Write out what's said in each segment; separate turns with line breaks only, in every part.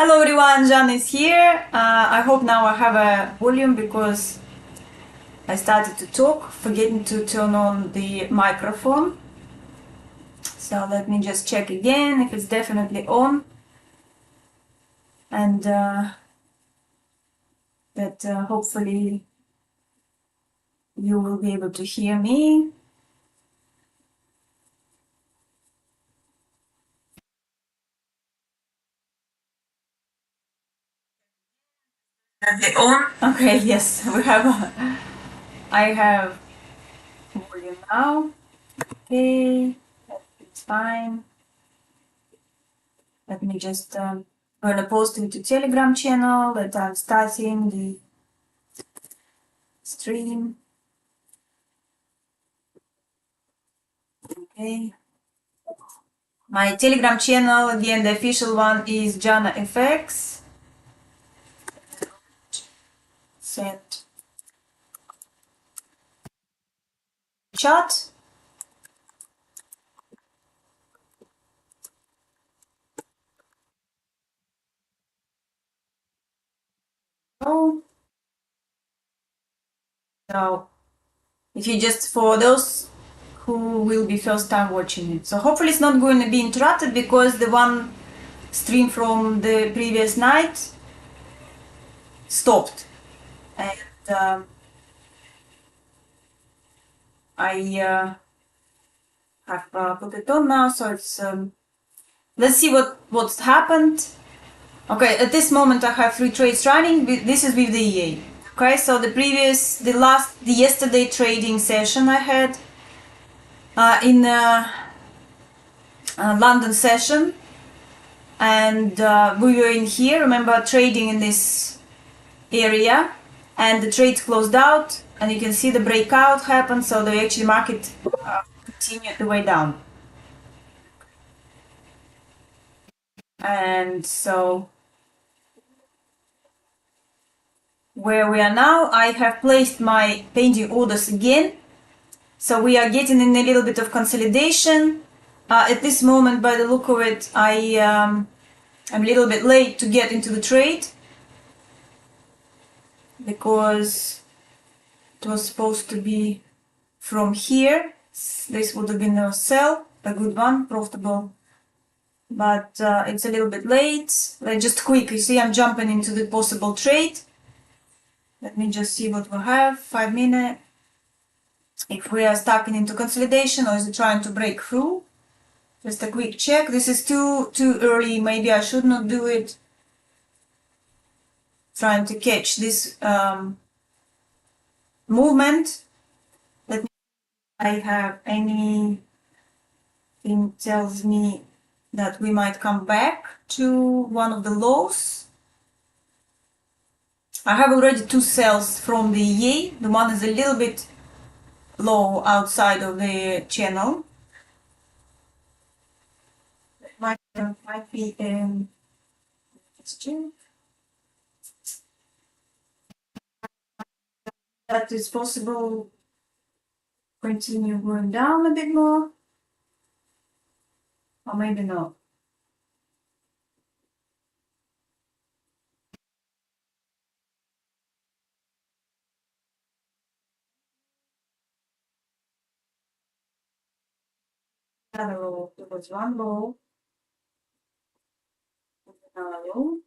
Hello everyone, Janna is here. I hope now I have a volume because I started to talk, forgetting to turn on the microphone. So let me just check again if it's definitely on. And that hopefully you will be able to hear me. On? Okay, yes, I have volume now. Okay, it's fine. Let me just gonna post into Telegram channel that I'm starting the stream. Okay. My Telegram channel, again, the official one is Janna FX. Set chat. Oh. So, if you just for those who will be first time watching it. So hopefully it's not going to be interrupted because the one stream from the previous night stopped. And I have put it on now, so it's let's see what's happened. Okay, at this moment I have 3 trades running. This is with the EA. Okay, so the yesterday trading session I had in London session, and we were in here. Remember trading in this area, and the trades closed out, and you can see the breakout happened. So the actually market continued the way down, and so. Where we are now, I have placed my pending orders again. So we are getting in a little bit of consolidation. At this moment, by the look of it, I'm a little bit late to get into the trade because it was supposed to be from here. This would have been a sell, a good one, profitable. But it's a little bit late. Let's just quick, you see I'm jumping into the possible trade. Let me just see what we have, 5 minutes. If we are stuck into consolidation or is it trying to break through. Just a quick check. This is too early. Maybe I should not do it. Trying to catch this movement. Let me I have anything tells me that we might come back to one of the lows. I have already 2 sells from the EA. The one is a little bit low outside of the channel. Might be exchange. That is possible. Continue going down a bit more, or maybe not. Another low. There was one low. Another low.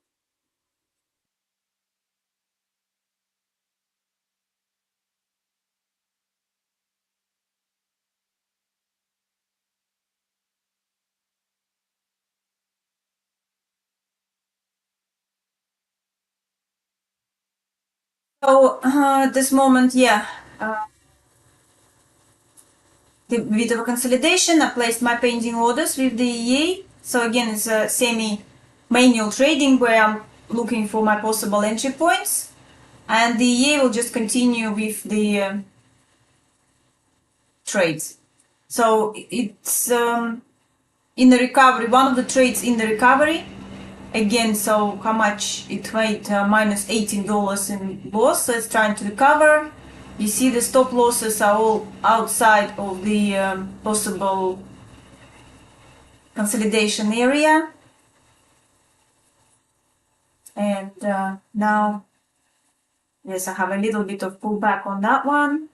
So at this moment, yeah, the bit of a consolidation. I placed my pending orders with the EA. So again, it's a semi-manual trading where I'm looking for my possible entry points, and the EA will just continue with the trades. So it's in the recovery. One of the trades in the recovery. Again, so how much it made? Minus $18 in loss. So it's trying to recover. You see the stop losses are all outside of the possible consolidation area. And now, yes, I have a little bit of pullback on that one.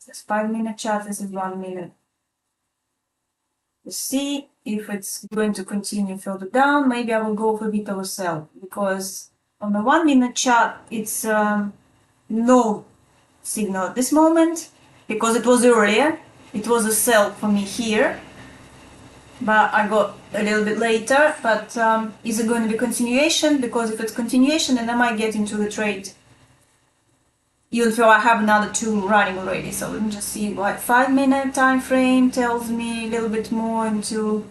This 5-minute chart, this is 1 minute. To see if it's going to continue further down, maybe I will go for a bit of a sell, because on the 1-minute chart, it's no signal at this moment, because it was earlier. It was a sell for me here, but I got a little bit later. But is it going to be continuation? Because if it's continuation, then I might get into the trade, even though I have another 2 running already. So let me just see what 5-minute time frame tells me a little bit more into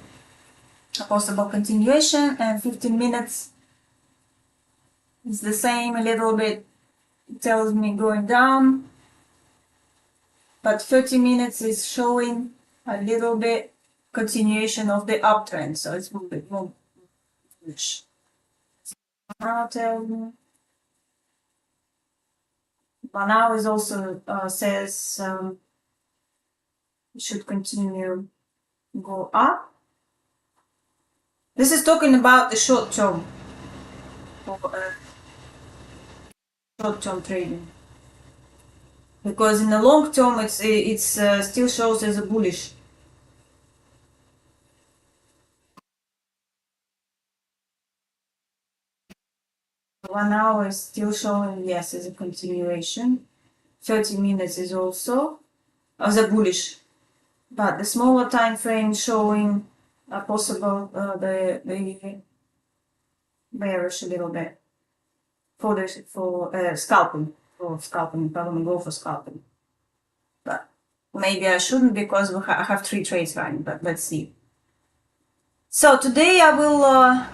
a possible continuation, and 15 minutes is the same, a little bit. It tells me going down, but 30 minutes is showing a little bit continuation of the uptrend, so it's a little bit more bullish. Now tell me. But now it also says it should continue go up. This is talking about the short term, short-term trading, because in the long term it's still shows as a bullish. One hour is still showing, yes, as a continuation. 30 minutes is also as a bullish, but the smaller time frame showing a possible the bearish a little bit for scalping. Probably go for scalping, but maybe I shouldn't, because I have 3 trades running. But let's see. So today I will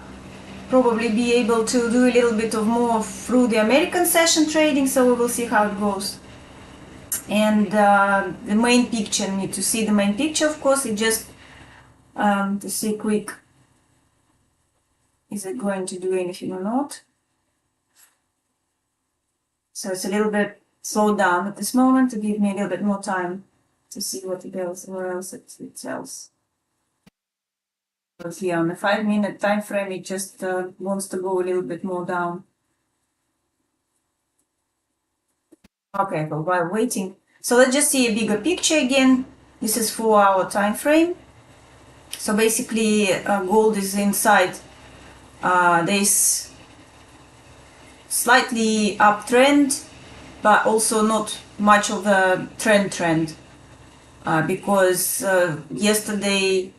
probably be able to do a little bit of more through the American session trading, so we will see how it goes. And the main picture, need to see the main picture, of course. It just to see quick, is it going to do anything or not. So it's a little bit slowed down at this moment to give me a little bit more time to see what it else, where else it sells. But here on the 5-minute time frame, it just wants to go a little bit more down. Okay, but while waiting, so let's just see a bigger picture again. This is 4-hour time frame. So basically, gold is inside this slightly uptrend, but also not much of the trend, because yesterday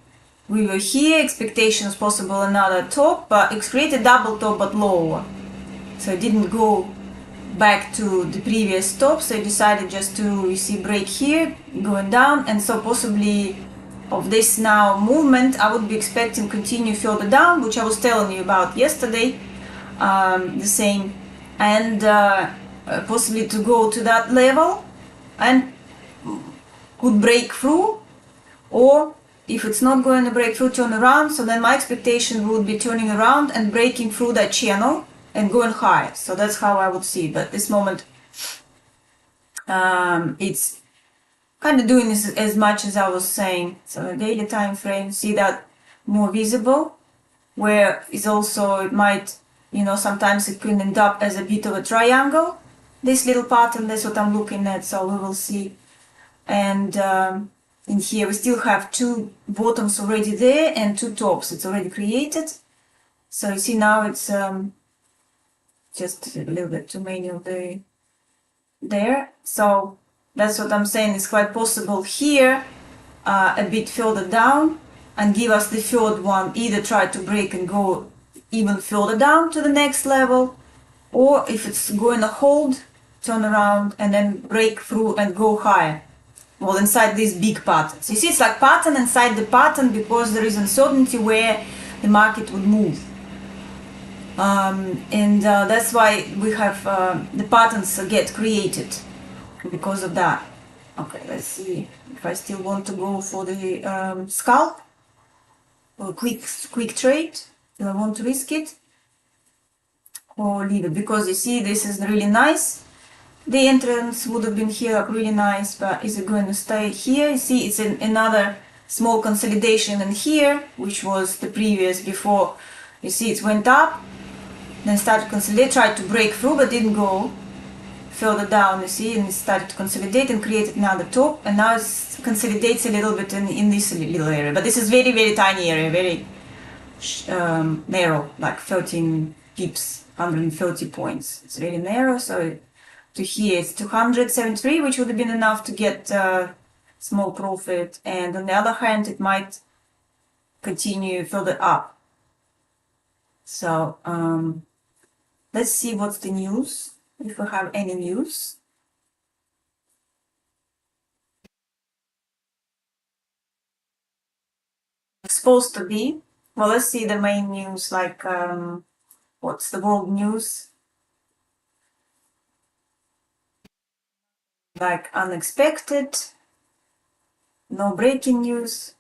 we were here, expectations possible another top, but it's created double top but lower, so it didn't go back to the previous top, so I decided just to, you see, break here, going down, and so possibly of this now movement I would be expecting continue further down, which I was telling you about yesterday, the same, and possibly to go to that level and could break through, or if it's not going to break through, turn around. So then my expectation would be turning around and breaking through that channel and going higher. So that's how I would see it. But this moment it's kind of doing this as much as I was saying. So a daily time frame, see that more visible, where is also, it might, you know, sometimes it can end up as a bit of a triangle, this little pattern. That's what I'm looking at, so we will see. And in here we still have 2 bottoms already there and 2 tops, it's already created. So you see now it's just a little bit too many of the there. So that's what I'm saying, it's quite possible here a bit further down and give us the third one, either try to break and go even further down to the next level, or if it's going to hold, turn around and then break through and go higher. Well, inside these big patterns. You see, it's like pattern inside the pattern, because there is uncertainty where the market would move. And that's why we have the patterns get created, because of that. Okay, let's see if I still want to go for the scalp or quick trade. Do I want to risk it or leave it? Because you see, this is really nice. The entrance would have been here, like really nice, but is it going to stay here? You see, it's another small consolidation in here, which was the previous before. You see, it went up then started to consolidate, tried to break through but didn't go further down, you see, and it started to consolidate and created another top, and now it consolidates a little bit in this little area, but this is very, very tiny area, very narrow, like 13 pips, 130 points. It's really narrow, so to here it's 273, which would have been enough to get small profit, and on the other hand it might continue further up. So let's see what's the news, if we have any news. It's supposed to be. Well, let's see the main news, like what's the world news? Like unexpected, no breaking news.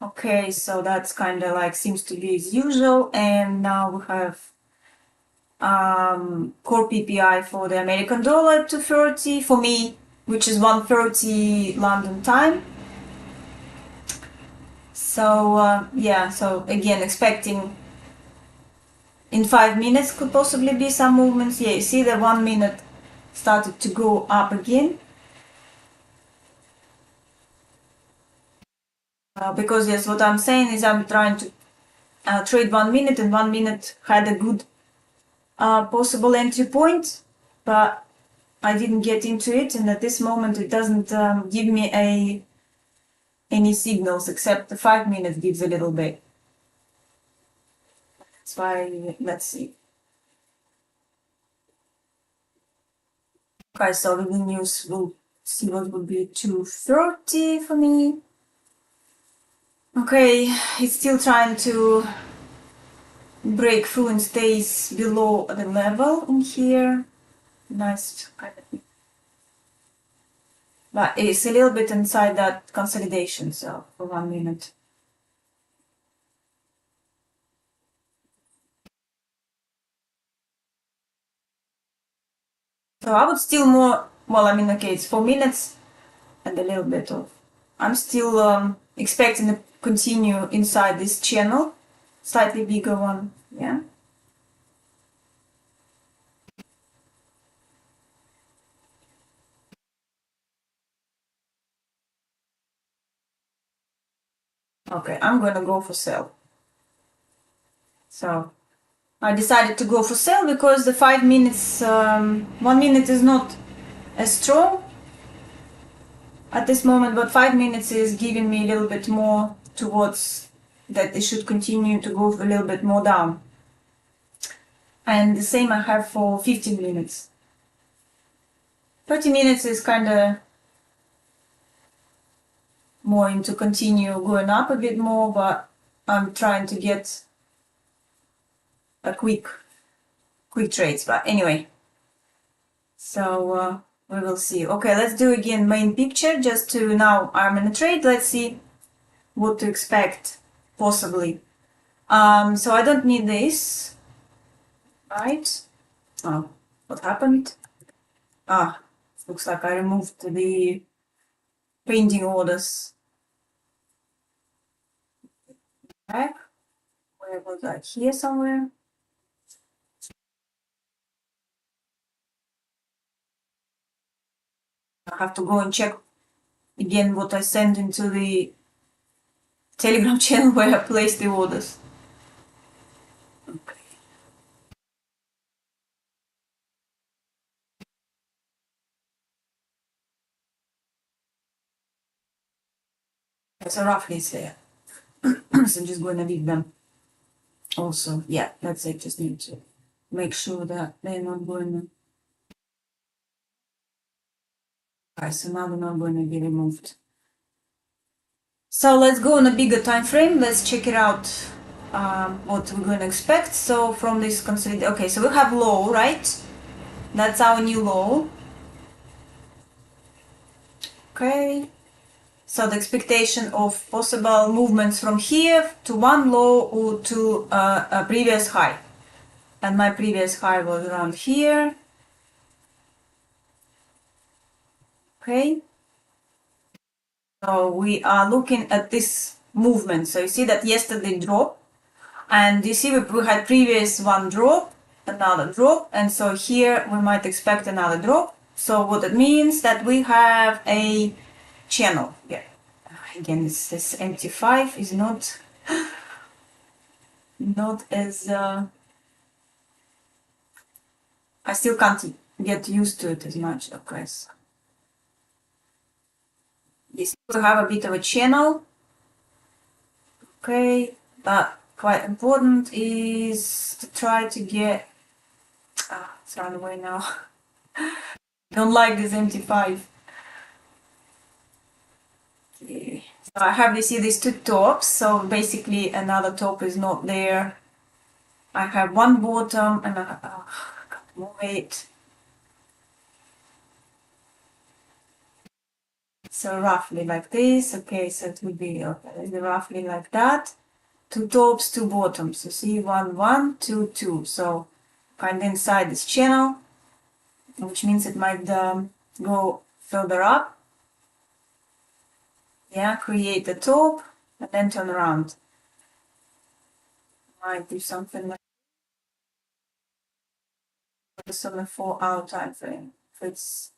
Okay, so that's kind of like seems to be as usual, and now we have core PPI for the American dollar at 230 for me, which is 1:30 London time. So yeah, so again expecting in 5 minutes could possibly be some movements. Yeah, you see the 1 minute started to go up again. Because yes, what I'm saying is I'm trying to trade 1 minute, and 1 minute had a good possible entry point, but I didn't get into it, and at this moment it doesn't give me any signals, except the 5 minutes gives a little bit. That's why, let's see. Okay, so the news, we'll see what would be 230 for me. Okay, it's still trying to break through and stays below the level in here. Nice, but it's a little bit inside that consolidation, so for 1 minute. So I would still more, well, I mean, okay, it's 4 minutes and a little bit of, I'm still expecting to continue inside this channel, slightly bigger one, yeah. Okay, I'm gonna go for sell. So I decided to go for sell because the 5 minutes, 1 minute is not as strong at this moment, but 5 minutes is giving me a little bit more towards that it should continue to go a little bit more down. And the same I have for 15 minutes. 30 minutes is kind of more into continue going up a bit more, but I'm trying to get a quick trades. But anyway, so we will see. Okay, let's do again main picture just to now I'm in a trade. Let's see what to expect possibly. So I don't need this, right? Oh, what happened? Looks like I removed the pending orders. Back. Where was I? Here somewhere? I have to go and check again what I sent into the Telegram channel where I placed the orders. Okay. So roughly it's there. So I'm just going to leave them. Also, yeah, that's it. Just need to make sure that they're not going to. Okay, so now they're not going to be removed. So let's go on a bigger time frame. Let's check it out. What we're going to expect. So from this consolidation, okay, so we have low, right? That's our new low. Okay. So the expectation of possible movements from here to one low or to a previous high. And my previous high was around here. Okay. So we are looking at this movement. So you see that yesterday drop. And you see we had previous one drop. another drop, and so here we might expect another drop. So what it means that we have a channel here. Again, this MT5 is not as I still can't get used to it as much. Okay, so this we have a bit of a channel. Okay, but quite important is to try to get it's run away now. Don't like this MT5. Okay. So I have, you see, these two tops, so basically another top is not there. I have one bottom and I can't move it. So roughly like this. Okay, so it would be okay, roughly like that. Two tops, two bottoms. You see, 1, 1, 2, 2. So kind of inside this channel, which means it might go further up. Yeah, create the top and then turn around. Might do something like this on the 4-hour time frame. If it's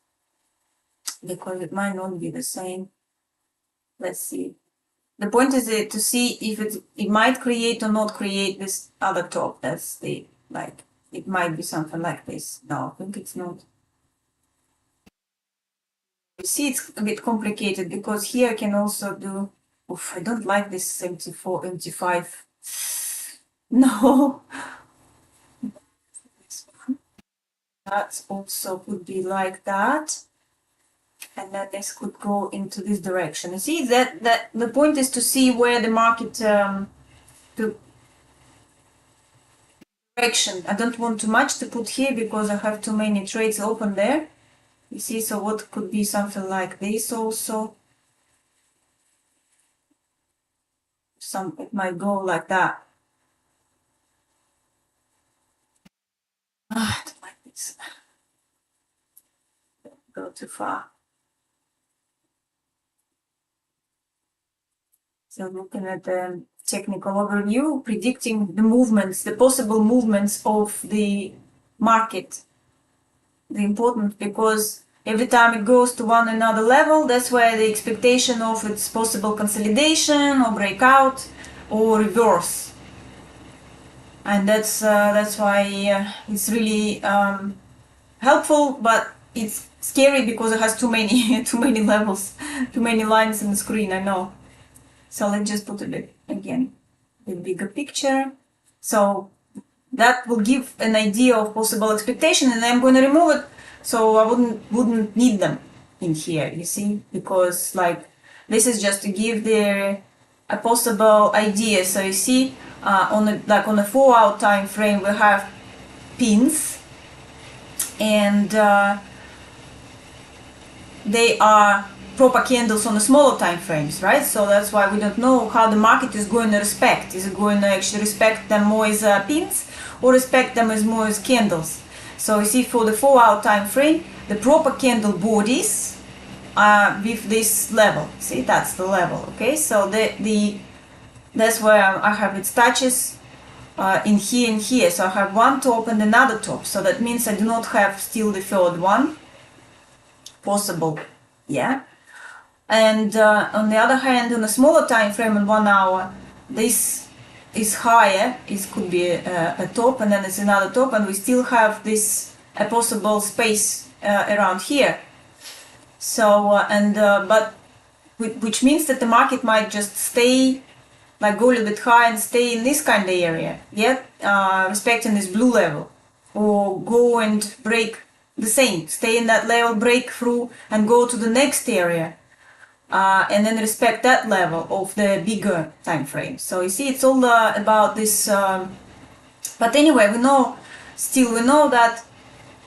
because it might not be the same. Let's see. The point is to see if it might create or not create this other top. That's the, like, it might be something like this. No, I think it's not. You see, it's a bit complicated because here I can also do, oof, I don't like this 74, 75. No. This one. That also could be like that. And then this could go into this direction. You see that the point is to see where the market the direction. I don't want too much to put here because I have too many trades open there. You see, so what could be something like this also. It might go like that. I don't like this. Don't go too far. So looking at the technical overview, predicting the movements, the possible movements of the market. The important, because every time it goes to one another level, that's where the expectation of its possible consolidation or breakout or reverse. And that's why it's really helpful, but it's scary because it has too many too many levels, too many lines in the screen. I know. So let's just put a bit again, a bigger picture. So that will give an idea of possible expectation, and I'm going to remove it so I wouldn't need them in here, you see, because like this is just to give a possible idea. So you see, on a 4-hour time frame we have pins, and they are proper candles on the smaller time frames, right? So that's why we don't know how the market is going to respect. Is it going to actually respect them more as pins or respect them as more as candles? So you see, for the 4-hour time frame, the proper candle bodies are with this level. See, that's the level. Okay, so that's where I have its touches in here and here. So I have one top and another top. So that means I do not have still the third one possible. Yeah. And on the other hand, on a smaller time frame, in 1 hour, this is higher. It could be a top, and then it's another top, and we still have this a possible space around here. So but which means that the market might just stay, like go a little bit high and stay in this kind of area, yet respecting this blue level, or go and break the same, stay in that level, break through, and go to the next area. And then respect that level of the bigger time frame. So you see, it's all about this. But anyway, we know that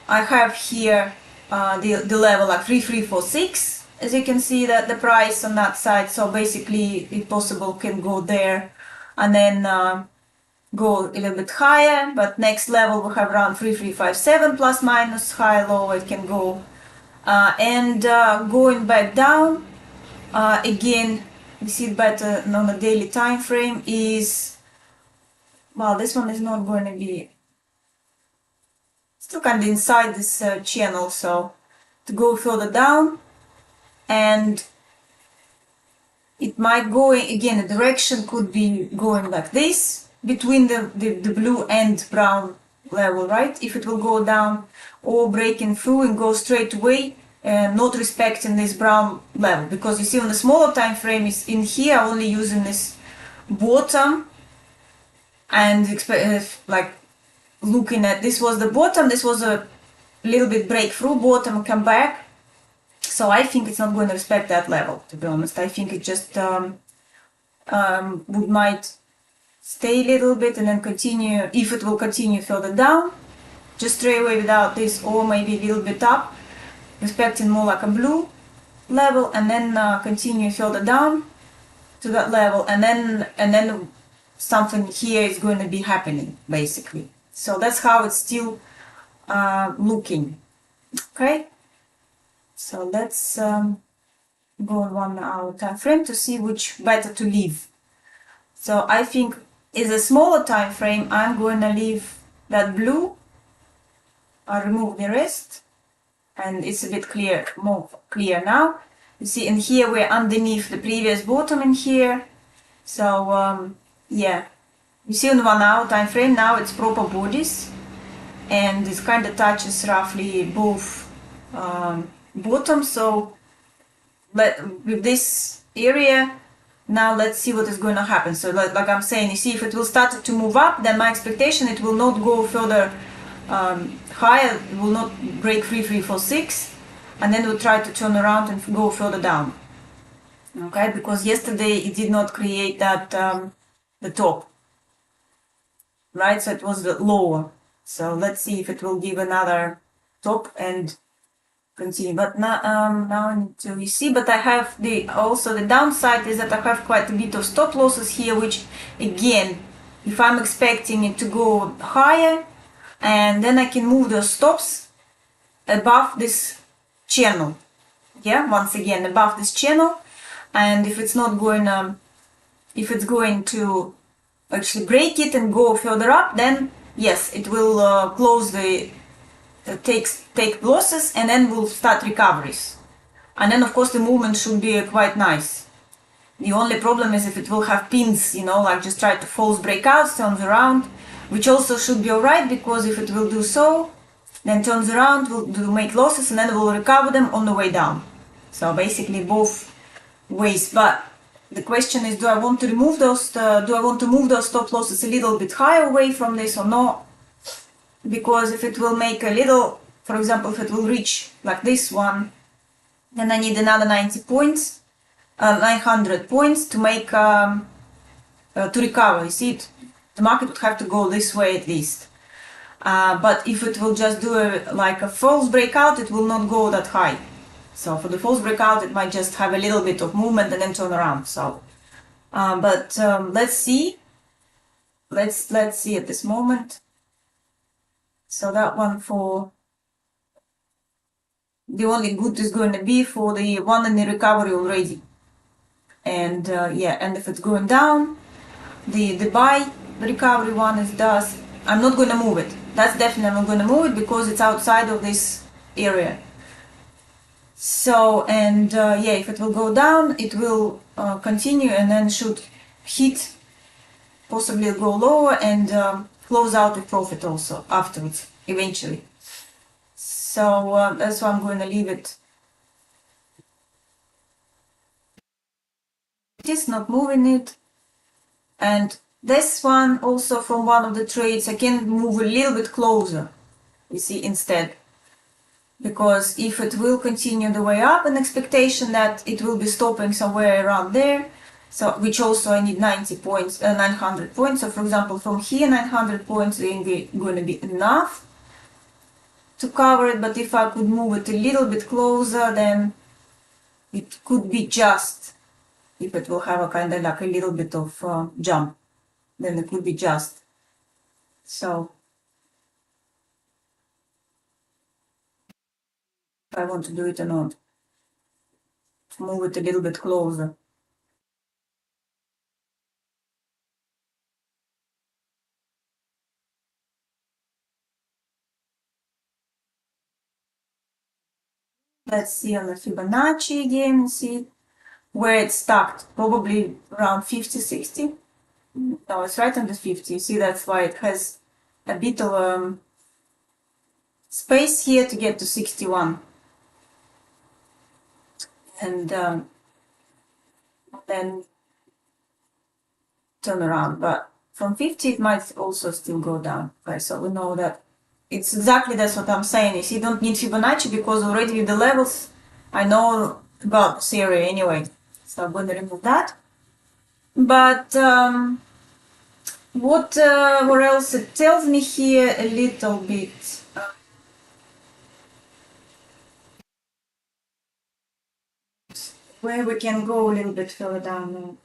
I have here the level like 3346. As you can see, that the price on that side. So basically, if possible, can go there, and then go a little bit higher. But next level we have around 3357 plus minus high low. It can go and going back down. Again, we see it better on a daily time frame. Is, well, this one is not going to be, 3357 plus minus high low. It can go, and then going back down again. We see it better on a daily time frame is, well, this one is not going to be, 3357 plus minus high low. It can go, and then going back down again. We see it better on a daily time frame is, well, this one is not going to be still kind of inside this channel, so to go further down, and it might go again, the direction could be going like this between the blue and brown level, right? If it will go down or breaking through and go straight away, not respecting this brown level, because you see on the smaller time frame is in here only using this bottom and like looking at this was the bottom, this was a little bit breakthrough bottom, come back. So I think it's not going to respect that level, to be honest. I think it just might stay a little bit and then continue, if it will continue further down, just straight away without this, or maybe a little bit up, respecting more like a blue level, and then continue further down to that level, and then something here is going to be happening, basically. So that's how it's still looking. Okay, so let's go on 1 hour time frame to see which better to leave. So I think is a smaller time frame, I'm going to leave that blue. I'll remove the rest, and it's a bit clear, more clear now. You see, in here we're underneath the previous bottom in here. So yeah, you see on the 1 hour time frame now it's proper bodies, and it kind of touches roughly both bottoms. So with this area, now let's see what is going to happen. So like I'm saying, you see, if it will start to move up, then my expectation it will not go further higher, it will not break 3346, and then we'll try to turn around and go further down. Okay, because yesterday it did not create that the top, right? So it was the lower. So let's see if it will give another top and continue. But now you see, but I have also the downside is that I have quite a bit of stop losses here, which again, if I'm expecting it to go higher, and then I can move those stops above this channel. Yeah, once again above this channel, and if it's not going if it's going to actually break it and go further up, then yes, it will close the take losses, and then we'll start recoveries. And then of course the movement should be quite nice. The only problem is if it will have pins, you know, like just try to false breakouts, turns around, which also should be alright, because if it will do so, then turns around, will make losses, and then we'll recover them on the way down. So basically both ways. But the question is, do I want to remove those, do I want to move those stop losses a little bit higher away from this or not? Because if it will make a little, for example, if it will reach like this one, then I need another 90 points, 900 points to make, to recover. You see, the market would have to go this way at least. But if it will just do like a false breakout, it will not go that high. So for the false breakout, it might just have a little bit of movement and then turn around. So, let's see. Let's see at this moment. So that one for the only good is going to be for the one in the recovery already. And yeah, and if it's going down, the buy recovery one is does. I'm not going to move it. That's definitely not going to move it because it's outside of this area. So, and yeah, if it will go down, it will continue and then should hit, possibly go lower and close out with profit also afterwards, eventually. So that's why I'm going to leave it. It is not moving it. And this one also from one of the trades, I can move a little bit closer, you see, instead. Because if it will continue the way up, an expectation that it will be stopping somewhere around there, so which also I need 90 points, 900 points. So for example, from here 900 points is going to be enough to cover it. But if I could move it a little bit closer, then it could be just, if it will have a kind of like a little bit of jump, then it could be just. So if I want to do it or not, to move it a little bit closer. Let's see on the Fibonacci again, see where it's stuck, probably around 50, 60. No, it's right under 50. You see, that's why it has a bit of space here to get to 61. And then turn around. But from 50, it might also still go down. Okay, so we know that it's exactly that's what I'm saying. You see, you don't need Fibonacci because already with the levels, I know about this area anyway. So I'm going to remove that. But what else it tells me here a little bit. Where we can go a little bit further down now.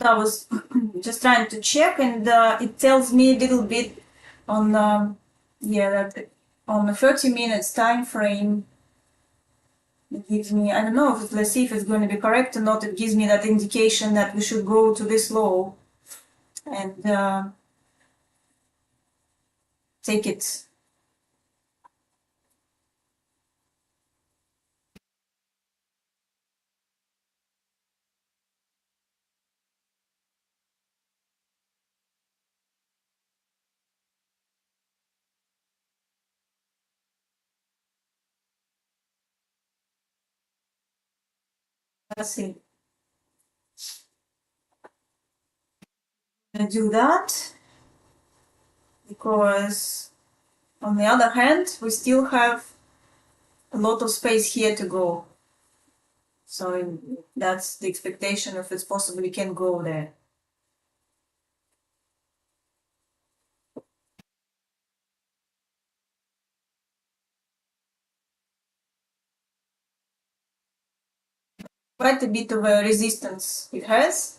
I was just trying to check, and it tells me a little bit on that on the 30 minutes time frame. It gives me, I don't know, let's see if it's going to be correct or not. It gives me that indication that we should go to this low and take it. Let's see. I'm gonna do that because on the other hand, we still have a lot of space here to go. So that's the expectation. If it's possible, you can go there. Quite a bit of a resistance it has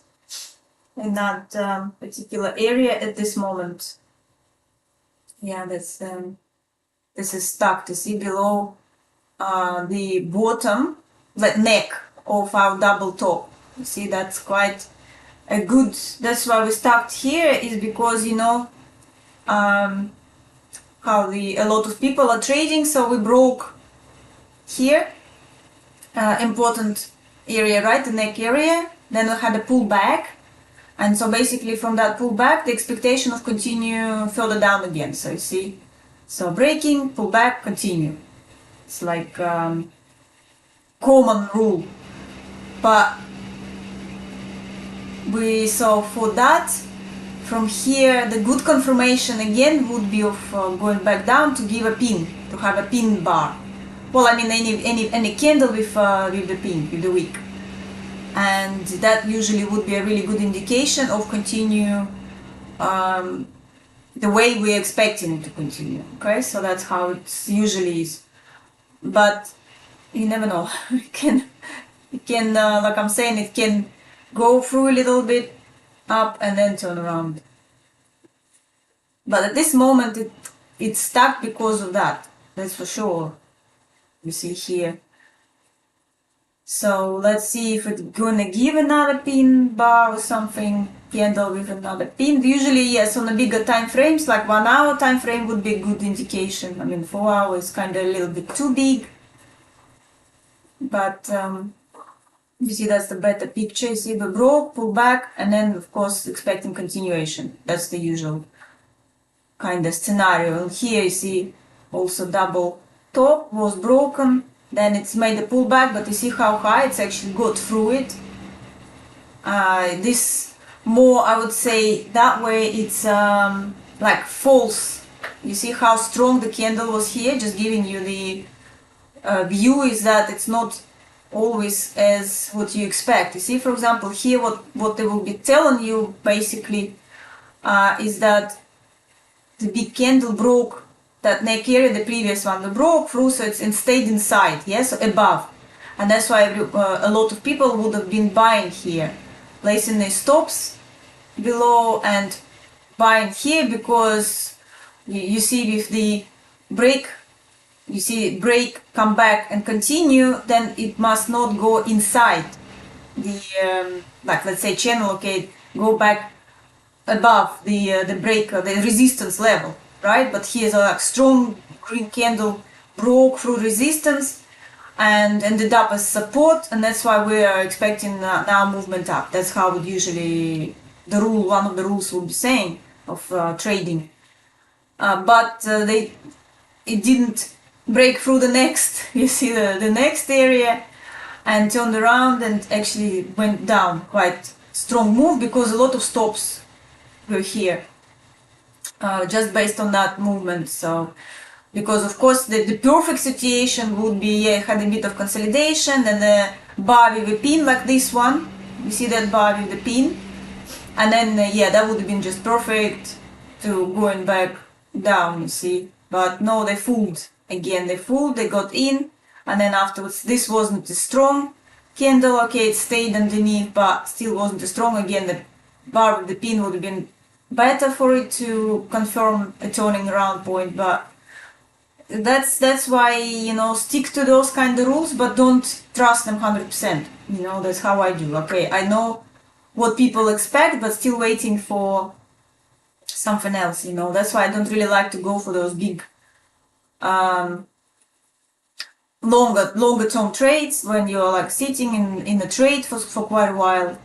in that particular area at this moment. Yeah, that's this is stuck. To see below the bottom, the neck of our double top. You see, that's quite a good. That's why we stopped here, is because you know how a lot of people are trading. So we broke here, important area, right, the neck area. Then we had a pullback, and so basically from that pullback, the expectation of continue further down again. So you see, so breaking, pullback, continue. It's like common rule, but we saw for that from here the good confirmation again would be of going back down to give a pin, to have a pin bar. Well, I mean any candle with the pin, with the wick, and that usually would be a really good indication of continue the way we're expecting it to continue. Okay, so that's how it usually is, but you never know. it can like I'm saying, it can go through a little bit up and then turn around. But at this moment it's stuck because of that. That's for sure. You see here. So let's see if it's gonna give another pin bar or something, candle with another pin. Usually, yes, on the bigger time frames, like 1 hour time frame would be a good indication. I mean, 4 hours is kind of a little bit too big. But you see, that's the better picture. You see, we broke, pull back, and then of course expecting continuation. That's the usual kind of scenario. And here you see also double top was broken, then it's made a pullback, but you see how high it's actually got through it. This more, I would say that way, it's like false. You see how strong the candle was here, just giving you the view is that it's not always as what you expect. You see, for example, here what they will be telling you basically is that the big candle broke that neck area, the previous one, broke through, so it's stayed inside, yes, so above. And that's why a lot of people would have been buying here, placing their stops below and buying here, because you see with the break, you see break, come back and continue, then it must not go inside the like let's say channel, okay, go back above the break, the resistance level, right? But here's a like strong green candle broke through resistance and ended up as support, and that's why we are expecting now movement up. That's how it usually the rule, one of the rules will be saying of trading. But it didn't break through the next, you see the next area, and turned around and actually went down. Quite strong move because a lot of stops were here just based on that movement. So because of course the perfect situation would be, yeah, had a bit of consolidation and a bar with a pin like this one. You see that bar with the pin, and then yeah, that would have been just perfect to going back down, you see. But no, they fooled again. They fooled, they got in, and then afterwards this wasn't a strong candle, okay, it stayed underneath but still wasn't as strong. Again, the bar with the pin would have been better for it to confirm a turning around point. But that's why, you know, stick to those kind of rules, but don't trust them 100%. You know, that's how I do. Okay, I know what people expect, but still waiting for something else, you know. That's why I don't really like to go for those big longer term trades when you're like sitting in a trade for quite a while.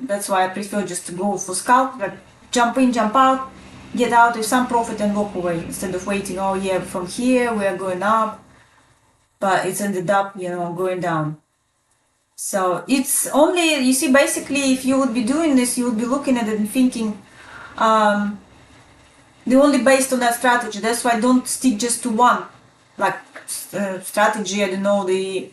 That's why I prefer just to go for scalp, like jump in, jump out, get out with some profit and walk away, instead of waiting, oh yeah, from here we are going up, but it's ended up, you know, going down. So it's only, you see, basically if you would be doing this, you would be looking at it and thinking the only based on that strategy. That's why don't stick just to one like strategy. I don't know, the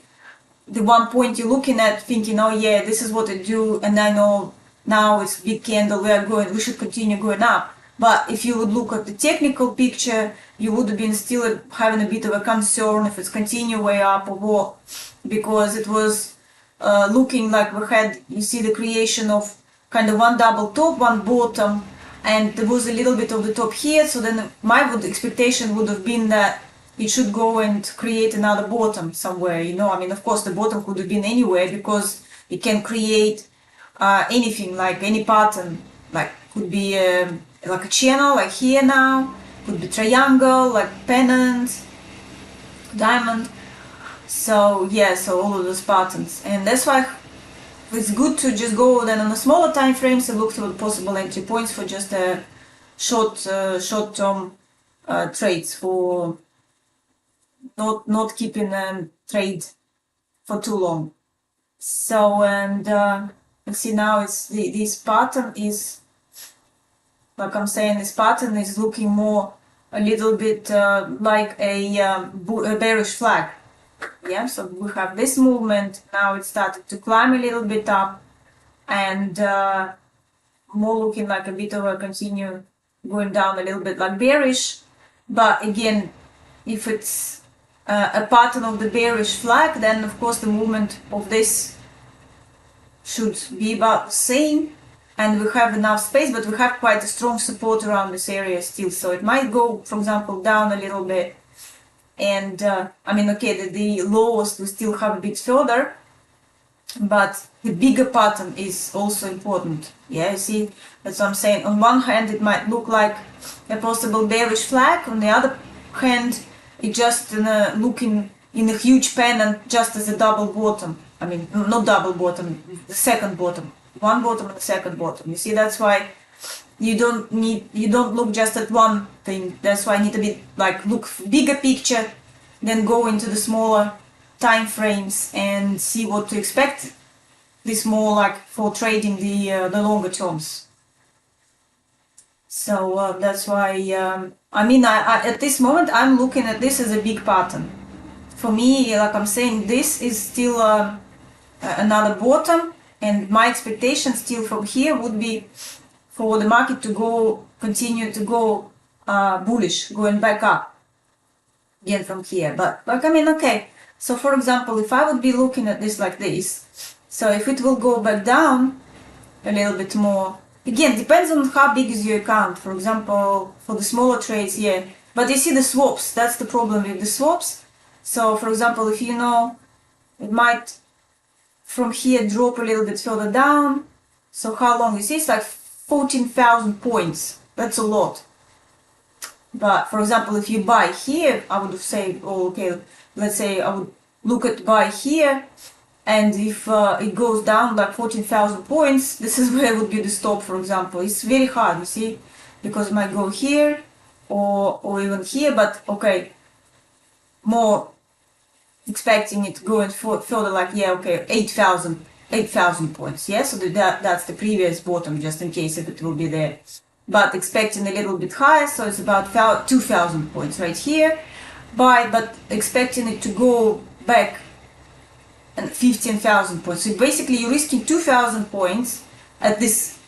one point you're looking at thinking, oh yeah, this is what I do, and I know now it's big candle, we should continue going up. But if you would look at the technical picture, you would have been still having a bit of a concern if it's continue way up or what, because it was looking like we had, you see, the creation of kind of one double top, one bottom, and there was a little bit of the top here. So then my expectation would have been that it should go and create another bottom somewhere, you know. I mean, of course, the bottom could have been anywhere, because it can create anything, like any pattern, like could be like a channel, like here now, could be triangle, like pennant, diamond. So yeah, so all of those patterns, and that's why it's good to just go then on a smaller time frames and look for possible entry points for just a short-term trades, for not keeping trade for too long. So, and you see now it's this pattern is, like I'm saying, this pattern is looking more a little bit like a bearish flag. Yeah, so we have this movement, now it started to climb a little bit up, and more looking like a bit of a continue going down a little bit like bearish. But again, if it's a pattern of the bearish flag, then of course the movement of this should be about the same, and we have enough space, but we have quite a strong support around this area still, so it might go, for example, down a little bit. And I mean, okay, the lowest we still have a bit further, but the bigger pattern is also important. Yeah, you see, that's what I'm saying. On one hand, it might look like a possible bearish flag. On the other hand, it just looking in a huge pennant just as a double bottom. I mean, not double bottom, the second bottom. One bottom and the second bottom. You see, that's why you don't look just at one thing. That's why I need to be like look bigger picture, then go into the smaller time frames and see what to expect. This more like for trading the longer terms. So that's why I mean I at this moment I'm looking at this as a big pattern. For me, like I'm saying, this is still another bottom, and my expectation still from here would be for the market to continue to go bullish, going back up again from here. But like I mean, okay. So for example, if I would be looking at this like this, so if it will go back down a little bit more, again depends on how big is your account. For example, for the smaller trades, yeah. But you see the swaps, that's the problem with the swaps. So for example, if you know, it might from here drop a little bit further down. So how long you see, it's like 14,000 points. That's a lot. But for example, if you buy here, I would say, oh, okay, let's say I would look at buy here, and if it goes down like 14,000 points, this is where would be the stop, for example. It's very hard, you see, because it might go here or even here, but okay, more expecting it going further, like, yeah, okay, 8,000 points, yeah, so that's the previous bottom, just in case if it will be there. But expecting a little bit higher, so it's about 2,000 points right here, but expecting it to go back and 15,000 points. So basically you're risking 2,000 points at this,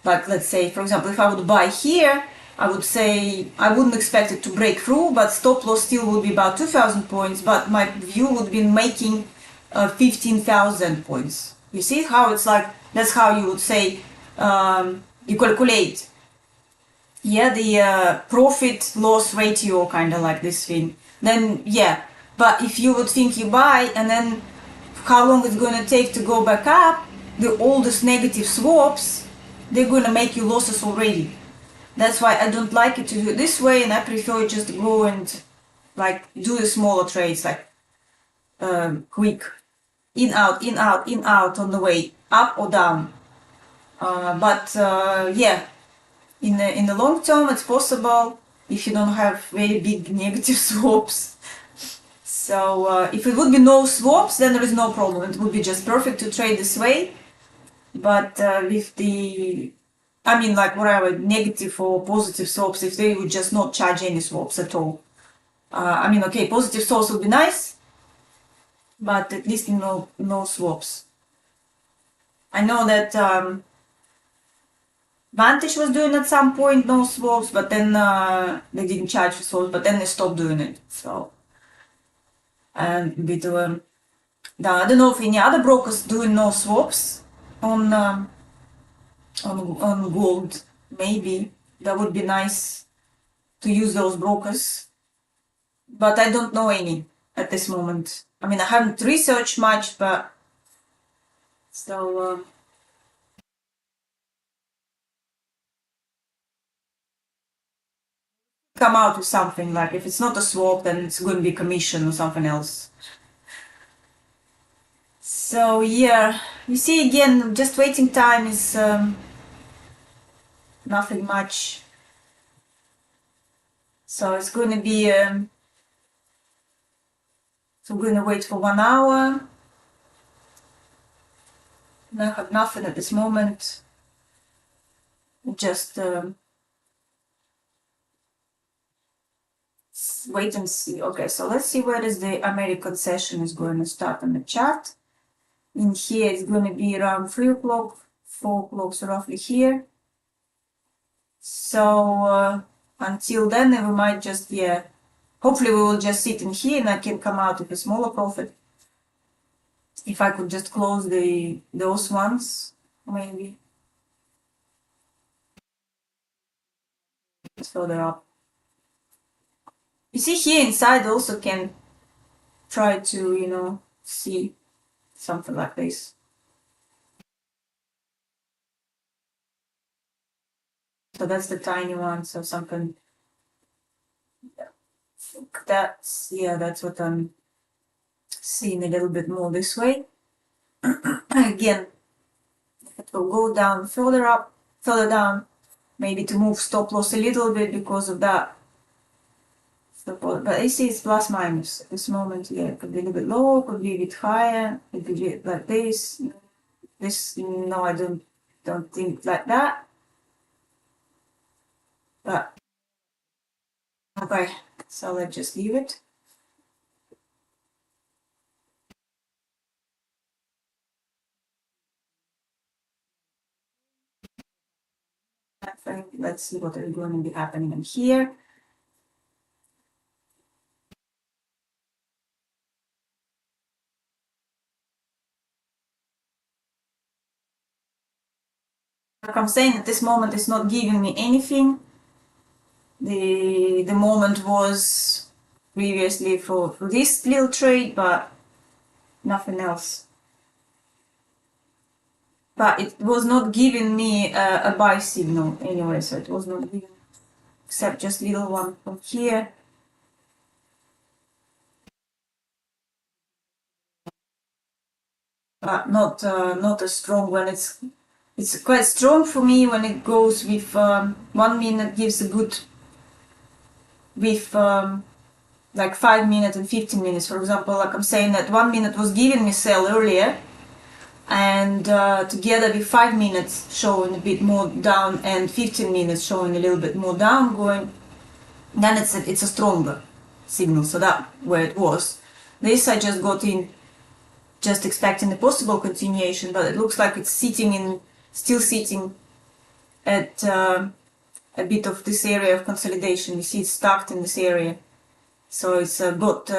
like let's say, for example, if I would buy here, I would say I wouldn't expect it to break through, but stop loss still would be about 2,000 points, but my view would be making 15,000 points. You see how it's like, that's how you would say, you calculate, yeah, the profit loss ratio, kind of like this thing. Then, yeah, but if you would think you buy and then how long it's going to take to go back up, all these negative swaps, they're going to make you losses already. That's why I don't like it to do it this way, and I prefer just go and like do the smaller trades, like quick in out, in out, in out on the way up or down. But yeah, in the long term it's possible if you don't have very big negative swaps. So if it would be no swaps, then there is no problem. It would be just perfect to trade this way. But with the, I mean, like whatever, negative or positive swaps, if they would just not charge any swaps at all. I mean, okay, positive swaps would be nice, but at least no swaps. I know that Vantage was doing at some point no swaps, but then they didn't charge for swaps, but then they stopped doing it. So, and with I don't know if any other brokers doing no swaps on gold. Maybe that would be nice to use those brokers, but I don't know any at this moment. I mean, I haven't researched much, but so come out with something, like if it's not a swap, then it's going to be commission or something else. So yeah, you see, again, just waiting time is nothing much. So it's going to be so we're going to wait for 1 hour. I have nothing at this moment. Just wait and see. Okay, so let's see where is the American session is going to start on the chart. In here it's going to be around 3 o'clock, 4 o'clock, so roughly here. So until then we might just, yeah, hopefully we will just sit in here and I can come out with a smaller profit. If I could just close those ones, maybe. It's further up. You see here inside also can try to, see something like this. So that's the tiny one, so something, that's what I'm seeing a little bit more this way. Again, it will go down further down, maybe to move stop loss a little bit because of that. But you see it's plus minus at this moment. Yeah, it could be a little bit lower, could be a bit higher, it could be like this. This, no, I don't think like that. But okay, so let's just leave it. Let's see what is going to be happening in here. Like I'm saying, at this moment it's not giving me anything. The moment was previously for this little trade, but nothing else. But it was not giving me a buy signal anyway, so it was not giving, except just little one from here. But not as strong when it's quite strong for me when it goes with 1 minute gives a good with like 5 minutes and 15 minutes, for example. Like I'm saying that 1 minute was giving me sell earlier, and together with 5 minutes showing a bit more down and 15 minutes showing a little bit more down going, then it's a stronger signal. So that where it was. This I just got in just expecting a possible continuation, but it looks like it's still sitting at a bit of this area of consolidation. You see it's stuck in this area, so it's got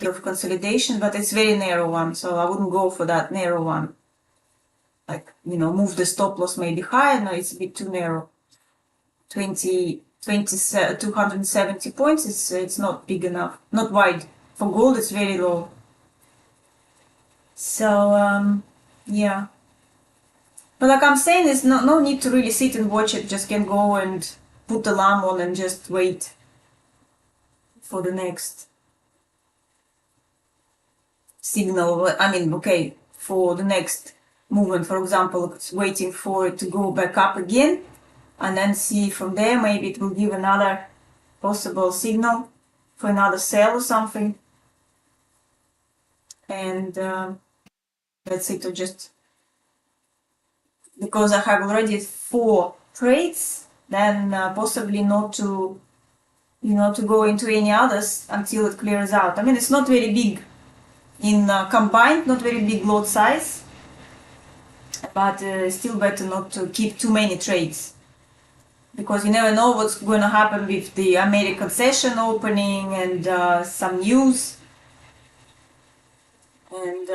of consolidation, but it's very narrow one, so I wouldn't go for that narrow one. Like, move the stop loss maybe higher. No, it's a bit too narrow. 270 points, it's not big enough, not wide. For gold, it's very low. So, yeah. But like I'm saying, there's no need to really sit and watch it. Just can go and put the alarm on and just wait for the next signal. I mean, okay, for the next movement, for example, it's waiting for it to go back up again, and then see from there, maybe it will give another possible signal for another sell or something. And that's it. Or just because I have already 4 trades, then possibly not to to go into any others until it clears out. I mean, it's not very big in combined, not very big lot size, but still better not to keep too many trades, because you never know what's going to happen with the American session opening and some news. And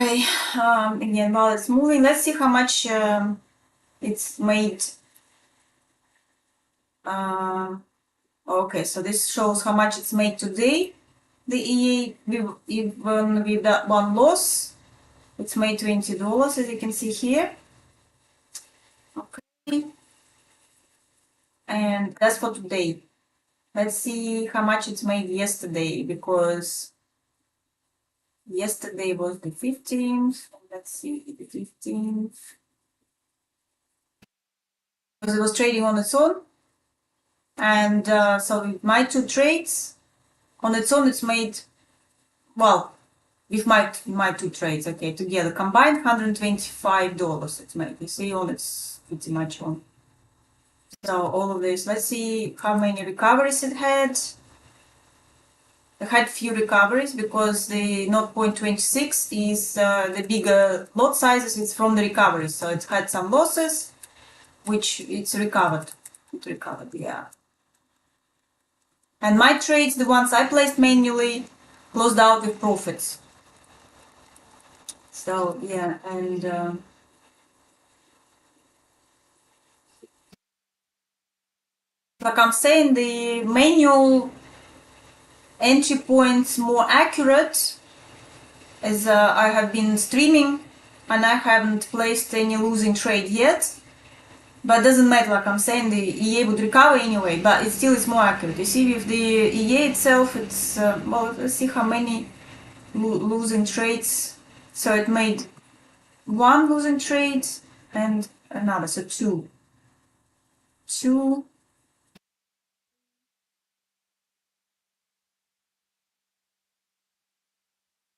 okay, again, while it's moving, let's see how much it's made. Okay, so this shows how much it's made today. The EA, even with that one loss, it's made $20, as you can see here. Okay, and that's for today. Let's see how much it's made yesterday, because yesterday was the 15th. Let's see, the 15th. Because it was trading on its own. And so with my two trades, on its own, it's made, well, with my two trades, okay, together combined, $125 it's made. You see, all it's pretty much on. So all of this, let's see how many recoveries it had. It had few recoveries because the 0.26 is the bigger lot sizes. It's from the recoveries, so it's had some losses, which it's recovered. It recovered, yeah. And my trades, the ones I placed manually, closed out with profits. So yeah, and like I'm saying, the manual entry points more accurate, as I have been streaming and I haven't placed any losing trade yet. But doesn't matter, like I'm saying, the EA would recover anyway, but it still is more accurate. You see, with the EA itself, it's, well, let's see how many losing trades. So it made one losing trade and another, so two. So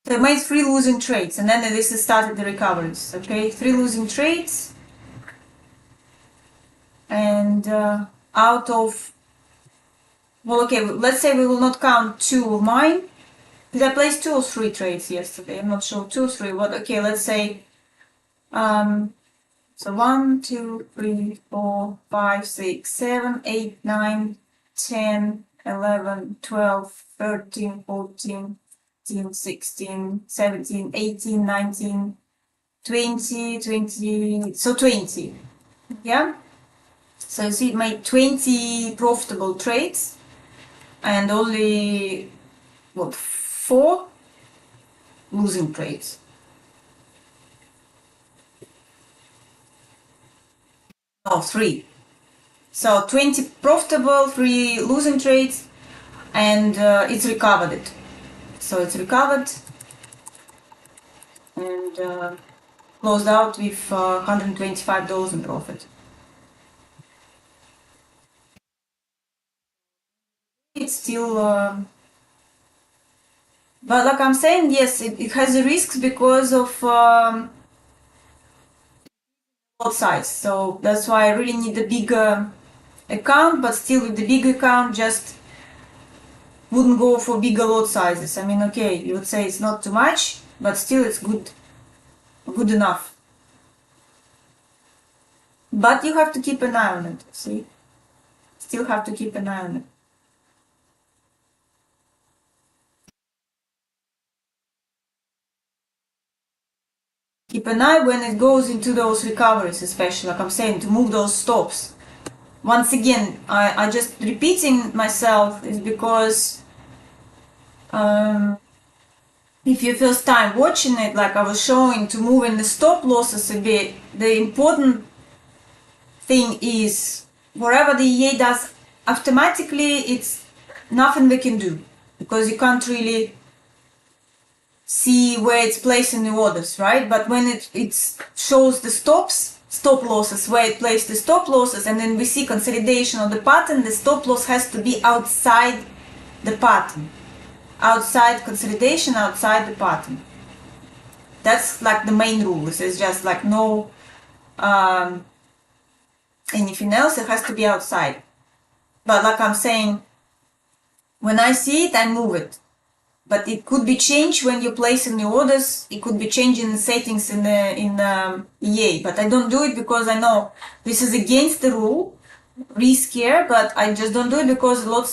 it made three losing trades, and then this started the recoveries, okay? Three losing trades, and out of, well, okay, let's say we will not count two of mine. Did I place two or three trades yesterday? I'm not sure, two or three, but okay, let's say, so 1, 2, 3, 4, 5, 6, 7, 8, 9, 10, 11, 12, 13, 14, 15, 16, 17, 18, 19, 20, 20, so 20, yeah? So you see, it made 20 profitable trades and only, what, 4 losing trades. No, 3. So 20 profitable, 3 losing trades, and it's recovered it. So it's recovered and closed out with $125 in profit. It's still, but like I'm saying, yes, it has a risks because of lot size. So that's why I really need a bigger account, but still with the big account, just wouldn't go for bigger lot sizes. I mean, okay, you would say it's not too much, but still it's good enough. But you have to keep an eye on it, see? Still have to keep an eye on it. Keep an eye when it goes into those recoveries, especially, like I'm saying, to move those stops. Once again, I just repeating myself is because if you first time watching it, like I was showing, to move in the stop losses a bit, the important thing is whatever the EA does automatically, it's nothing we can do because you can't really see where it's placing the orders, right? But when it shows the stop losses, where it placed the stop losses, and then we see consolidation of the pattern, the stop loss has to be outside the pattern. Outside consolidation, outside the pattern. That's like the main rule. It's just like no anything else, it has to be outside. But like I'm saying, when I see it, I move it. But it could be changed when you place in the orders. It could be changing the settings in EA. But I don't do it because I know this is against the rule, riskier. But I just don't do it because lot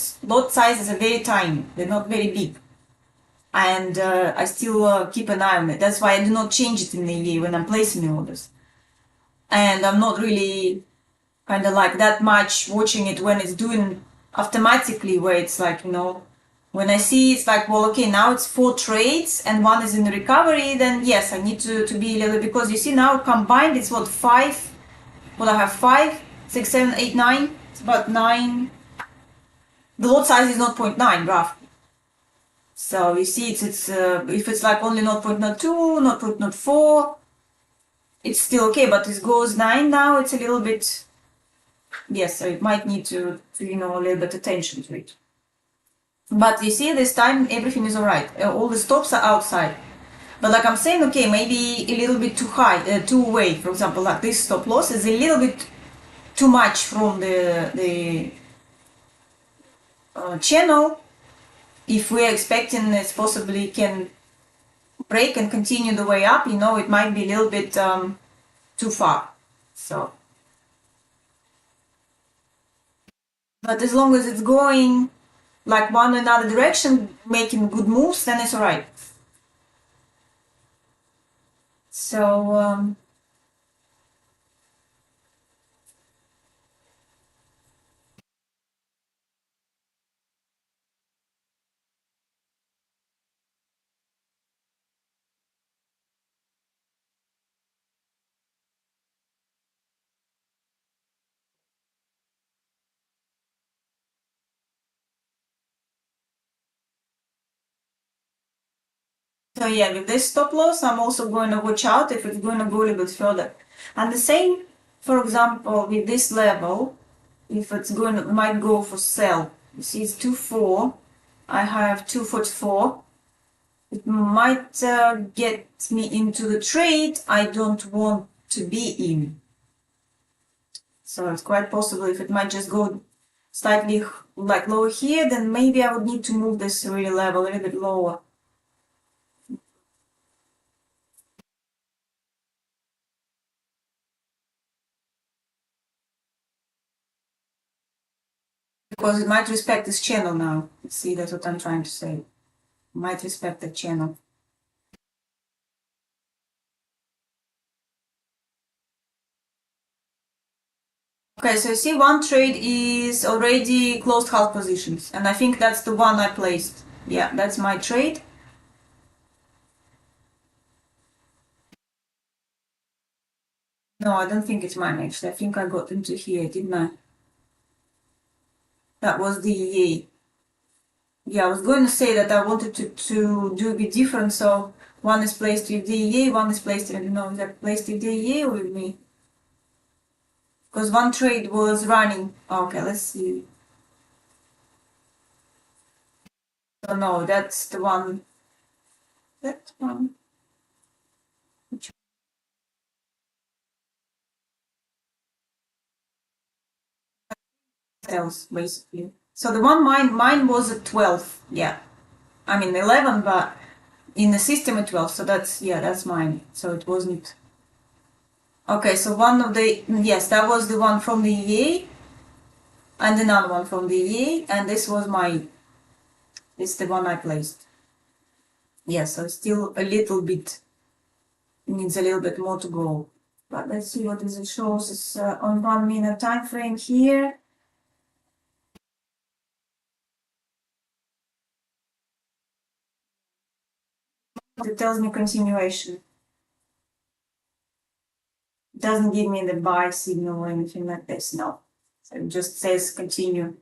sizes are very tiny. They're not very big, and I still keep an eye on it. That's why I do not change it in the EA when I'm placing the orders. And I'm not really kind of like that much watching it when it's doing automatically where it's like, when I see it's like, well, okay, now it's 4 trades and one is in recovery, then yes, I need to be a little, because you see now combined it's what, 5, well, I have 5, 6, 7, 8, 9, it's about 9. The lot size is 0.9 roughly. So you see it's if it's like only 0.02, 0.04, it's still okay, but it goes 9 now, it's a little bit, yes, so it might need to a little bit attention to it. But you see, this time everything is alright. All the stops are outside. But like I'm saying, okay, maybe a little bit too high, too away. For example, like this stop loss is a little bit too much from the channel. If we're expecting it possibly can break and continue the way up, it might be a little bit too far. So, but as long as it's going like one another direction, making good moves, then it's alright. So So yeah, with this stop loss, I'm also going to watch out if it's going to go a little bit further. And the same, for example, with this level, if it's going to, might go for sell. You see, it's 2.4. I have 2.44. It might get me into the trade I don't want to be in. So it's quite possible if it might just go slightly like lower here, then maybe I would need to move this really level a little bit lower. Because it might respect this channel now. See, that's what I'm trying to say. It might respect the channel. Okay, so you see one trade is already closed half positions. And I think that's the one I placed. Yeah, that's my trade. No, I don't think it's mine actually. I think I got into here, didn't I? That was the EA. Yeah, I was going to say that I wanted to do a bit different. So one is placed with the EA, one is placed, I don't know, is that placed with the EA or with me? Because one trade was running. Okay, let's see. Oh no, that's the one. That one. Which else, basically. So the one mine was at 12. Yeah. I mean 11, but in the system at 12. So that's mine. So it wasn't. Okay, so one of the, yes, that was the one from the EA and another one from the EA, and this was it's the one I placed. Yeah, so still a little bit, needs a little bit more to go. But let's see what this shows. It's on 1 minute time frame here. It tells me continuation. It doesn't give me the buy signal or anything like this, no. So it just says continue.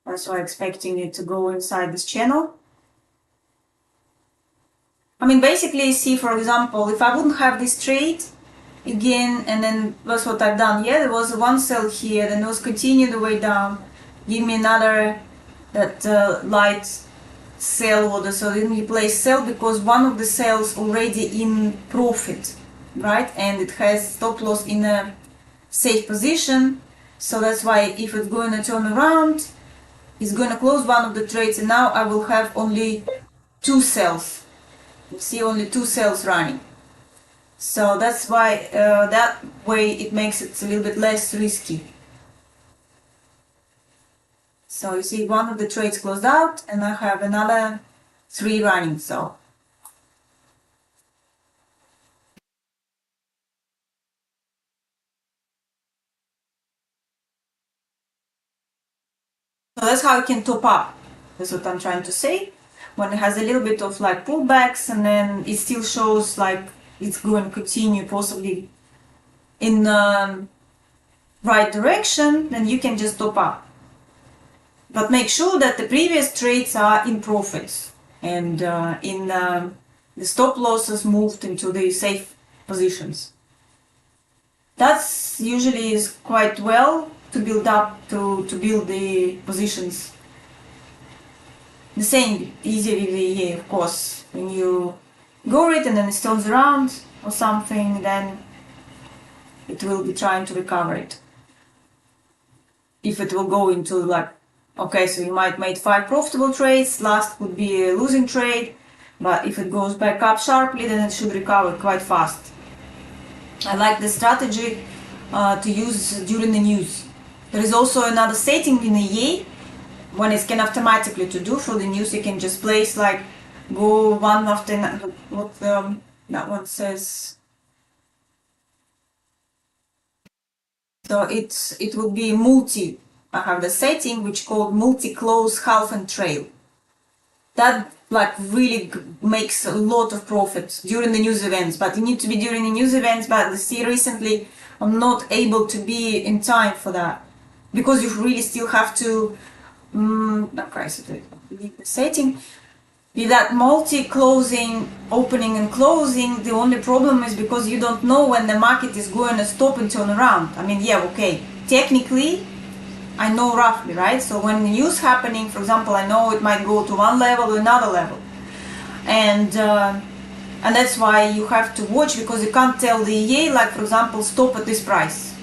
That's why I'm expecting it to go inside this channel. I mean, basically, see, for example, if I wouldn't have this trade again, and then that's what I've done here, there was one sell here, then it was continue the way down, give me another, that light sell order, so then you place sell because one of the cells already in profit, right? And it has stop loss in a safe position, so that's why if it's going to turn around, it's going to close one of the trades, and now I will have only 2 cells. You see only 2 cells running. So that's why that way it makes it a little bit less risky. So you see one of the trades closed out and I have another 3 running. So So that's how you can top up. That's what I'm trying to say. When it has a little bit of like pullbacks and then it still shows like it's going to continue possibly in the right direction, then you can just top up. But make sure that the previous trades are in profits and the stop losses moved into the safe positions. That's usually is quite well to build up, to build the positions. The same easy with the EA, of course. When you go it and then it turns around or something, then it will be trying to recover it. If it will go into like, okay, so you might make 5 profitable trades, last would be a losing trade, but if it goes back up sharply, then it should recover quite fast. I like the strategy to use during the news. There is also another setting in the EA when it can automatically to do for the news. You can just place like go one after another. What that one says. So it will be multi. I have the setting which called multi-close, half and trail. That like really makes a lot of profits during the news events, but you need to be during the news events. But see, recently I'm not able to be in time for that because you really still have to. Leave the setting. With that multi-closing, opening and closing, the only problem is because you don't know when the market is going to stop and turn around. I mean, yeah, okay, technically I know roughly, right? So when the news happening, for example, I know it might go to one level or another level, and that's why you have to watch, because you can't tell the EA, like for example, stop at this price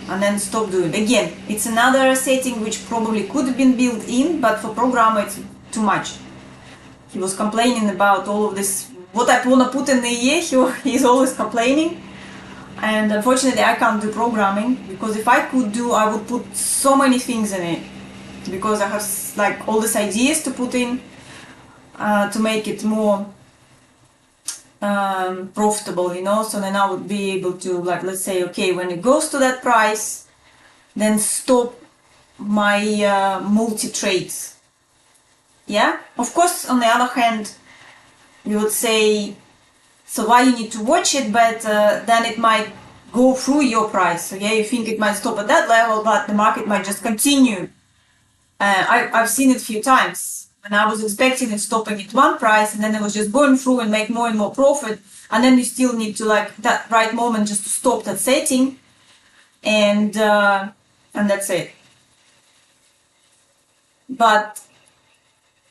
and then stop doing it. Again, it's another setting which probably could have been built in, but for programmer it's too much. He was complaining about all of this, what I want to put in the EA, he's always complaining. And unfortunately I can't do programming, because if I could do, I would put so many things in it, because I have like all these ideas to put in to make it more profitable, you know. So then I would be able to, like, let's say, okay, when it goes to that price, then stop my multi-trades. Yeah, of course, on the other hand, you would say, so why you need to watch it, but then it might go through your price. Okay, you think it might stop at that level, but the market might just continue. I've seen it a few times when I was expecting it stopping at one price, and then it was just going through and make more and more profit, and then you still need to, like, that right moment just to stop that setting, and that's it. But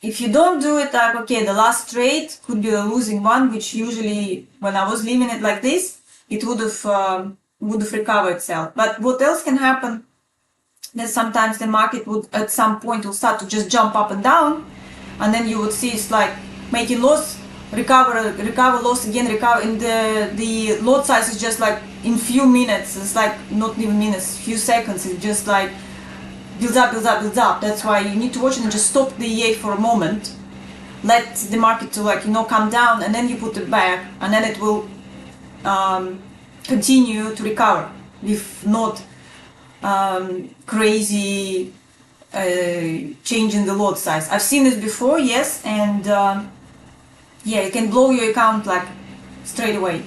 if you don't do it, like, okay, the last trade could be a losing one, which usually when I was leaving it like this, it would have recovered itself. But what else can happen? That sometimes the market would at some point will start to just jump up and down, and then you would see it's like making loss, recover, loss again, recover, and the lot size is just like in few minutes. It's like not even minutes, few seconds. It's just like builds up, builds up, builds up. That's why you need to watch it and just stop the EA for a moment, let the market to, like, you know, come down, and then you put it back, and then it will continue to recover, if not crazy change in the lot size. I've seen this before, yes, and yeah, you can blow your account like straight away.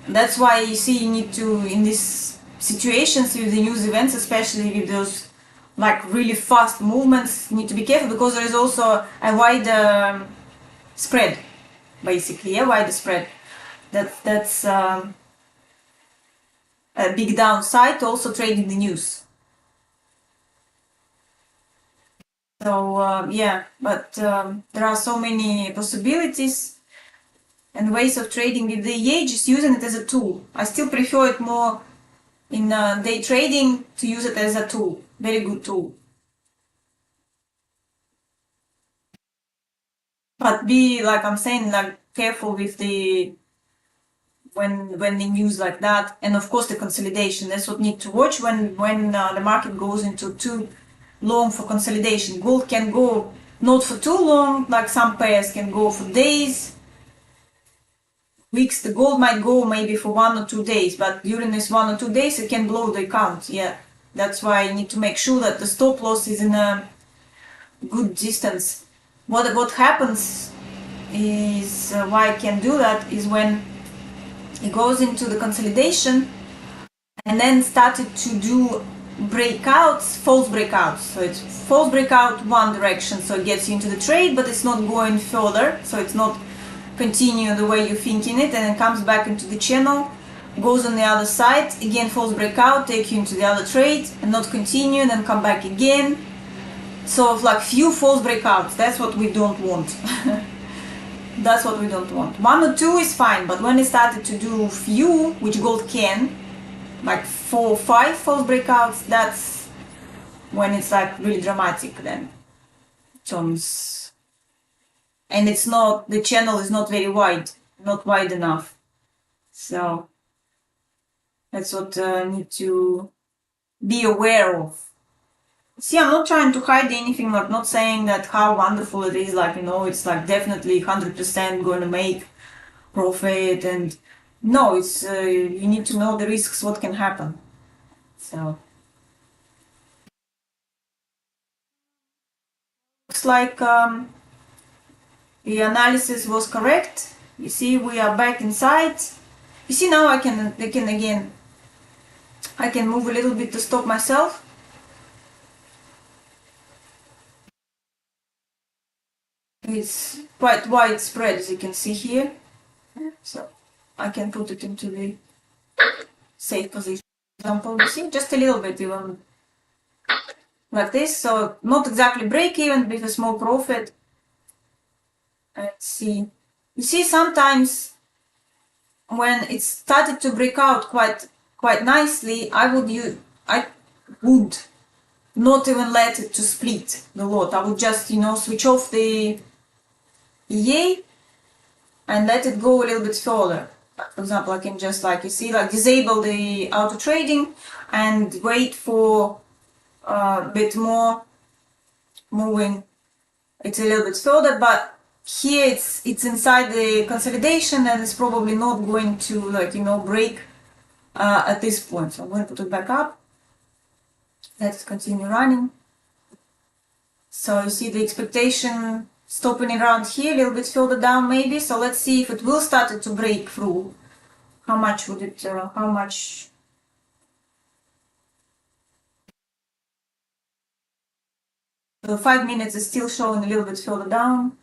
That's why you see you need to, in these situations with the news events, especially with those like really fast movements, you need to be careful, because there is also a wide spread, basically, a wider spread. That's a big downside to also trading the news. So yeah, but there are so many possibilities and ways of trading with the EA, just using it as a tool. I still prefer it more in day trading, to use it as a tool, very good tool. But be, like I'm saying, like, careful with the when the news like that, and of course the consolidation. That's what you need to watch when the market goes into too long for consolidation. Gold can go not for too long, like some pairs can go for days, weeks. The gold might go maybe for 1 or 2 days, but during this 1 or 2 days it can blow the account. Yeah, That's why you need to make sure that the stop loss is in a good distance. What happens is, why I can do that is when it goes into the consolidation and then started to do breakouts, false breakouts. So it's false breakout one direction, so it gets you into the trade, but it's not going further, so it's not continue the way you're thinking it, and it comes back into the channel, goes on the other side, again false breakout, take you into the other trade, and not continue, and then come back again. So like few false breakouts, that's what we don't want. That's what we don't want. 1 or 2 is fine, but when it started to do few, which gold can, like 4 or 5 false breakouts, that's when it's like really dramatic then. Turns, and it's not, the channel is not very wide, not wide enough. So that's what I need to be aware of. See, I'm not trying to hide anything, like not saying that how wonderful it is, like, you know, it's like definitely 100% going to make profit, and no, it's you need to know the risks, what can happen. So looks like the analysis was correct. You see, we are back inside. You see, now I can again, I can move a little bit to stop myself. It's quite widespread, as you can see here. So I can put it into the safe position. Example, you see, just a little bit even like this. So not exactly break even with a small profit. Let's see. You see, sometimes when it started to break out quite nicely, I would not even let it to split the lot. I would just, you know, switch off the EA and let it go a little bit further. For example, I can just, like you see, like disable the auto trading and wait for a bit more moving. It's a little bit further, but here it's inside the consolidation and it's probably not going to, like, you know, break at this point. So I'm going to put it back up. Let's continue running. So you see the expectation stopping around here, a little bit further down maybe. So let's see if it will start to break through. How much would it, how much? The 5 minutes is still showing a little bit further down.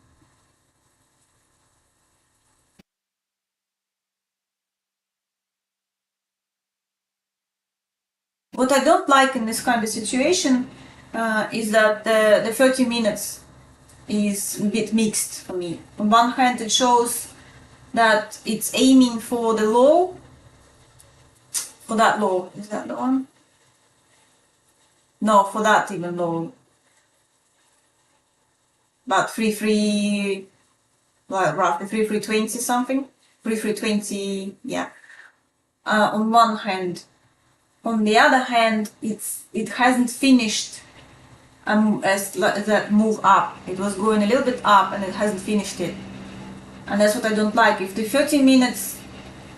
What I don't like in this kind of situation is that the 30 minutes is a bit mixed for me. On one hand, it shows that it's aiming for the low, for that low. Is that the one? No, for that even low. About 3, well, roughly 320 something. 320, yeah. On one hand. On the other hand, it hasn't finished as that move up. It was going a little bit up and it hasn't finished it. And that's what I don't like. If the 30 minutes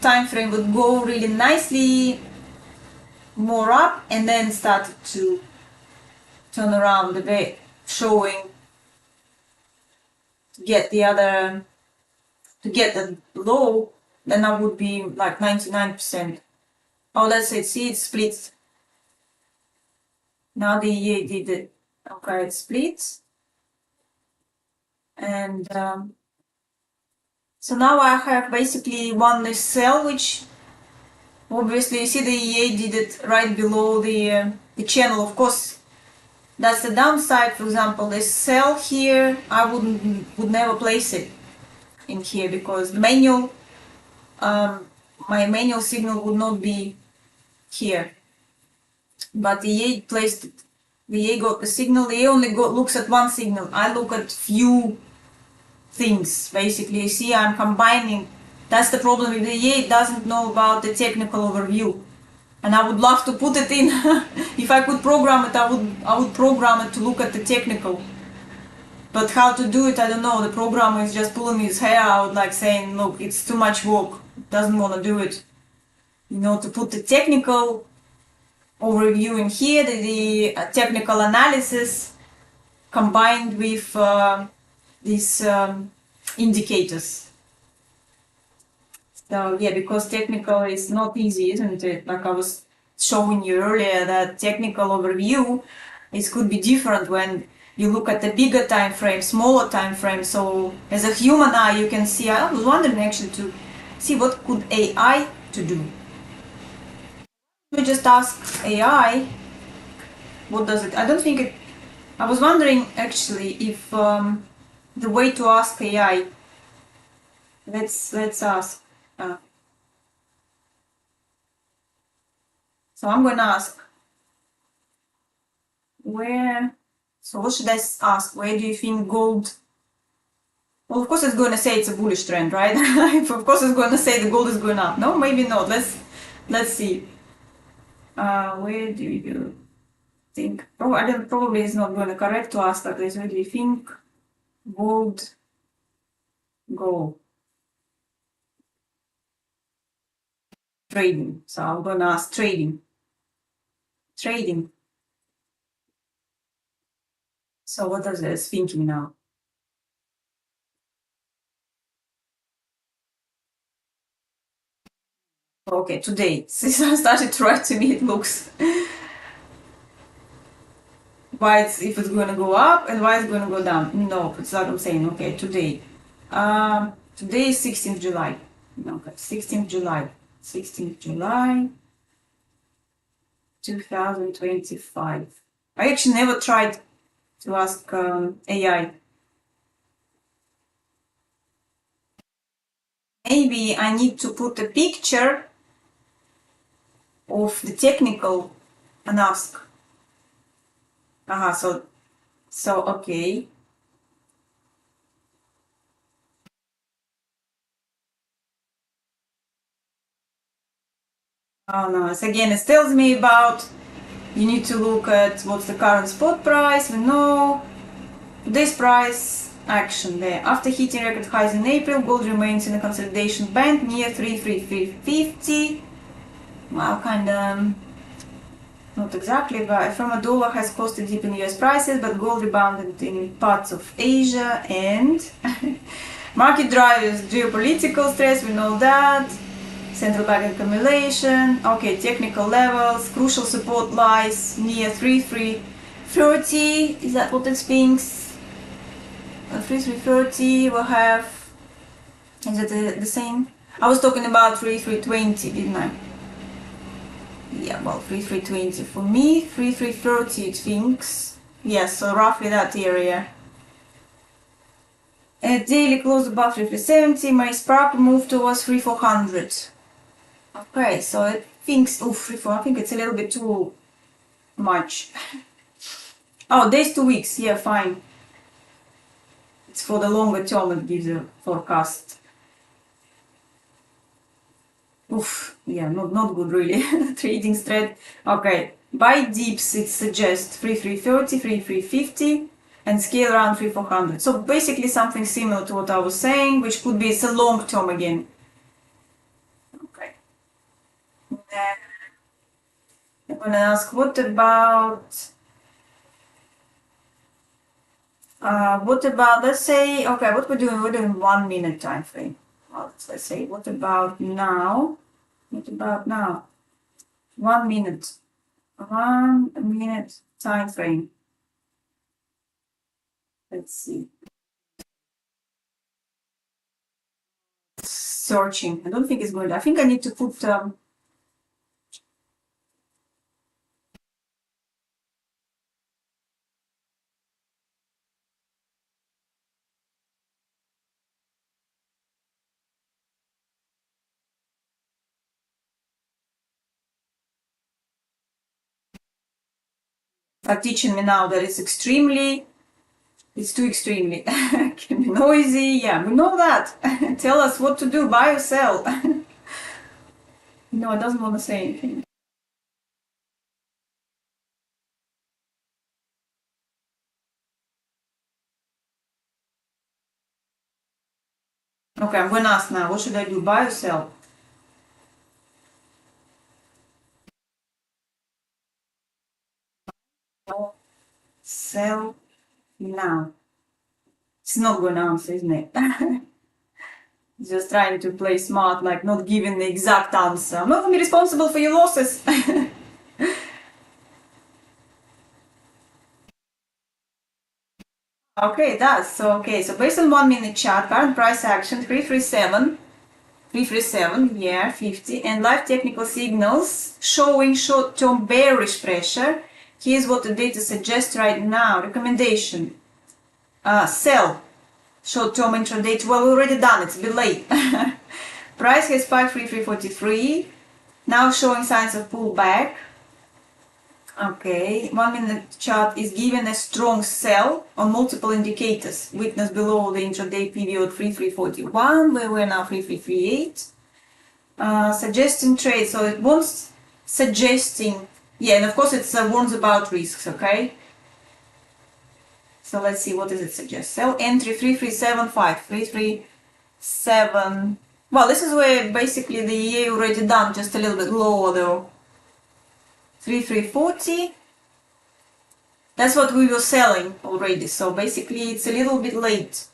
time frame would go really nicely more up and then started to turn around a bit, showing to get the low, then I would be like 99%. Oh, that's it. See, it splits. Now the EA did it. Okay, it splits. And so now I have basically one less cell, which obviously you see the EA did it right below the channel. Of course, that's the downside. For example, this cell here, I would never place it in here because the manual, my manual signal would not be here. But the EA placed it. The EA got the signal. The EA only looks at one signal. I look at few things. Basically, you see, I'm combining. That's the problem with the EA. It doesn't know about the technical overview. And I would love to put it in. If I could program it, I would program it to look at the technical. But how to do it, I don't know. The programmer is just pulling his hair out, like saying, look, it's too much work. Doesn't want to do it. You know, to put the technical overviewing here the technical analysis combined with these indicators. So yeah, because technical is not easy, isn't it? Like I was showing you earlier, that technical overview could be different when you look at the bigger time frame, smaller time frame. So as a human eye, you can see. I was wondering actually to see what could AI to do. We just ask AI. What does it? I don't think it. I was wondering actually if the way to ask AI. Let's ask. So I'm going to ask where. So what should I ask? Where do you think gold? Well, of course it's going to say it's a bullish trend, right? Of course it's going to say the gold is going up. No, maybe not. Let's see. Where do you think? Oh, I don't. Probably it's not going to correct to ask like this. Where do you think gold go? Trading. So I'm going to ask trading. Trading. So what is this thinking now? Okay, today. Since I started to write to me, it looks why if it's going to go up and why it's going to go down. No, it's not what I'm saying. Okay, today. Today is 16th July. Okay, 16th July. 16th July 2025. I actually never tried to ask AI. Maybe I need to put a picture of the technical and ask. So okay. Oh no, it's again, it tells me about you need to look at what's the current spot price. We know this price action there. After hitting record highs in April, gold remains in a consolidation band near 33350. Well, kind of not exactly, but from a dollar has caused a dip in US prices, but gold rebounded in parts of Asia and market drivers, geopolitical stress, we know that. Central bank accumulation, okay, technical levels, crucial support lies near 3330, is that what it means? 3330 will have, is it the same? I was talking about 3320, didn't I? Yeah, well, 3320 for me, 3330 it thinks, yes, so roughly that area. Daily close above 3370, my spark moved towards 3400. Okay, so it thinks, I think it's a little bit too much. Oh, days 2 weeks, yeah, fine. It's for the longer term, it gives a forecast. Yeah, not good really. Trading spread. Okay, buy dips, it suggests 3330, 3350, and scale around 3400. So basically something similar to what I was saying, which could be it's a long term again. Okay. I'm gonna ask, what about, let's say, okay, what we're doing 1 minute time frame. Well, let's say, what about now? 1 minute. 1 minute time frame. Let's see. Searching. I don't think it's good. I think I need to put are teaching me now that it's too extremely. Can be noisy. Yeah, we know that. Tell us what to do, buy or sell. No, it doesn't want to say anything. Okay, I'm going to ask now, what should I do, buy or sell? Sell now. It's not going to answer, isn't it? Just trying to play smart, like not giving the exact answer. I'm not going to be responsible for your losses. Okay, it does. So, okay, so based on 1 minute chart, current price action 337, yeah, 50, and live technical signals showing short-term bearish pressure. Here's what the data suggests right now. Recommendation: sell short-term intraday. Well, we already done. It's a bit late. Price has 533.43. Now showing signs of pullback. Okay, 1 minute chart is given a strong sell on multiple indicators. Weakness below the intraday period 3341, where we're now 3338. Suggesting trade, so it wants suggesting, yeah, and of course it warns about risks, okay? So let's see, what does it suggest? Sell entry 3375, 337. Well, this is where basically the EA already done, just a little bit lower though. 3340. That's what we were selling already, so basically it's a little bit late.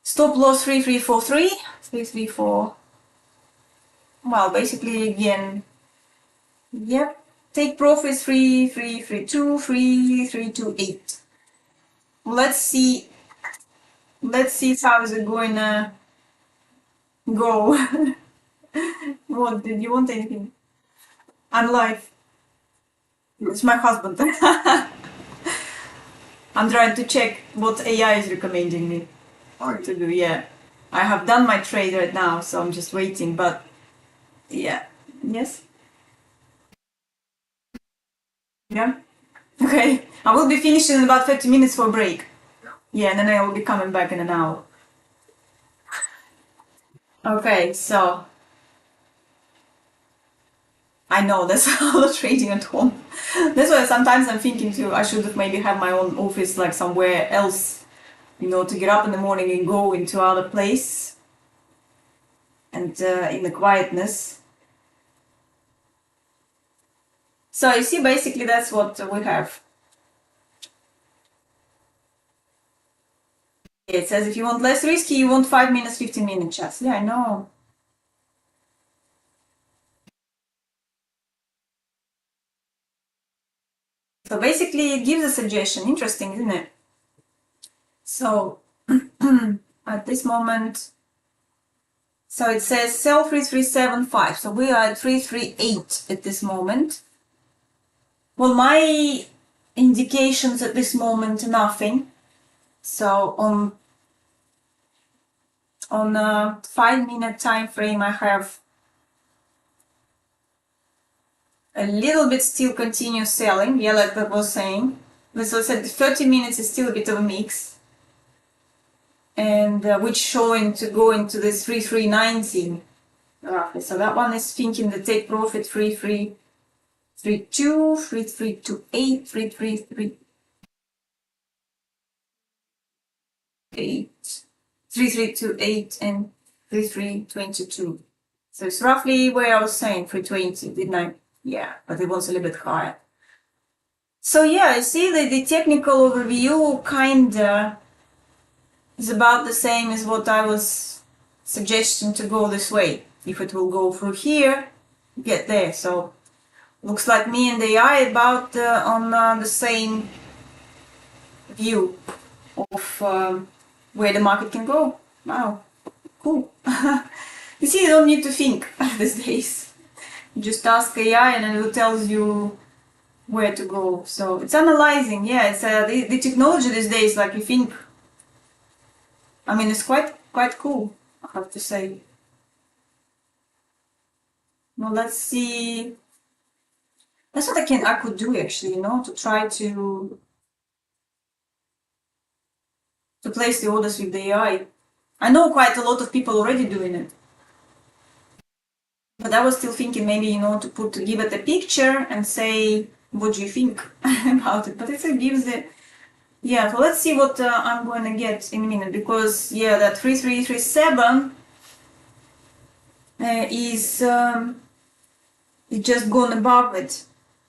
Stop loss 3343, 334. Well, basically again, yep. Take profits 3332, 3328. Let's see how is it going to go. What, did you want anything? I'm live. It's my husband. I'm trying to check what AI is recommending me to do. Yeah, I have done my trade right now, so I'm just waiting. But yeah, yes, yeah. Okay, I will be finishing in about 30 minutes for a break. Yeah, and then I will be coming back in an hour. Okay, so I know that's all the trading at home. That's why sometimes I'm thinking too, I should maybe have my own office like somewhere else, you know, to get up in the morning and go into other place and in the quietness. So you see, basically that's what we have. It says if you want less risky, you want 5 minutes, 15-minute chats. Yeah, I know. So basically it gives a suggestion. Interesting, isn't it? So at this moment, so it says sell 3375. So we are at 338 at this moment. Well, my indications at this moment, nothing. So on a 5-minute time frame, I have a little bit still continue selling. Yeah, like I was saying. So I said 30 minutes is still a bit of a mix. And which showing to go into this 3390 roughly. So that one is thinking the take profit 3332, 3328, 3328, and 3322. So it's roughly where I was saying 320, didn't I? Yeah, but it was a little bit higher. So yeah, I see that the technical overview kinda is about the same as what I was suggesting to go this way. If it will go through here, get there. So looks like me and AI about on the same view of where the market can go. Wow, cool. You see, you don't need to think these days. You just ask AI and it will tells you where to go. So it's analyzing. Yeah, it's the technology these days. Like you think. I mean, it's quite cool, I have to say. Well, let's see. That's what I could do actually, you know, to try to place the orders with the AI. I know quite a lot of people already doing it. But I was still thinking maybe, you know, to give it a picture and say, what do you think about it? But it gives the, yeah, so let's see what I'm going to get in a minute, because, yeah, that 3337 is just gone above it.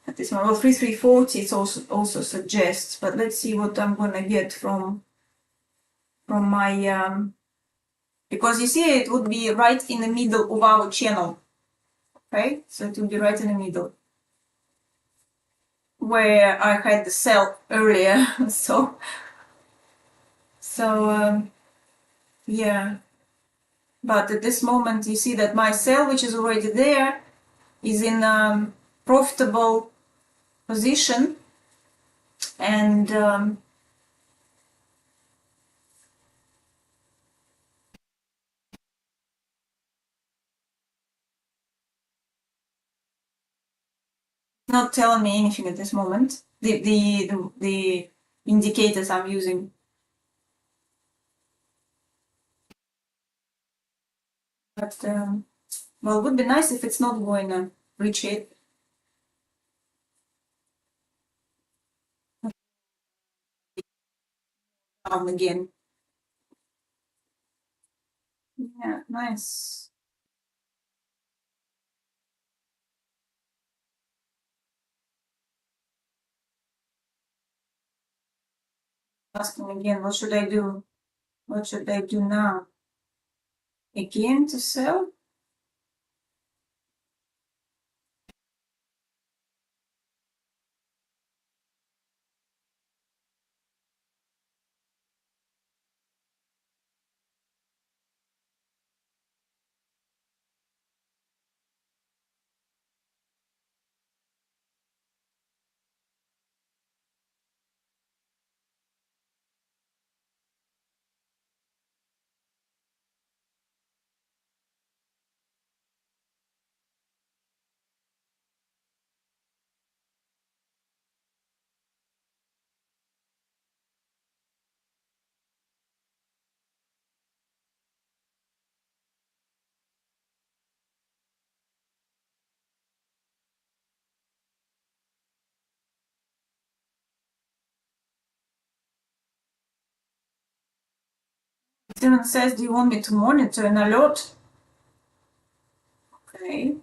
at this moment. Well, 3340 it also suggests, but let's see what I'm gonna get from my because you see it would be right in the middle of our channel, okay? So it would be right in the middle where I had the sell earlier. so yeah, but at this moment you see that my sell, which is already there, is in profitable position, and not telling me anything at this moment. The indicators I'm using. But well, it would be nice if it's not going to reach it. Down again. Yeah, nice. Asking again, what should I do? What should I do now? Again to sell? Steven says, do you want me to monitor an alert? Okay.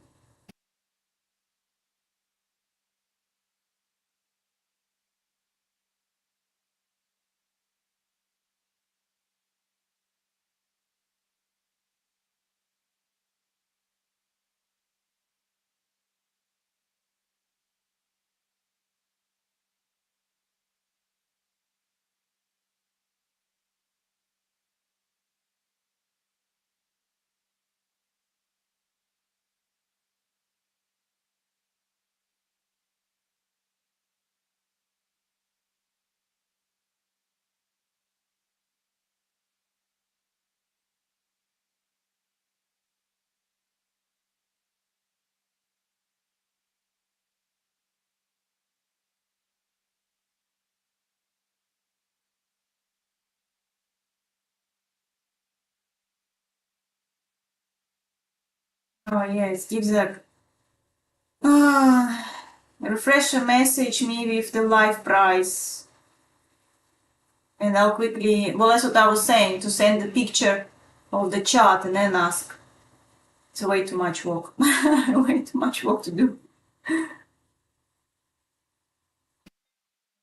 Oh yes, gives a refresh a message me with the live price. And I'll quickly, well, that's what I was saying, to send the picture of the chart and then ask. It's way too much work. Way too much work to do.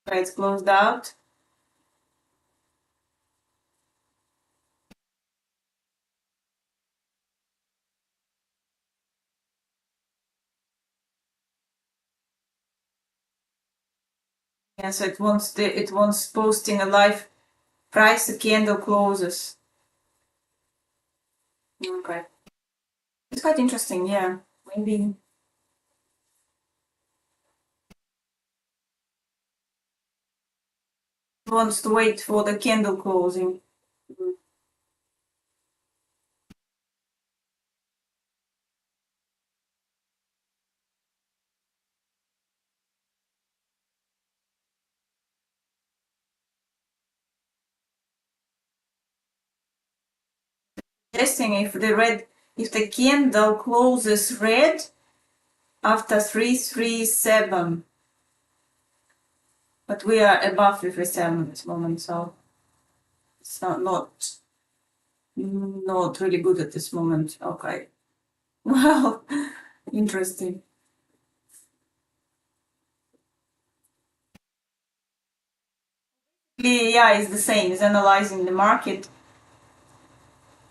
Okay, it's closed out. Yeah, so it wants posting a live price, the candle closes. Okay. It's quite interesting, yeah. Maybe it wants to wait for the candle closing. Testing if the candle closes red after 337. But we are above 337 at this moment, so it's not really good at this moment. Okay. Well, interesting. Yeah, it's the same. It's analyzing the market,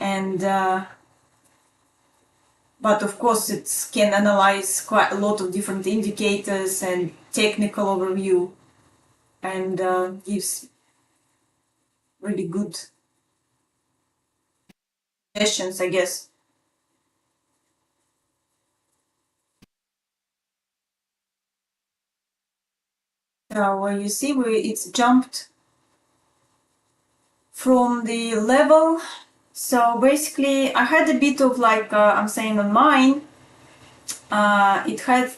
and but of course it can analyze quite a lot of different indicators and technical overview, and gives really good sessions, I guess. Where you see where it's jumped from the level. So basically, I had a bit of like I'm saying on mine. It had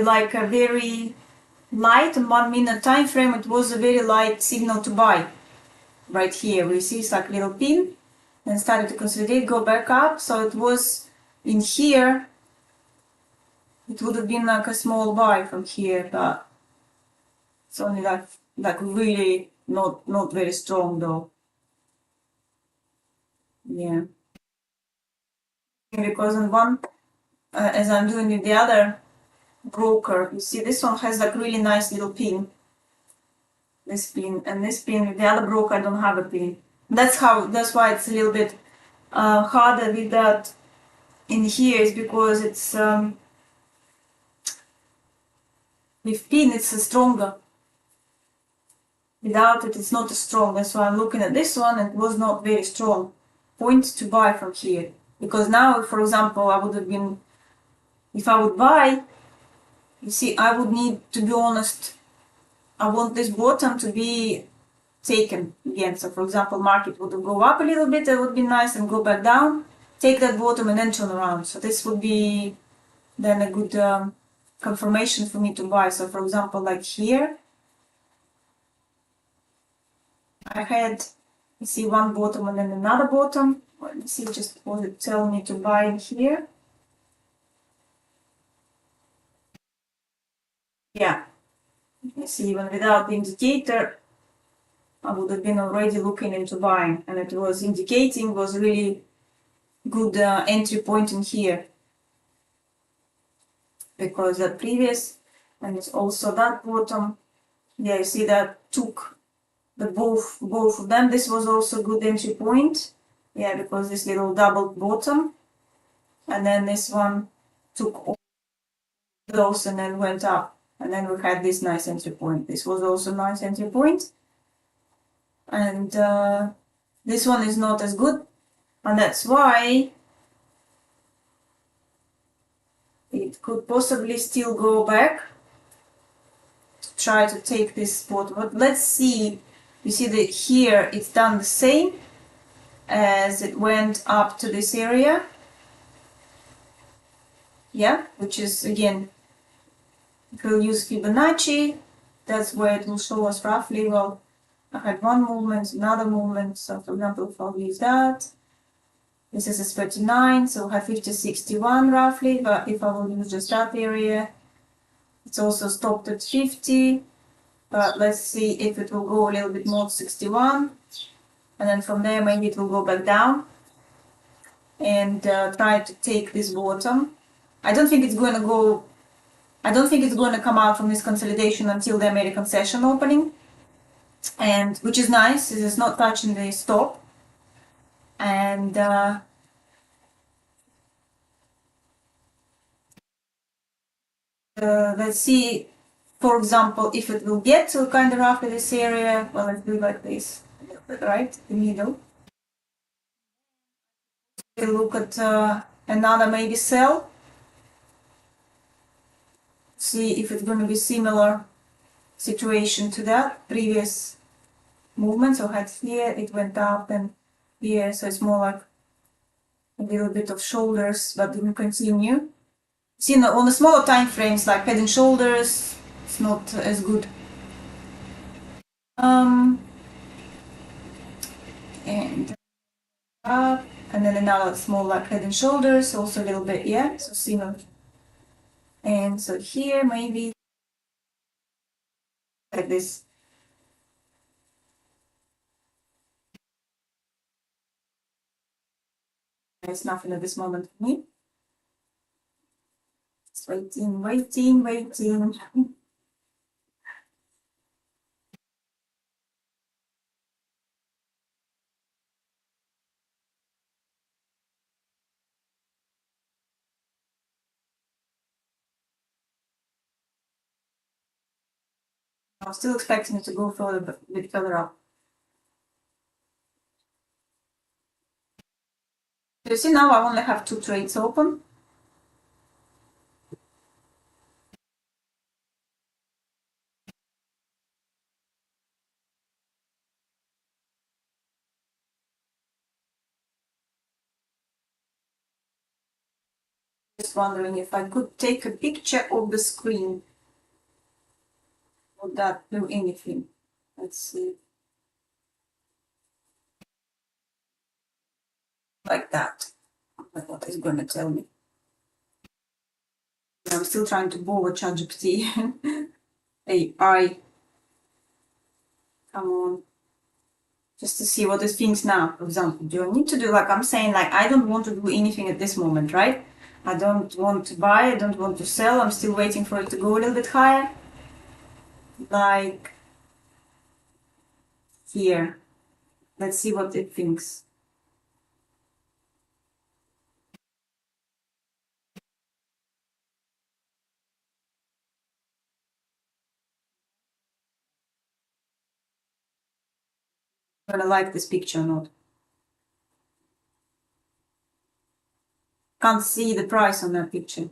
like a very light on 1 minute time frame. It was a very light signal to buy. Right here, we see it's like little pin, and started to consolidate, go back up. So it was in here. It would have been like a small buy from here, but it's only like really not very strong though. Yeah, because on one, as I'm doing with the other broker, you see this one has like really nice little pin. This pin and this pin. With the other broker, I don't have a pin. That's why it's a little bit harder with that in here, is because it's with pin it's stronger. Without it, it's not as strong. That's why I'm looking at this one, and it was not very strong point to buy from here. Because now, for example, I would have been, if I would buy, you see, I would need, to be honest, I want this bottom to be taken again. So, for example, market would go up a little bit, that would be nice, and go back down, take that bottom, and then turn around. So this would be then a good confirmation for me to buy. So, for example, like here, I had, you see, one bottom and then another bottom. Let me see, just was it telling me to buy in here? Yeah, you see, even without the indicator, I would have been already looking into buying, and it was indicating was really good entry point in here, because that previous, and it's also that bottom. Yeah, you see that took the both of them. This was also good entry point. Yeah, because this little double bottom, and then this one took all those and then went up, and then we had this nice entry point. This was also nice entry point, and this one is not as good, and that's why it could possibly still go back to try to take this spot. But let's see. You see that here it's done the same as it went up to this area. Yeah, which is again, if we'll use Fibonacci, that's where it will show us roughly. Well, I had one movement, another movement. So for example, if I'll use that, this is a 39, so I have 50, 61 roughly. But if I will use just that area, it's also stopped at 50. But let's see if it will go a little bit more to 61. And then from there, maybe it will go back down and try to take this bottom. I don't think it's going to go, I don't think it's going to come out from this consolidation until the American session opening, and which is nice. It is not touching the stop. And let's see, for example, if it will get to kind of roughly this area. Well, let's do it like this, right? The middle. We'll look at another maybe sell. See if it's going to be similar situation to that previous movement. So had here, it went up, and here, so it's more like a little bit of shoulders, but didn't continue. See, on the smaller time frames, like head and shoulders, it's not as good. And up, and then another small like head and shoulders, also a little bit, yeah, so similar. And so here, maybe like this. There's nothing at this moment for me. It's waiting. I'm still expecting it to go further, a bit further up. So you see now I only have 2 trades open. Just wondering if I could take a picture of the screen. Would that do anything? Let's see. Like that. Like what is going to tell me. I'm still trying to borrow ChatGPT. AI. Come on. Just to see what it thinks now. For example, do I need to do, like I'm saying, like I don't want to do anything at this moment, right? I don't want to buy, I don't want to sell. I'm still waiting for it to go a little bit higher. Like here. Let's see what it thinks. I'm gonna like this picture or not. Can't see the price on that picture.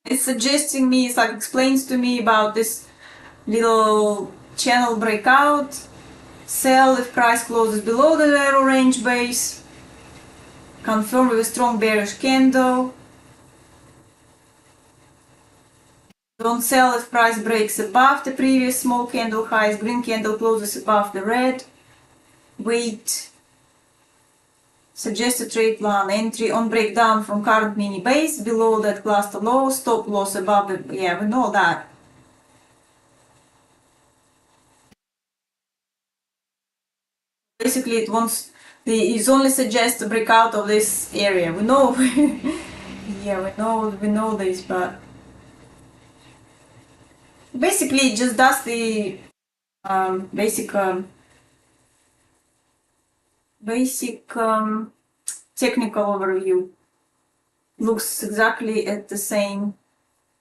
It's suggesting me, it's like explains to me about this little channel breakout, sell if price closes below the narrow range base, confirm with a strong bearish candle, don't sell if price breaks above the previous small candle highs, green candle closes above the red, wait, suggest a trade plan, entry on breakdown from current mini base, below that cluster low, stop loss above the, yeah, we know that. Basically, it only suggests a breakout of this area. We know, yeah, we know this, but basically it just does the basic technical overview. Looks exactly at the same.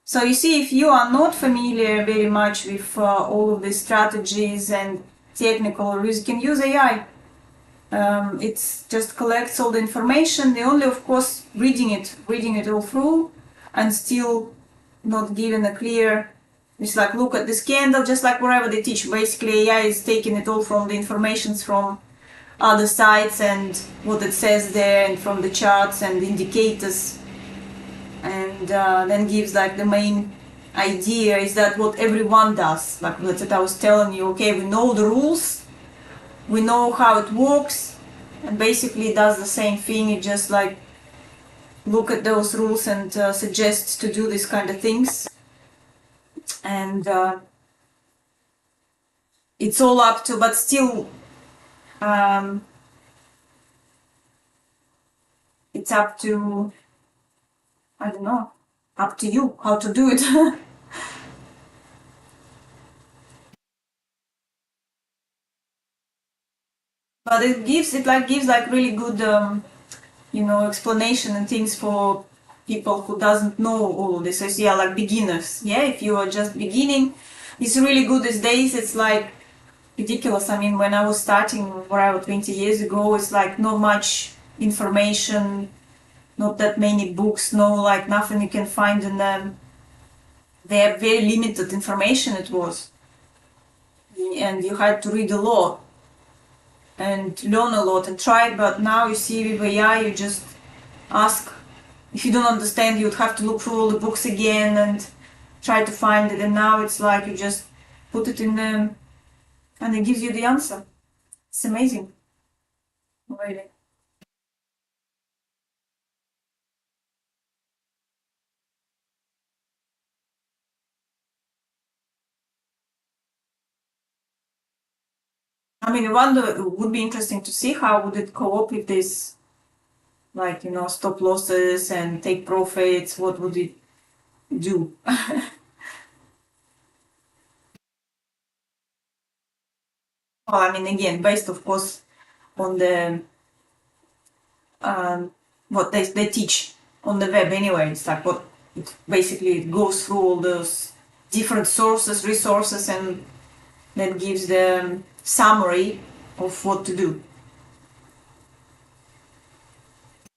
So you see, if you are not familiar very much with all of these strategies and technical reviews, you can use AI. It just collects all the information. The only, of course, reading it all through, and still not given a clear. It's like look at this candle, just like wherever they teach. Basically, AI is taking it all from the informations from other sites and what it says there, and from the charts and indicators, and then gives like the main idea is that what everyone does. Like that's what I was telling you. Okay, we know the rules. We know how it works, and basically it does the same thing. It just like look at those rules and suggests to do these kind of things, and it's all up to, but still it's up to, I don't know, up to you how to do it. But it gives really good explanation and things for people who doesn't know all of this. So yeah, like beginners. Yeah, if you are just beginning, it's really good these days. It's like ridiculous. I mean, when I was starting, whatever, 20 years ago, it's like not much information, not that many books, no, like nothing you can find in them. They're very limited information it was. And you had to read a lot and learn a lot and try it, but now you see with AI, you just ask. If you don't understand, you'd have to look through all the books again and try to find it. And now it's like you just put it in them and it gives you the answer. It's amazing. Really. I mean, it would be interesting to see how would it cope with this, like, stop losses and take profits. What would it do? Well, I mean, again, based, of course, on the what they teach on the web anyway. It's like what basically it goes through all those different sources, resources, and then gives the summary of what to do.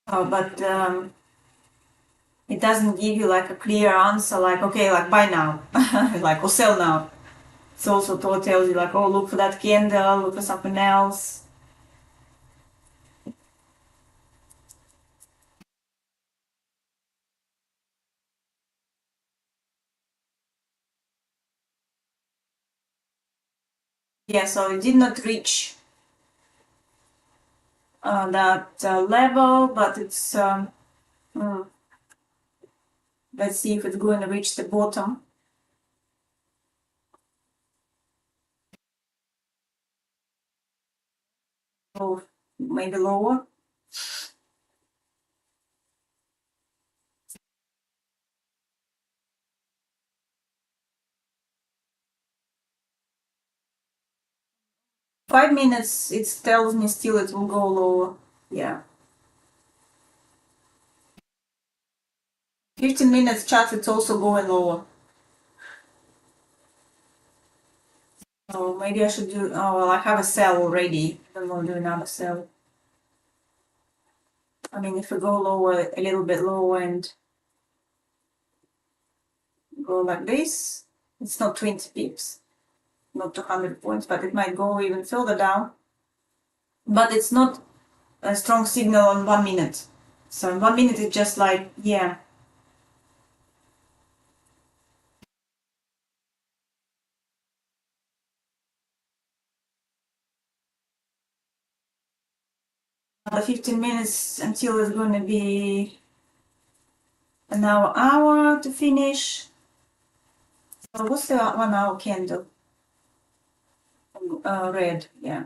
But it doesn't give you like a clear answer, like, okay, like buy now, like, or sell now. It's also tells you like, oh, look for that candle, look for something else. Yeah, so it did not reach that level, but it's let's see if it's going to reach the bottom. Or maybe lower. Five minutes, it tells me still it will go lower. Yeah. 15 minutes chart, it's also going lower. So maybe I should do, oh, well, I have a sell already. I don't want to do another sell. I mean, if we go lower, a little bit lower and go like this, it's not 20 pips, not 200 points, but it might go even further down. But it's not a strong signal on 1 minute. So in 1 minute, it's just like, yeah. Another 15 minutes until it's going to be an hour to finish. So what's the 1 hour candle? Red, yeah.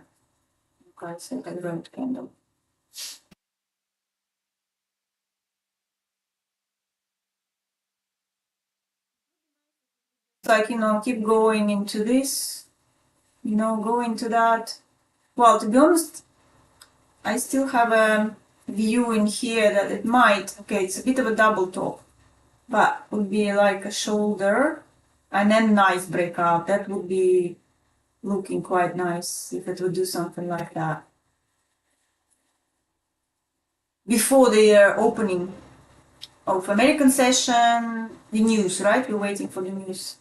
Okay, so the red candle. So I can keep going into this, go into that. Well, to be honest, I still have a view in here that it might, okay, it's a bit of a double top, but would be like a shoulder and then nice breakout. That would be looking quite nice if it would do something like that. Before the opening of American session, the news, right? We're waiting for the news.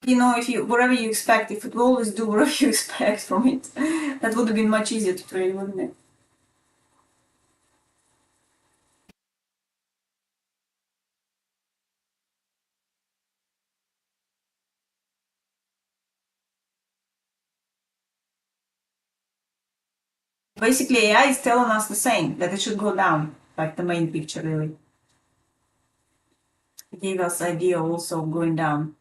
If whatever you expect, if it will always do whatever you expect from it, that would have been much easier to trade, wouldn't it? Basically, AI is telling us the same, that it should go down, like the main picture really. It gave us idea also going down.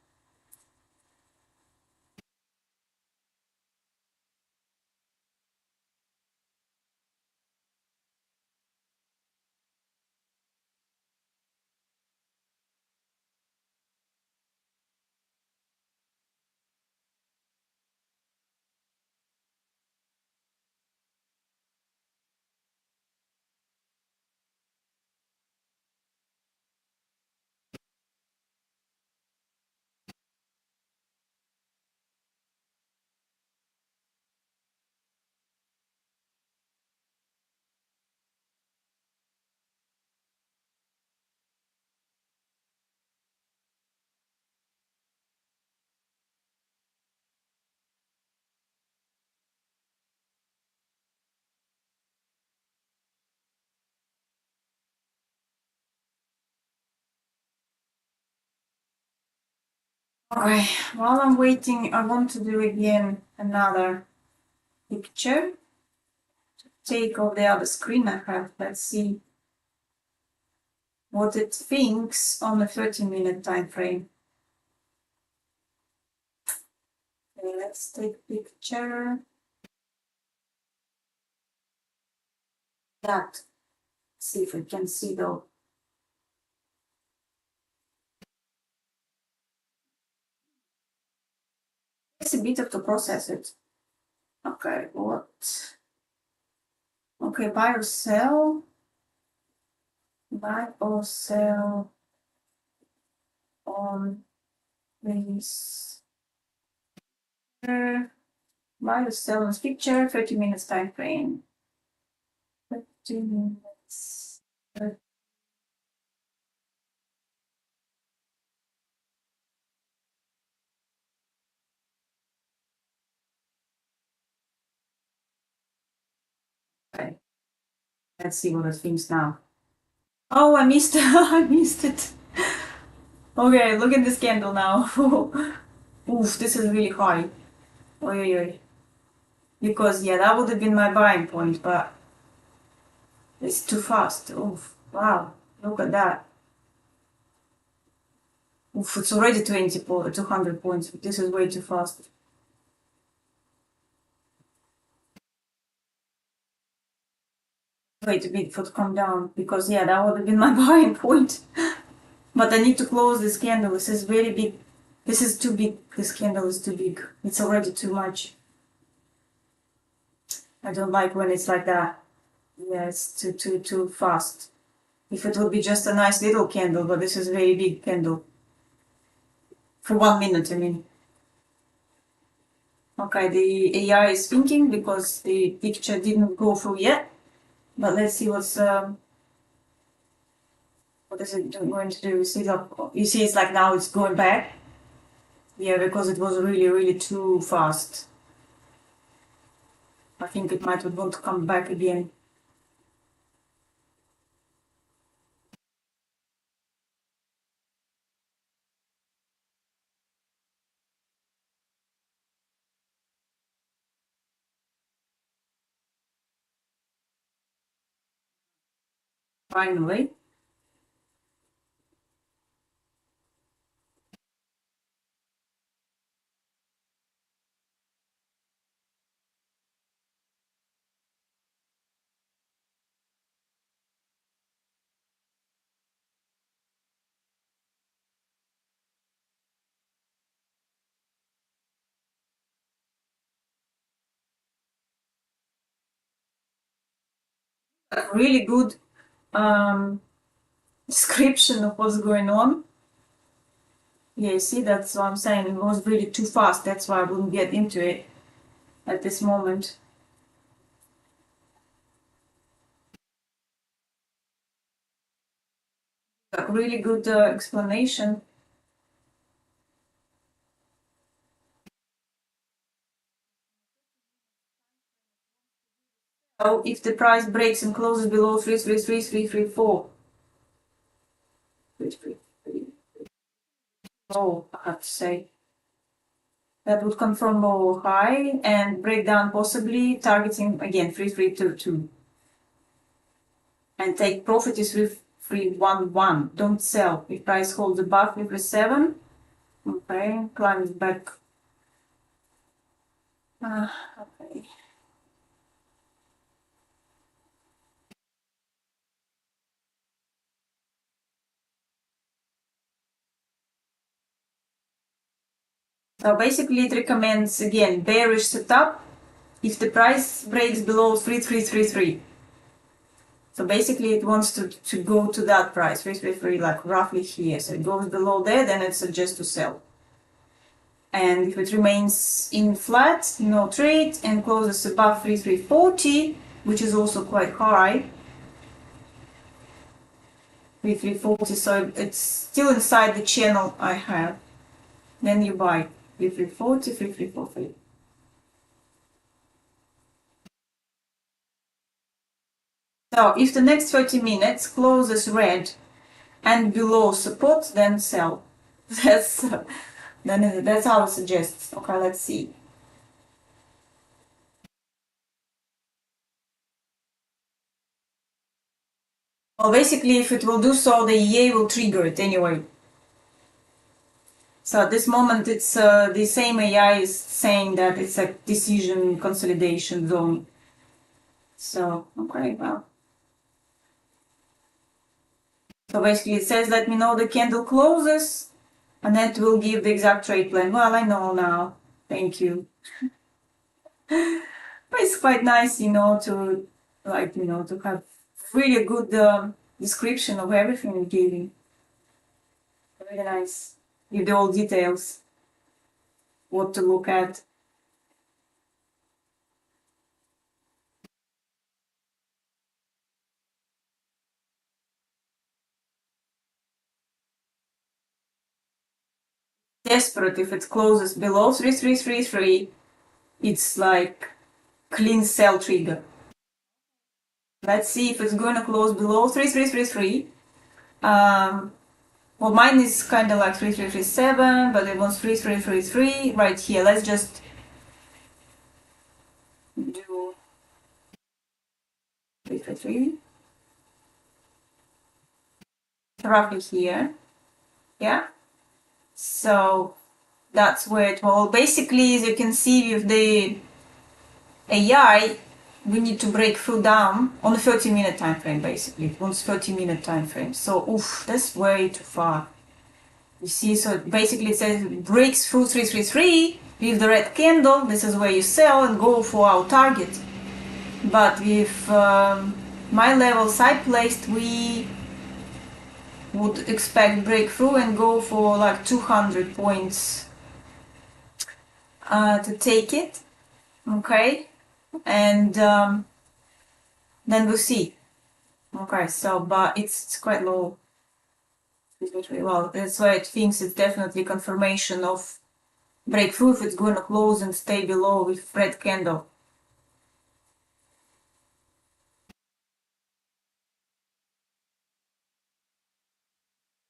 Okay, while I'm waiting, I want to do again another picture. Take off the other screen I have. Let's see what it thinks on the 30-minute time frame. Let's take picture. That. See if we can see though. It's a bit of to process it. Okay, what? Okay, buy or sell. Buy or sell on this. Buy or sell on this picture, 30 minutes time frame. 30 minutes. Okay. Let's see what it thinks now. Oh, I missed I missed it. Okay, look at this candle now. Oof, this is really high. Oi, oi. Because yeah, that would have been my buying point, but it's too fast. Oof, wow, look at that. Oof, it's already 200 points. This is way too fast. Wait a bit for it to come down, because yeah, that would have been my buying point. But I need to close this candle. This is very big. This is too big. This candle is too big. It's already too much. I don't like when it's like that. Yeah, it's too fast. If it would be just a nice little candle, but this is a very big candle. For 1 minute, I mean. Okay, the AI is thinking because the picture didn't go through yet. But let's see what is it going to do? You see it's like now it's going back. Yeah, because it was really, really too fast. I think it might want to come back again. Finally. A really good description of what's going on. Yeah, you see, that's what I'm saying. It was really too fast. That's why I wouldn't get into it at this moment. A really good explanation. So if the price breaks and closes below 333,334. Oh, I have to say. That would confirm low high and break down possibly targeting again 3322. And take profit is 3311. Don't sell. If price holds above 337, okay, climbs back. Okay. So basically it recommends again bearish setup if the price breaks below 3333. So basically it wants to go to that price, 333, like roughly here. So it goes below there, then it suggests to sell. And if it remains in flat, no trade, and closes above 3340, which is also quite high, 3340, so it's still inside the channel I have, then you buy 3340, 3343. So if the next 30 minutes closes red and below support, then sell. That's how it suggests. Okay, let's see. Well, basically, if it will do so, the EA will trigger it anyway. So at this moment, it's the same AI is saying that it's a decision consolidation zone. So, okay, well. So basically it says, let me know the candle closes, and that will give the exact trade plan. Well, I know now. Thank you. But it's quite nice, to to have really good description of everything you're giving. Really nice. Give the all details, what to look at. Desperate if it closes below 3333, it's like clean sell trigger. Let's see if it's going to close below 3333. Well, mine is kind of like 3337, but it wants 3333 right here. Let's just do 333 roughly here. Yeah. So that's where it will. Basically, as you can see with the AI, we need to break through down on a 30-minute time frame. Basically, it wants 30-minute time frame. So, oof, that's way too far. You see, so basically it says breaks through 333 with the red candle. This is where you sell and go for our target. But with my levels I placed, we would expect breakthrough and go for like 200 points to take it. Okay, and then we'll see. Okay, so but it's quite low. Well, that's why it thinks it's definitely confirmation of breakthrough if it's going to close and stay below with red candle.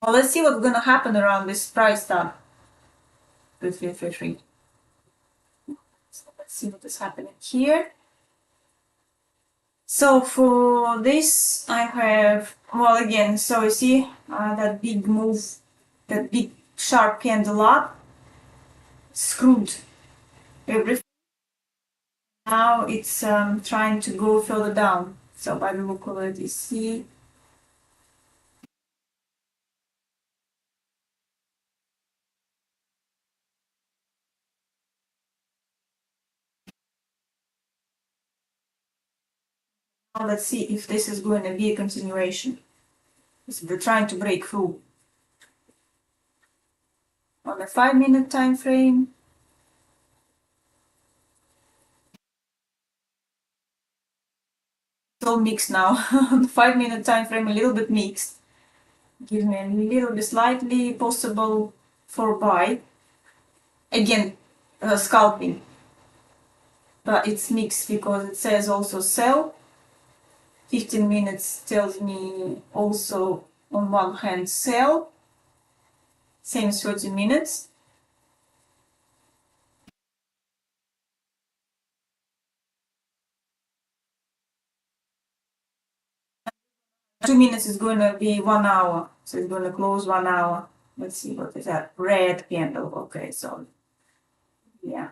Well, let's see what's going to happen around this price tab. 333. So let's see what is happening here. So for this, I have, well, again, so you see that big move, that big sharp candle up, screwed everything. Now it's trying to go further down. So by the look of it, you see. Now let's see if this is going to be a continuation. So we're trying to break through. On a 5-minute time frame, it's all mixed now. On the 5-minute time frame, a little bit mixed. Gives me a little bit slightly possible for buy. Again, scalping. But it's mixed because it says also sell. 15 minutes tells me also on one hand sell. Same as 30 minutes. Two minutes is going to be 1 hour. So it's going to close 1 hour. Let's see what is that. Red candle. Okay, so yeah.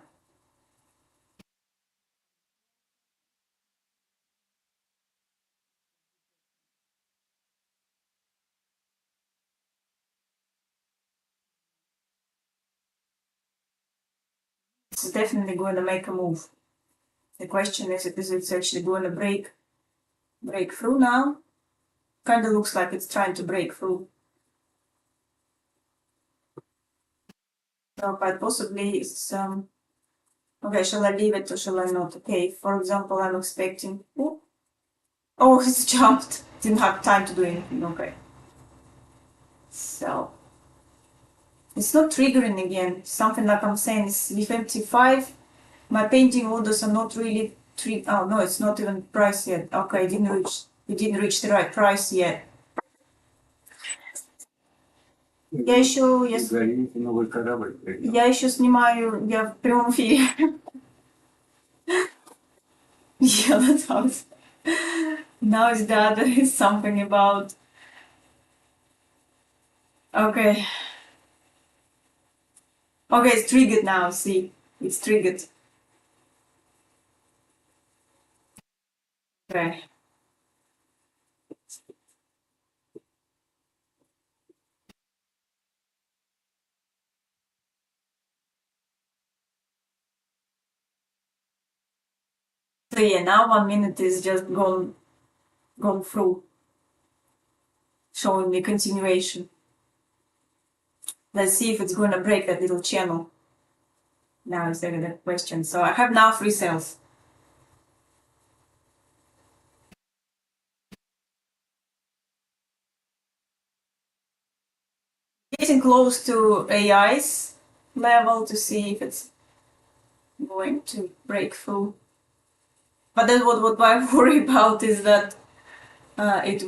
It's definitely going to make a move. The question is if it's actually going to break through now. Kind of looks like it's trying to break through. So quite possibly it's okay, shall I leave it or shall I not? Okay, for example, I'm expecting. Oh, it's jumped. Didn't have time to do anything. Okay. So it's not triggering again. Something like I'm saying is V55. My painting orders are not really oh no, it's not even price yet. Okay, we didn't reach the right price yet. Я еще снимаю, я в прямом эфире. Yeah, that's how it's. Now it's the other is something about. Okay. Okay, it's triggered now, see, it's triggered. Okay. So yeah, now 1 minute is just gone through, showing me continuation. Let's see if it's gonna break that little channel. Now is the question. So I have now 3 cells. Getting close to AI's level to see if it's going to break through. But then what I worry about is that it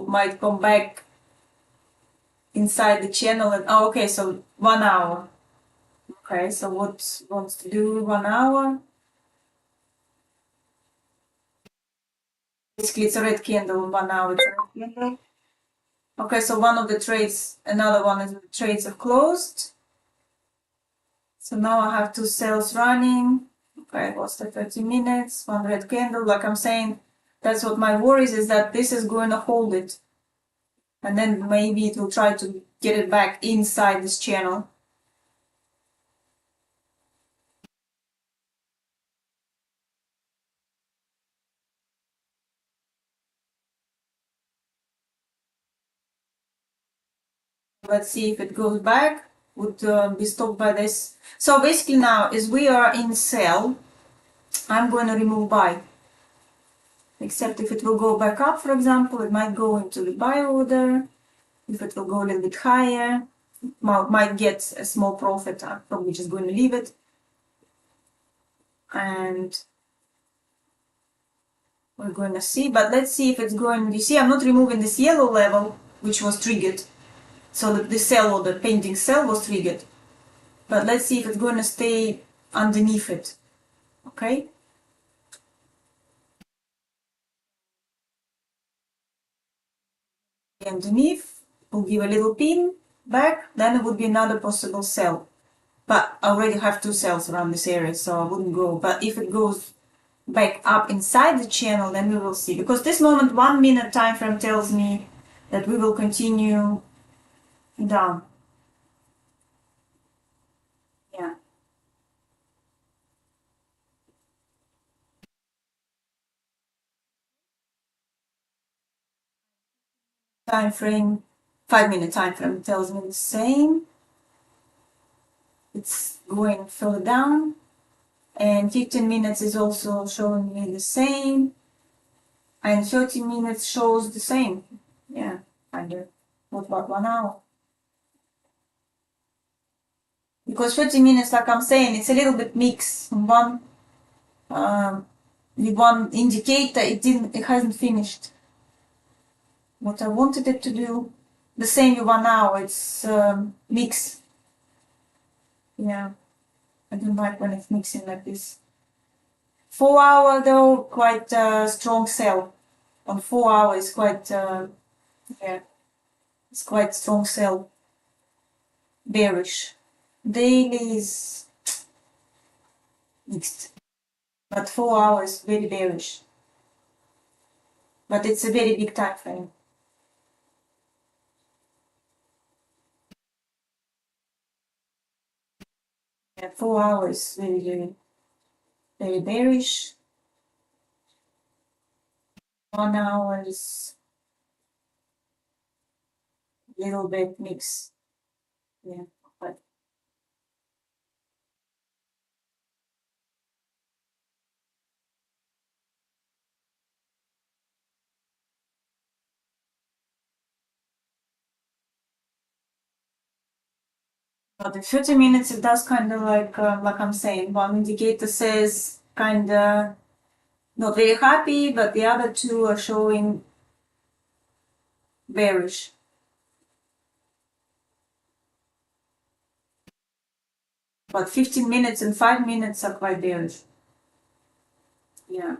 might come back inside the channel and okay, so 1 hour. Okay, so what wants to do 1 hour? Basically, it's a red candle. 1 hour, it's a red candle. Okay, so one of the trades, another one is the trades have closed. So now I have 2 cells running. Okay, it was the 30 minutes, 1 red candle. Like I'm saying, that's what my worries is that this is going to hold it. And then maybe it will try to get it back inside this channel. Let's see if it goes back, would be stopped by this. So basically now, as we are in sell, I'm going to remove buy. Except if it will go back up, for example, it might go into the buy order. If it will go a little bit higher, might get a small profit. I'm probably just going to leave it. And we're going to see, but let's see if it's going, you see I'm not removing this yellow level, which was triggered. So the cell or the pending cell was triggered. But let's see if it's going to stay underneath it. Okay? Underneath, we'll give a little pin back, then it would be another possible cell. But I already have 2 cells around this area, so I wouldn't go. But if it goes back up inside the channel, then we will see. Because this moment, 1 minute time frame tells me that we will continue down. Yeah. Time frame, 5-minute time frame tells me the same. It's going further down. And 15 minutes is also showing me the same. And 30 minutes shows the same. Yeah, kind of. What about 1 hour? Because 30 minutes, like I'm saying, it's a little bit mixed. With one indicator, it hasn't finished what I wanted it to do. The same with 1 hour, it's mixed. Yeah, I don't like when it's mixing like this. 4 hour though, quite strong sell. On 4 hours, quite yeah, it's quite strong sell. Bearish. Daily is mixed, but 4 hours very bearish. But it's a very big time frame. Yeah, 4 hours very bearish. 1 hour is little bit mixed. Yeah, but the 30 minutes it does kind of like I'm saying, one indicator says kind of not very happy, but the other 2 are showing bearish. But 15 minutes and 5 minutes are quite bearish. Yeah.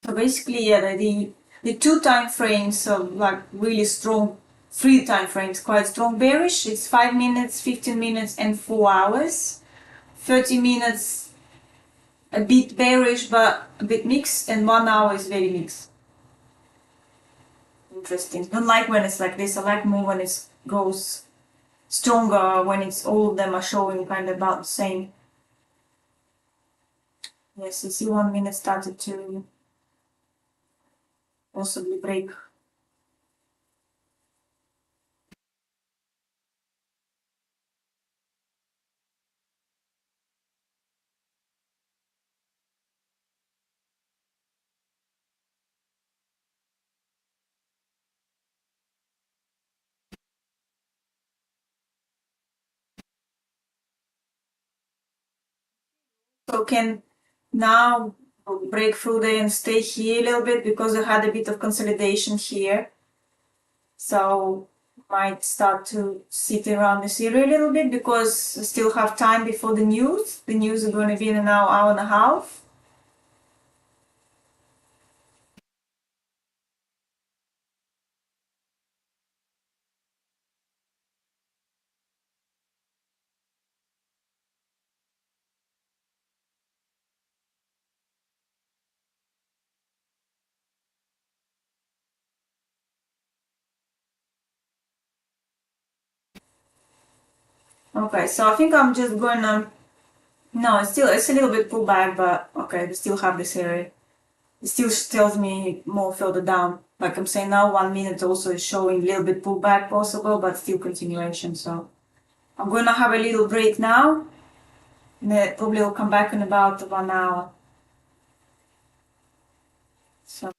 So basically, yeah, the 2 time frames are like really strong three time frames, quite strong bearish. It's 5 minutes, 15 minutes, and 4 hours. 30 minutes, a bit bearish, but a bit mixed, and 1 hour is very mixed. Interesting. Don't like when it's like this. I like more when it goes stronger, when it's all of them are showing kind of about the same. Yes, you see 1 minute started to possibly break. So can now break through there and stay here a little bit because I had a bit of consolidation here. So might start to sit around this area a little bit because I still have time before the news. The news is going to be in an hour and a half. Okay, so I think I'm just gonna, no, it's a little bit pullback, but okay, we still have this area. It still tells me more further down. Like I'm saying now, 1 minute also is showing a little bit pullback possible, but still continuation. So I'm gonna have a little break now. And probably will come back in about 1 hour. So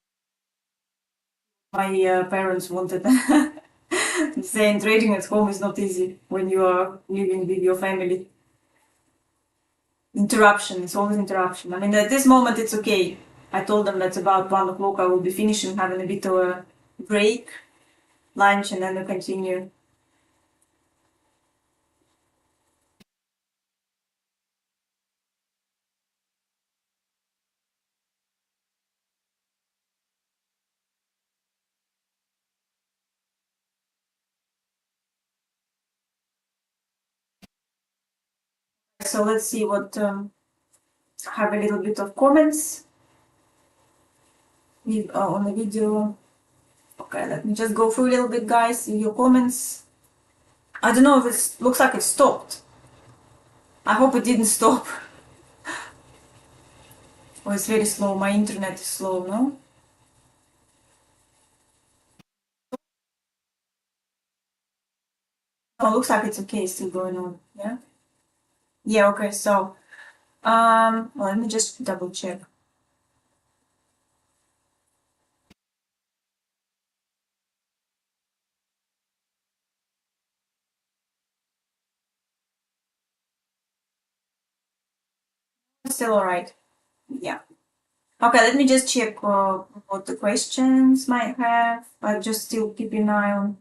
my parents wanted saying trading at home is not easy when you are living with your family. Interruption, it's always interruption. I mean, at this moment it's okay. I told them that about 1 o'clock I will be finishing, having a bit of a break, lunch, and then we'll continue. So let's see what, have a little bit of comments on the video. Okay, let me just go through a little bit, guys, your comments. I don't know if it looks like it stopped. I hope it didn't stop. Oh, it's very slow. My internet is slow, no? Oh, looks like it's okay, still going on, yeah? Yeah, okay, so, well, let me just double check. Still alright, yeah. Okay, let me just check what the questions might have. I just still keep an eye on.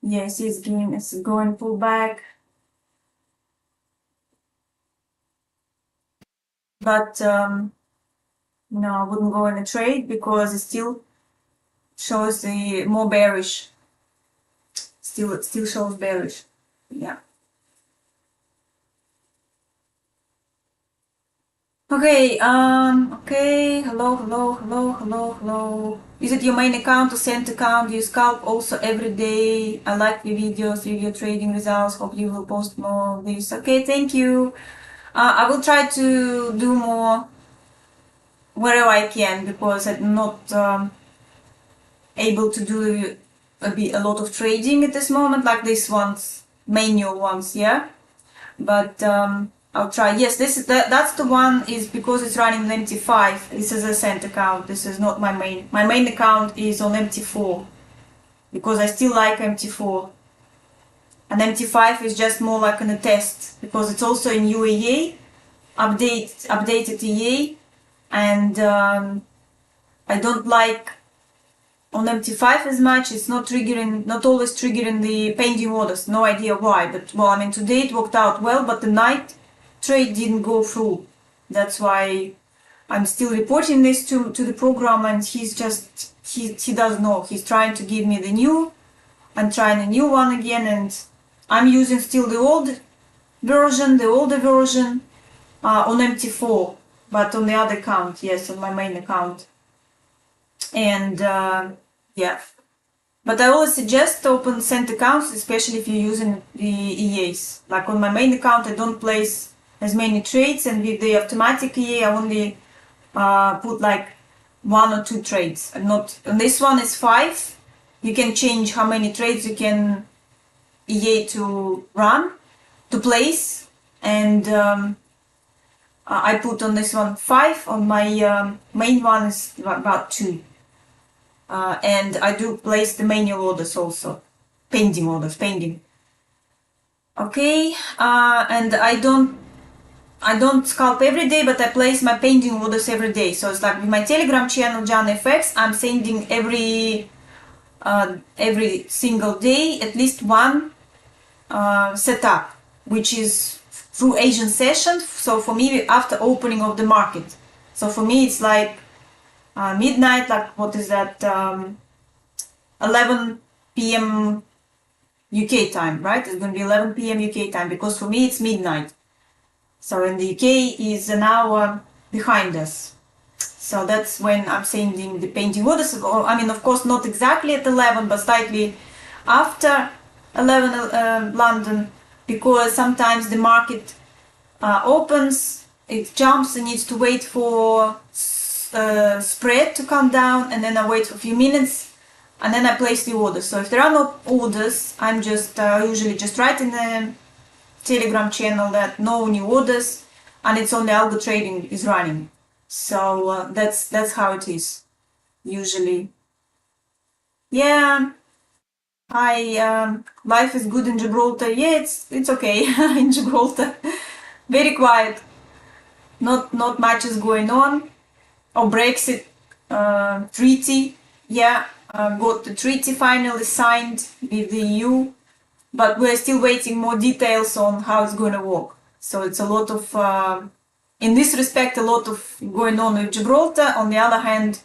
Yes, it's going pull back. But no, I wouldn't go in a trade because it still shows the more bearish. It still shows bearish. Yeah. Okay, okay, hello. Is it your main account or sent account? You scalp also every day. I like your videos, your trading results. Hope you will post more of this. Okay, thank you. I will try to do more wherever I can because I'm not able to do a lot of trading at this moment, like these ones, manual ones, yeah. But I'll try. Yes, that's the one is because it's running on MT5. This is a cent account. This is not my main. My main account is on MT4 because I still like MT4. And MT5 is just more like a test because it's also in UAE, updated EA, and I don't like on MT5 as much. It's not always triggering the pending orders. No idea why, but well, I mean today it worked out well, but the night trade didn't go through. That's why I'm still reporting this to the program, and he doesn't know. He's trying to give me the new I'm trying a new one again, and I'm using still the old version, the older version on MT4, but on the other account, yes, on my main account. And yeah, but I always suggest open cent accounts, especially if you're using the EAs. Like on my main account, I don't place as many trades, and with the automatic EA, I only put like 1 or 2 trades. And not on this one is 5. You can change how many trades you can EA to run, to place, and I put on this one 5. On my main one is about 2. And I do place the manual orders also, pending orders, pending. Okay, and I don't scalp every day, but I place my pending orders every day. So it's like with my Telegram channel, Janna FX, I'm sending every single day at least one setup, which is through Asian session. So for me, after opening of the market. So for me, it's like midnight, like what is that, 11 p.m. UK time, right? It's going to be 11 p.m. UK time, because for me it's midnight. So in the UK is an hour behind us. So that's when I'm sending the pending orders. I mean, of course, not exactly at 11, but slightly after 11 London, because sometimes the market opens, it jumps and needs to wait for spread to come down, and then I wait for a few minutes, and then I place the orders. So if there are no orders, I'm just usually just write in the Telegram channel that no new orders, and it's only AlgoTrading is running. So that's how it is usually. Yeah. Hi. Life is good in Gibraltar. Yeah, it's okay in Gibraltar. Very quiet. Not much is going on. Oh, Brexit treaty. Yeah, got the treaty finally signed with the EU, but we're still waiting more details on how it's going to work. So it's a lot of, in this respect, a lot of going on with Gibraltar. On the other hand,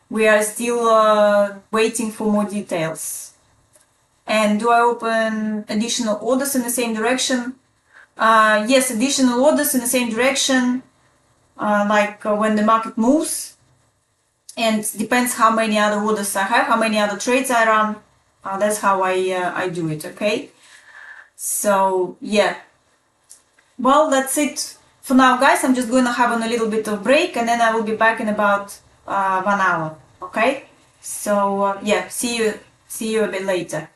we are still waiting for more details. And do I open additional orders in the same direction? Yes, additional orders in the same direction, like when the market moves. And depends how many other orders I have, how many other trades I run. That's how I do it, okay? So, yeah. Well, that's it for now, guys. I'm just going to have a little bit of break, and then I will be back in about 1 hour, okay? So, yeah, see you a bit later.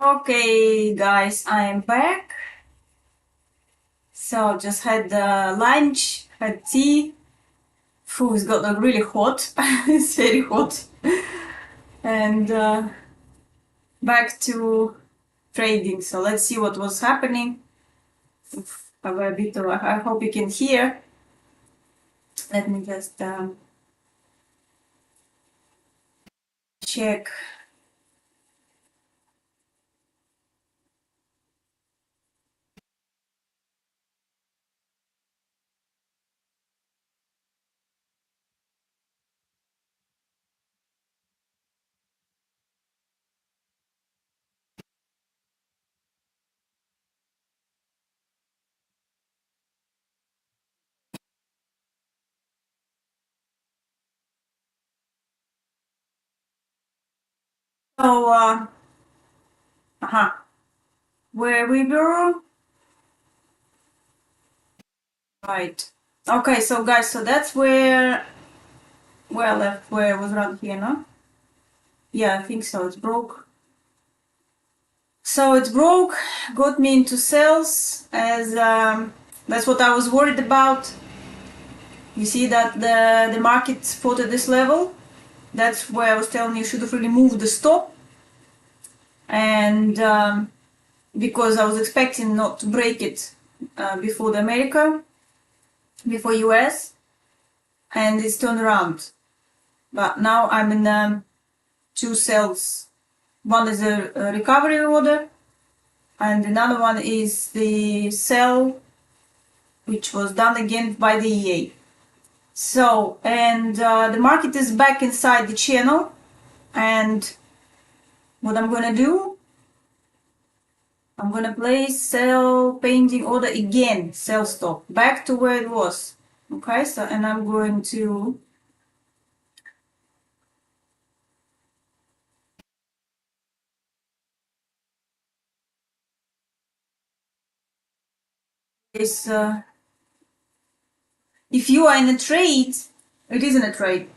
Okay, guys, I am back. So just had lunch, had tea. Food got like really hot. It's very hot. And back to trading. So let's see what was happening. Have a bit of, I hope you can hear. Let me just check. So, where we were? Right. Okay, so guys, so that's where I left, where it was around here, no? Yeah, I think so. It's broke. So it broke, got me into sales, as that's what I was worried about. You see that the market spotted this level. That's where I was telling you should have really moved the stop, and because I was expecting not to break it before the before US, and it's turned around. But now I'm in two sells. One is a recovery order, and another one is the sell, which was done again by the EA. So, and the market is back inside the channel, and what I'm gonna do, I'm gonna place sell pending order again, sell stop, back to where it was. Okay, so, and I'm going to this, if you are in a trade, it is in a trade.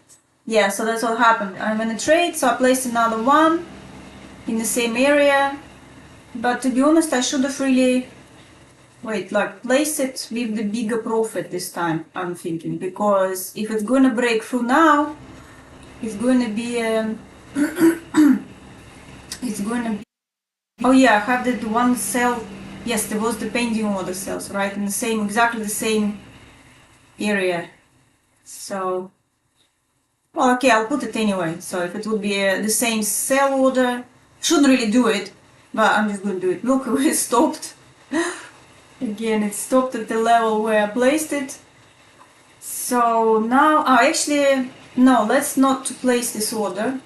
Yeah, so that's what happened. I'm in a trade, so I placed another one in the same area. But to be honest, I should have really place it with the bigger profit this time, I'm thinking, because if it's gonna break through now, it's gonna be it's gonna be, oh yeah, I have that one sell. Yes, there was the pending order sales, right, in the same, exactly the same area. So, well, okay, I'll put it anyway. So if it would be the same sell order, shouldn't really do it, but I'm just gonna do it. Look, it stopped. Again, it stopped at the level where I placed it. So now, actually, no, let's not place this order.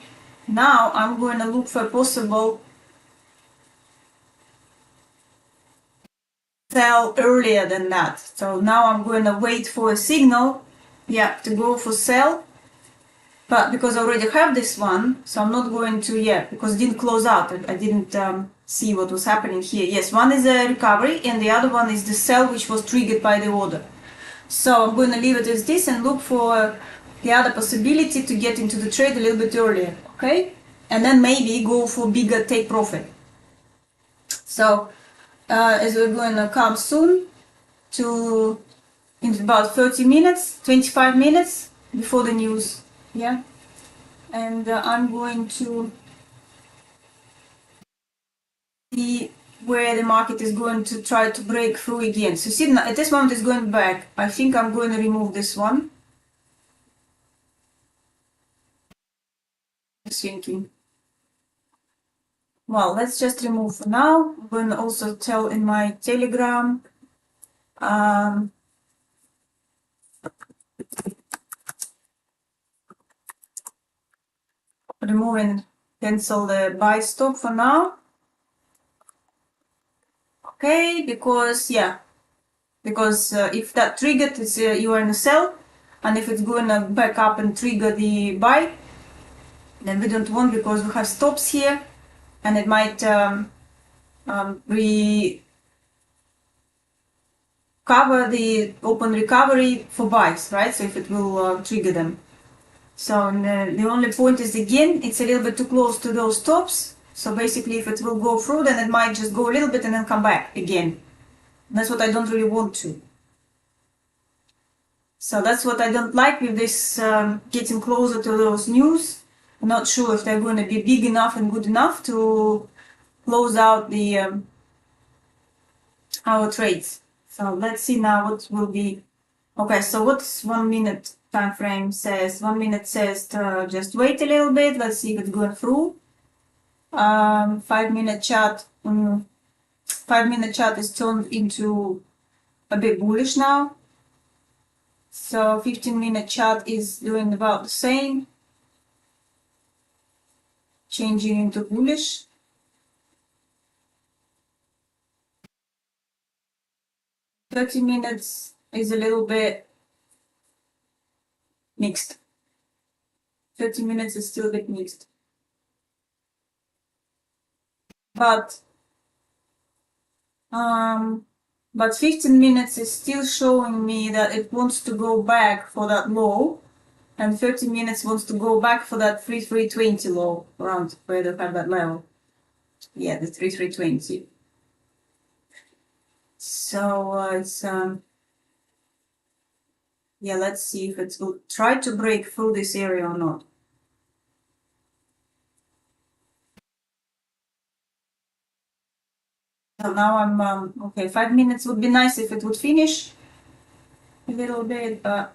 Now I'm going to look for possible sell earlier than that. So now I'm going to wait for a signal, yeah, to go for sell. But because I already have this one, so I'm not going to, yeah, because it didn't close out. I didn't see what was happening here. Yes, one is a recovery and the other one is the sell, which was triggered by the order. So I'm going to leave it as this and look for the other possibility to get into the trade a little bit earlier, okay? And then maybe go for bigger take profit. So as we're going to come soon to in about 30 minutes, 25 minutes before the news, yeah? And I'm going to see where the market is going to try to break through again. So see, at this moment it's going back. I think I'm going to remove this one. Just thinking. Well, let's just remove for now. I'm going to also tell in my Telegram. Remove and cancel the buy stop for now. Okay, because if that triggered, it's you are in a sell, and if it's going to back up and trigger the buy, then we don't want, because we have stops here, and it might cover the open recovery for buys, right? So if it will trigger them. So the only point is, again, it's a little bit too close to those stops, So basically, if it will go through, then it might just go a little bit and then come back again. That's what I don't really want to. So that's what I don't like with this getting closer to those news. I'm not sure if they're going to be big enough and good enough to close out the our trades. So let's see now what will be. Okay, so what's 1 minute time frame says? 1 minute says just wait a little bit. Let's see if it's going through. 5 minute chart. 5 minute chart is turned into a bit bullish now. So 15-minute chart is doing about the same, changing into bullish. 30 minutes is a little bit mixed. 30 minutes is still a bit mixed. But 15 minutes is still showing me that it wants to go back for that low, and 30 minutes wants to go back for that 3320 low, around where they have that level. Yeah, the 3320. So it's yeah, let's see if it will try to break through this area or not. So now I'm okay. 5 minutes would be nice if it would finish a little bit, but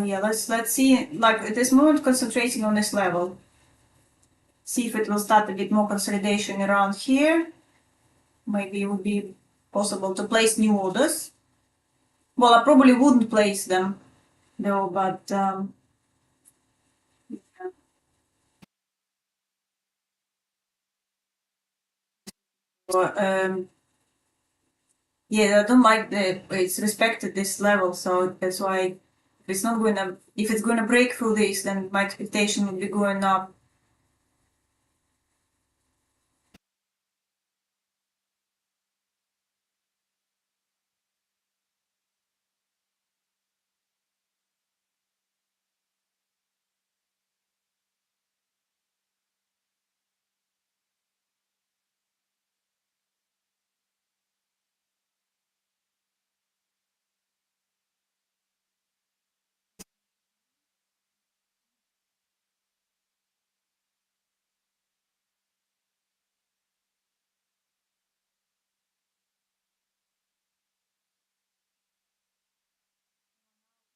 yeah, let's see. Like at this moment, concentrating on this level. See if it will start a bit more consolidation around here. Maybe it would be possible to place new orders. Well, I probably wouldn't place them though, but yeah, I don't like it's respected this level, so that's why if it's gonna break through this, then my expectation would be going up.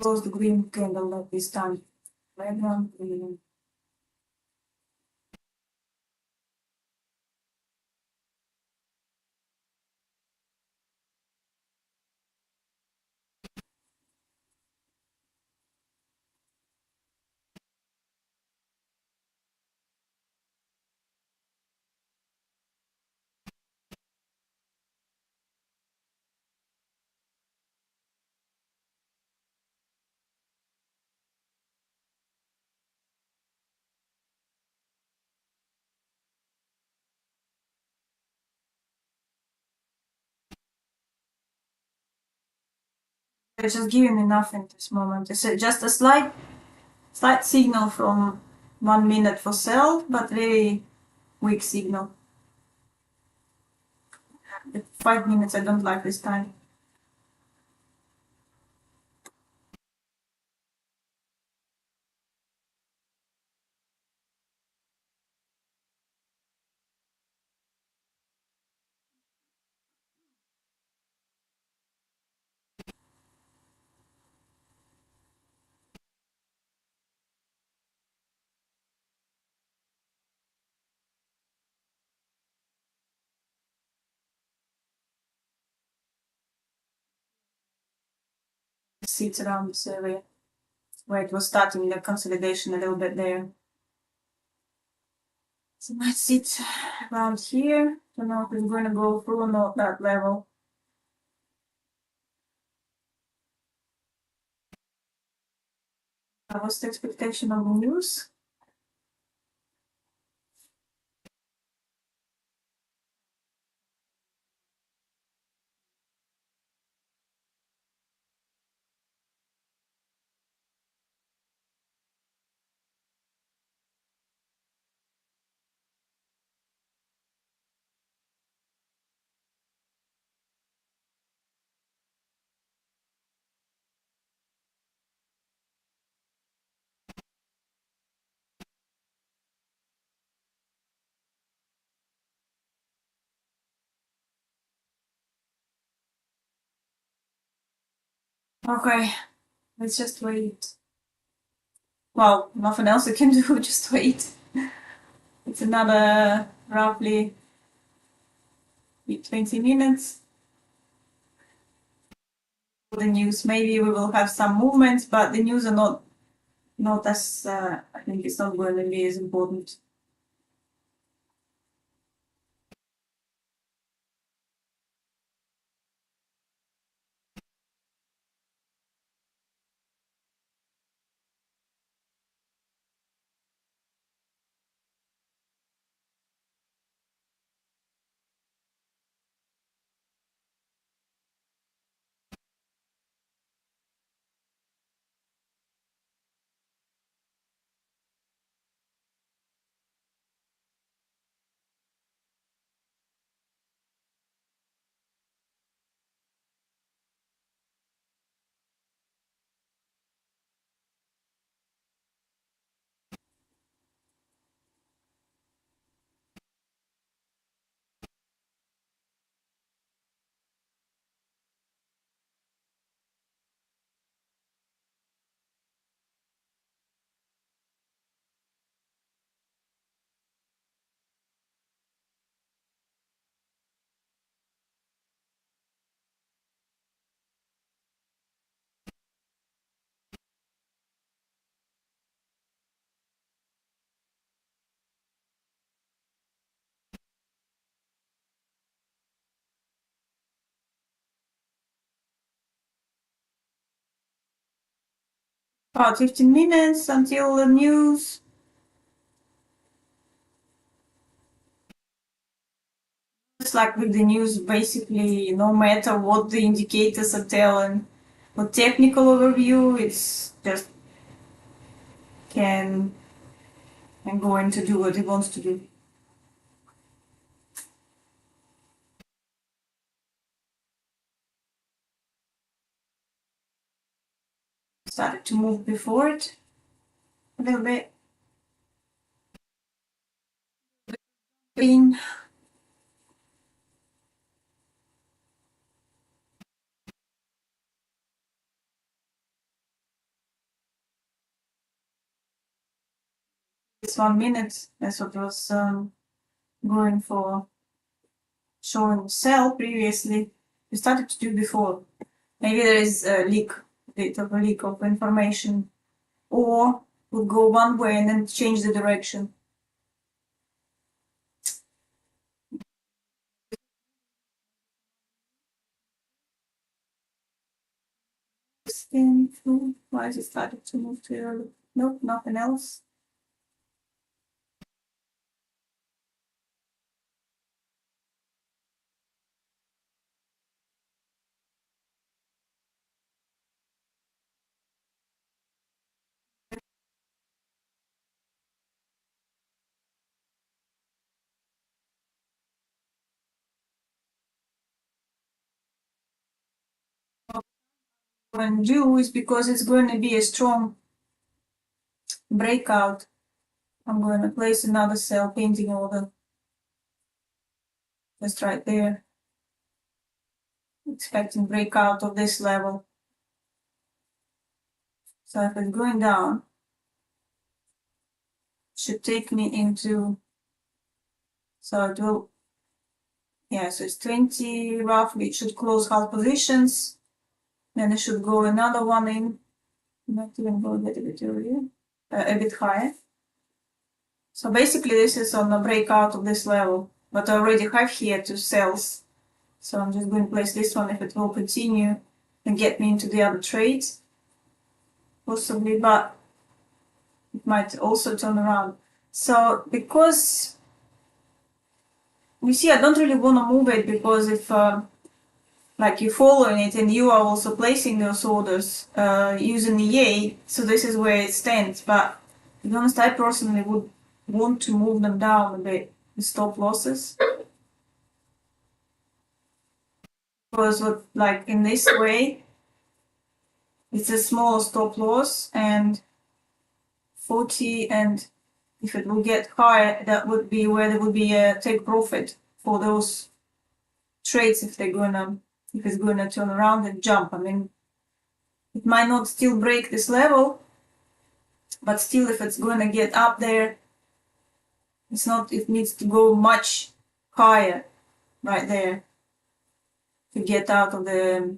Close the green candle like this time. Background green. They're just giving me nothing this moment. It's just a slight signal from 1 minute for sell, but very weak signal. 5 minutes I don't like this time. It sits around this area where it was starting the consolidation a little bit there. So it might sit around here. Don't know if it's going to go through or not that level. What's the expectation of the news? Okay, let's just wait. Well, nothing else I can do, just wait. It's another roughly 20 minutes. The news, maybe we will have some movements, but the news are not as, I think it's not going to be as important. About 15 minutes until the news. It's like with the news, basically, no matter what the indicators are telling, for technical overview, it's just can and going to do what it wants to do. Started to move before it a little bit. Green. This 1 minute, that's what was going for showing sell previously. We started to do before. Maybe there is a bit of a leak of information, or would go one way and then change the direction. Why is it started to move to early? Nope, nothing else. What do is because it's going to be a strong breakout. I'm going to place another sell painting order. Just right there. Expecting breakout of this level. So if it's going down, it should take me into, so it will, yeah, so it's 20 roughly, it should close half positions. Then it should go another one in, not even go a little bit earlier, a bit higher. So basically this is on a breakout of this level, but I already have here 2 sells. So I'm just going to place this one if it will continue and get me into the other trades, possibly, but it might also turn around. So because you see, I don't really want to move it, because if like you're following it and you are also placing those orders using EA, so this is where it stands. But to be honest, I personally would want to move them down a bit, the stop losses, because what, like in this way, it's a small stop loss and 40, and if it will get higher, that would be where there would be a take profit for those trades if it's gonna turn around and jump. I mean, it might not still break this level, but still, if it's gonna get up there, it needs to go much higher right there to get out of the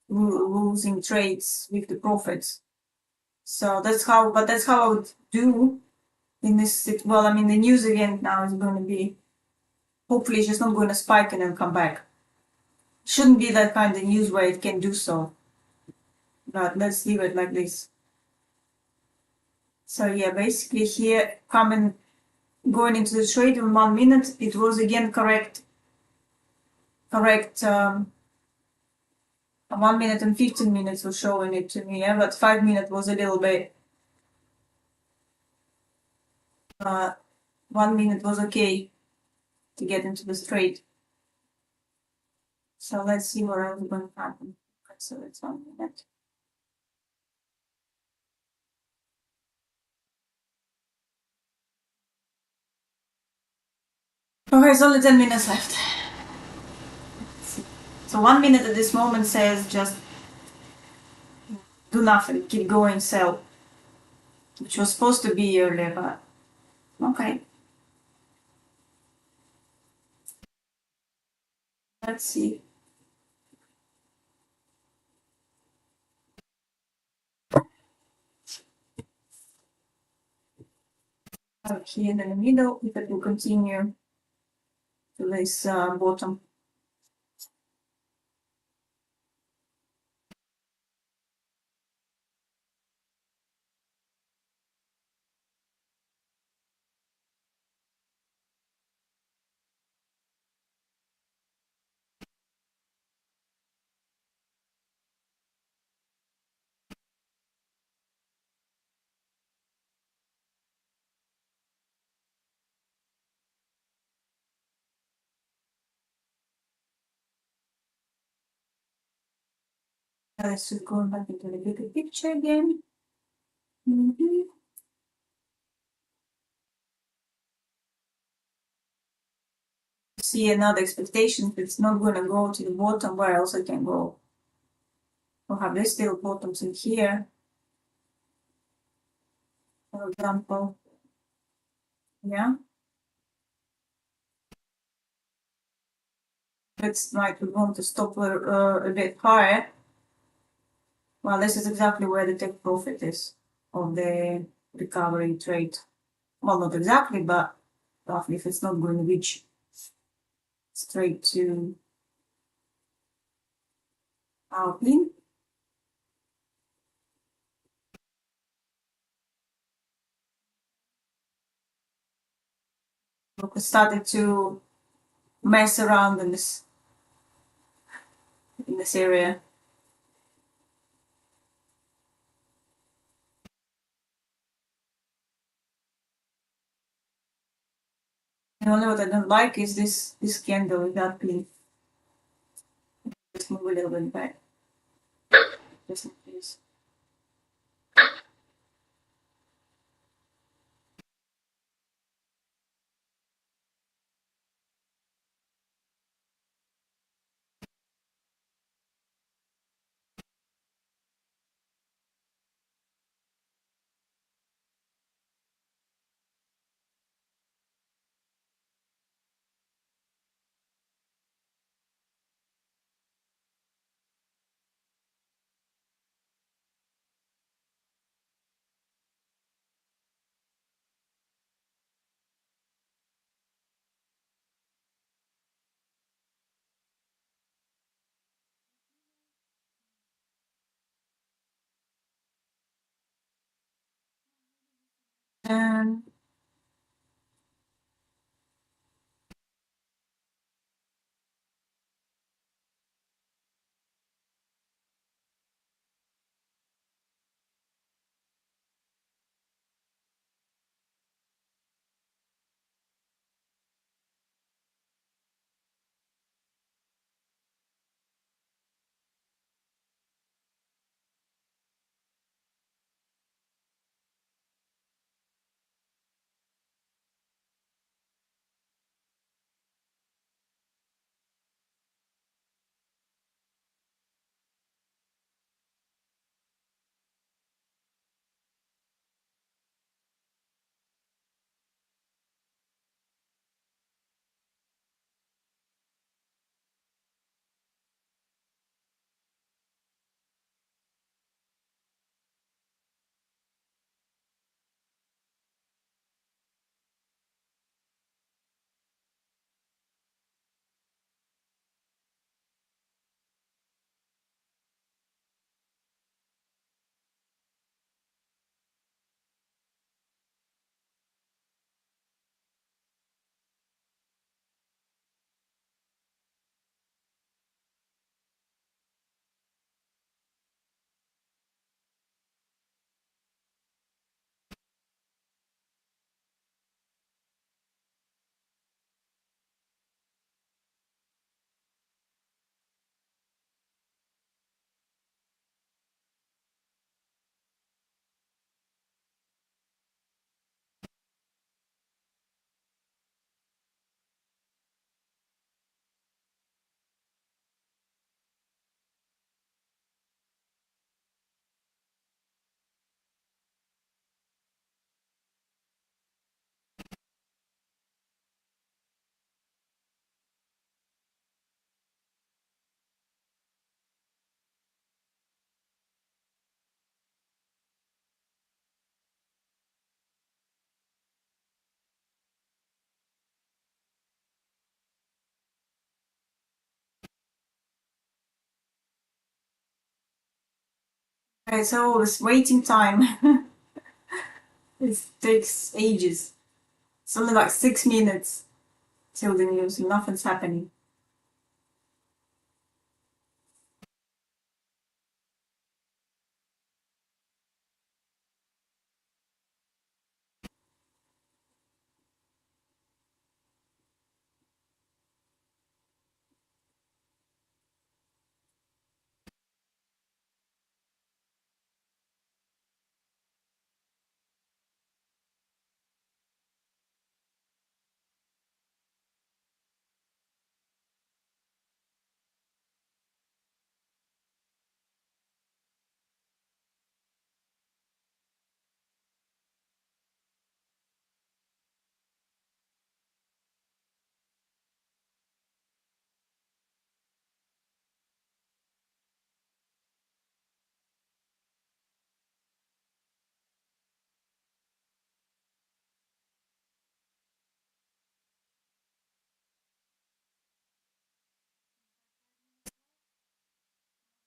losing trades with the profits. So that's how I would do in this. Well, I mean, the news event now is going to be, hopefully it's just not going to spike and then come back. Shouldn't be that kind of news where it can do so. But let's leave it like this. So yeah, basically here, going into the trade in 1 minute, it was again correct. 1 minute and 15 minutes was showing it to me, yeah, but 5 minutes was a little bit. 1 minute was okay to get into this trade. So let's see what else is going to happen. Okay, so it's 1 minute. Okay, it's only 10 minutes left. So 1 minute at this moment says just do nothing, keep going, sell, which was supposed to be earlier, but okay. Let's see. Here in the middle, if it will continue to this bottom. Let's just go back into the bigger picture again. See another expectation. If it's not going to go to the bottom, where else it can go? We'll have this still bottoms in here, for example. Yeah. It's like we want to stop a bit higher. Well, this is exactly where the take profit is of the recovery trade. Well, not exactly, but roughly, if it's not going to reach straight to our pin. We started to mess around in this area. The only what I don't like is this candle with that pin. Just move a little bit back, just in case. And okay, so this waiting time, it takes ages. It's only like 6 minutes till the news, and nothing's happening.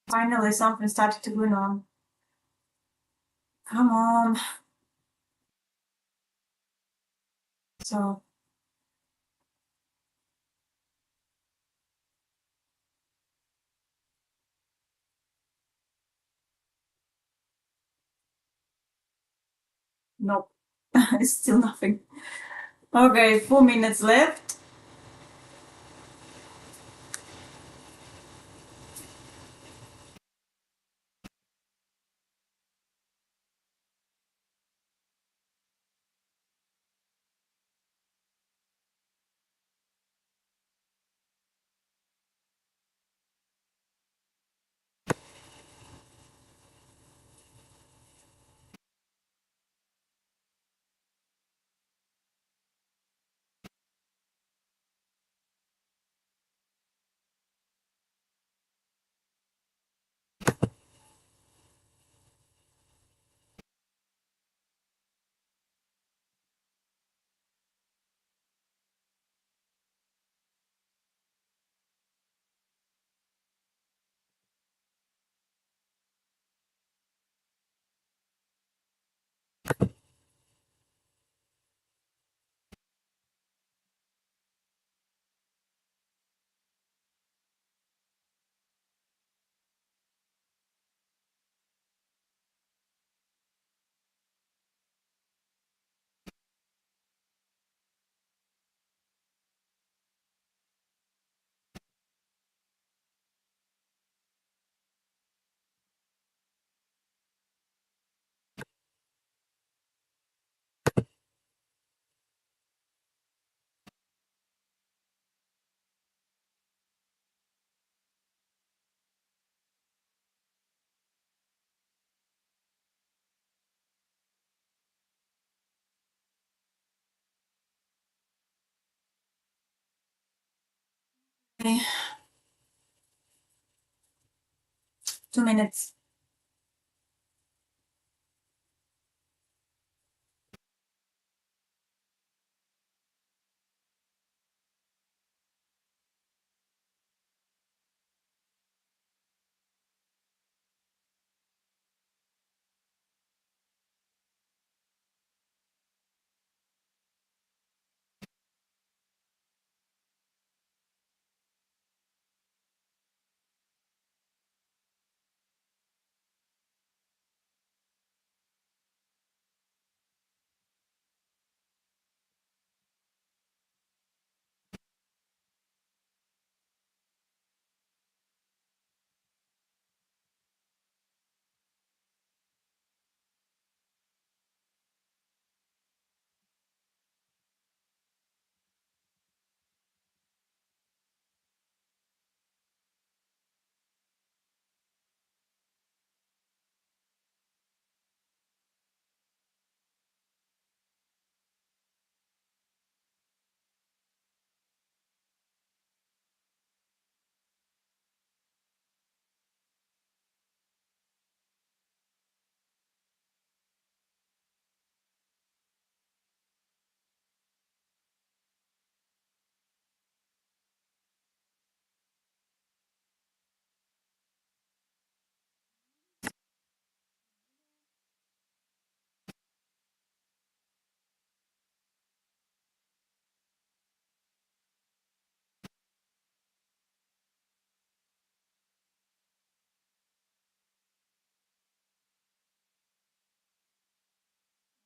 Finally, something started to go on. Come on. So, nope. It's still nothing. Okay, 4 minutes left. 2 minutes.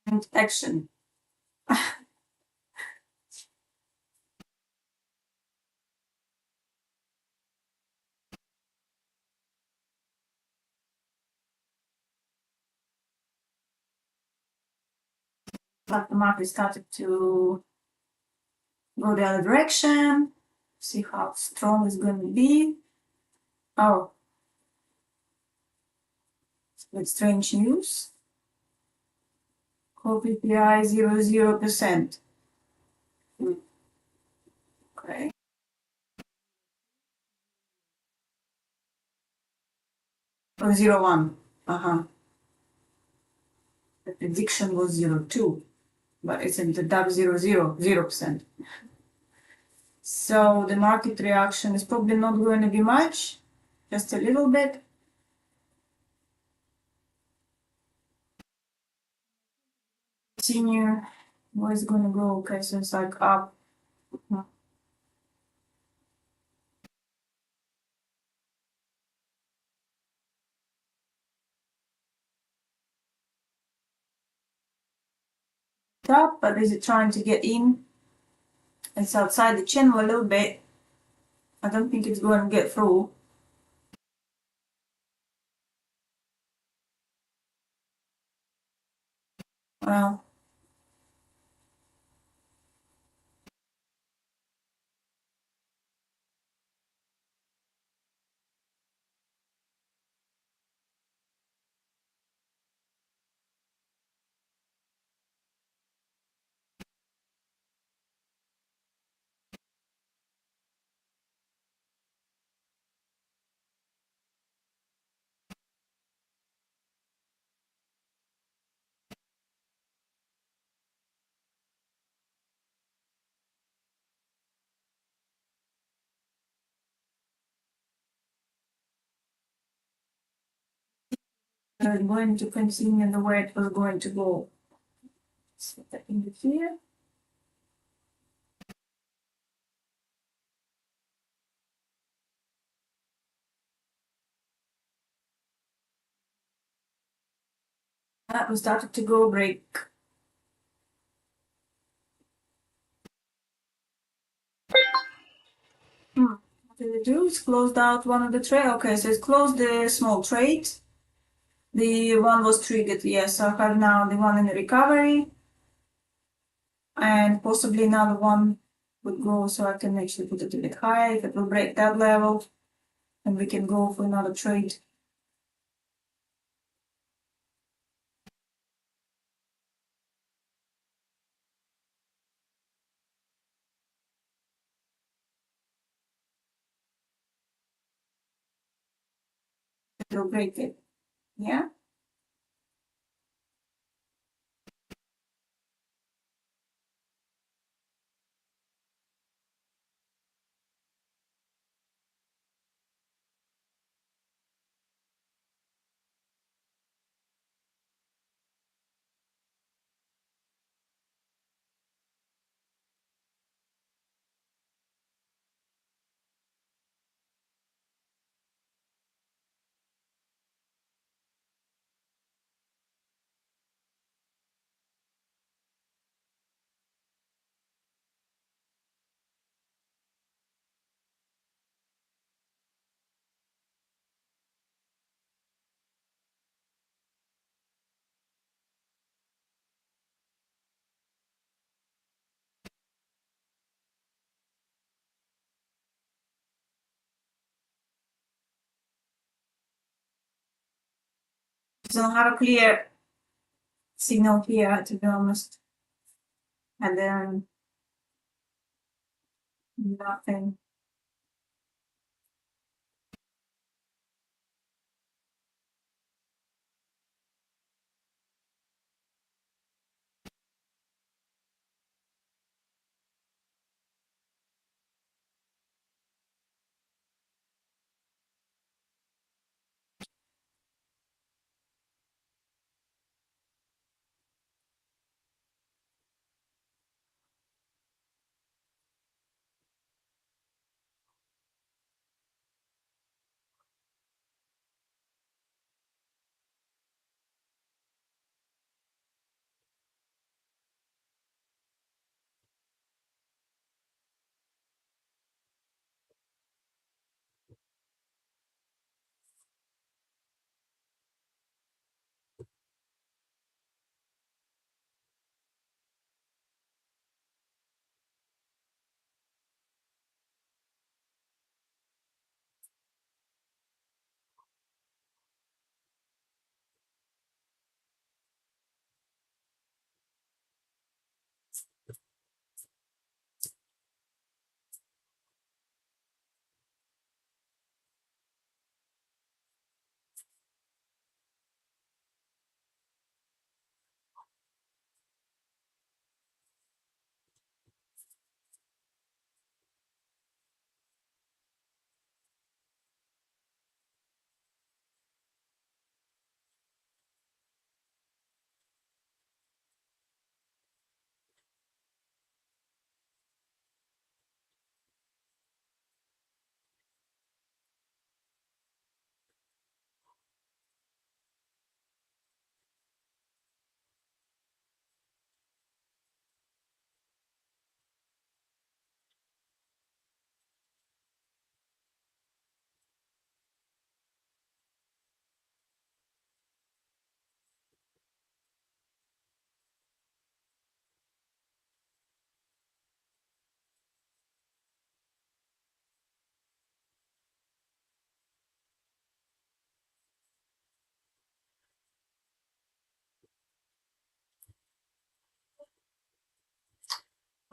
And action. But the market started to go the other direction. See how strong it's going to be. Oh, with strange news. Core PPI 0%. Okay. Oh, 0.1. Uh-huh. The prediction was 0.2, but it's in the dub 0%. So the market reaction is probably not going to be much, just a little bit. Continue. Where is it going to go? Okay, so it's like up. Top, but is it trying to get in? It's outside the channel a little bit. I don't think it's going to get through. Well, we're going to continue the way it was going to go. Set that in here. We started to go break. What did it do? It's closed out one of the trade. Okay, so it's closed the small trade. The one was triggered, yes. So I have now the one in the recovery. And possibly another one would go, so I can actually put it a bit higher if it will break that level. And we can go for another trade. to break it. Yeah. Don't have a clear signal here, to be honest. And then nothing.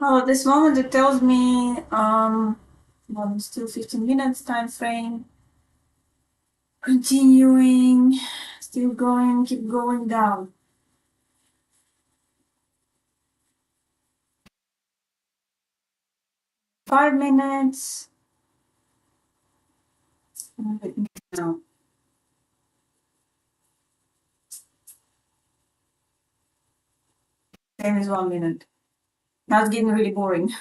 Well, at this moment it tells me well, still 15 minutes time frame. Continuing, still going, keep going down. Five minutes. No. Same as 1 minute. Now it's getting really boring.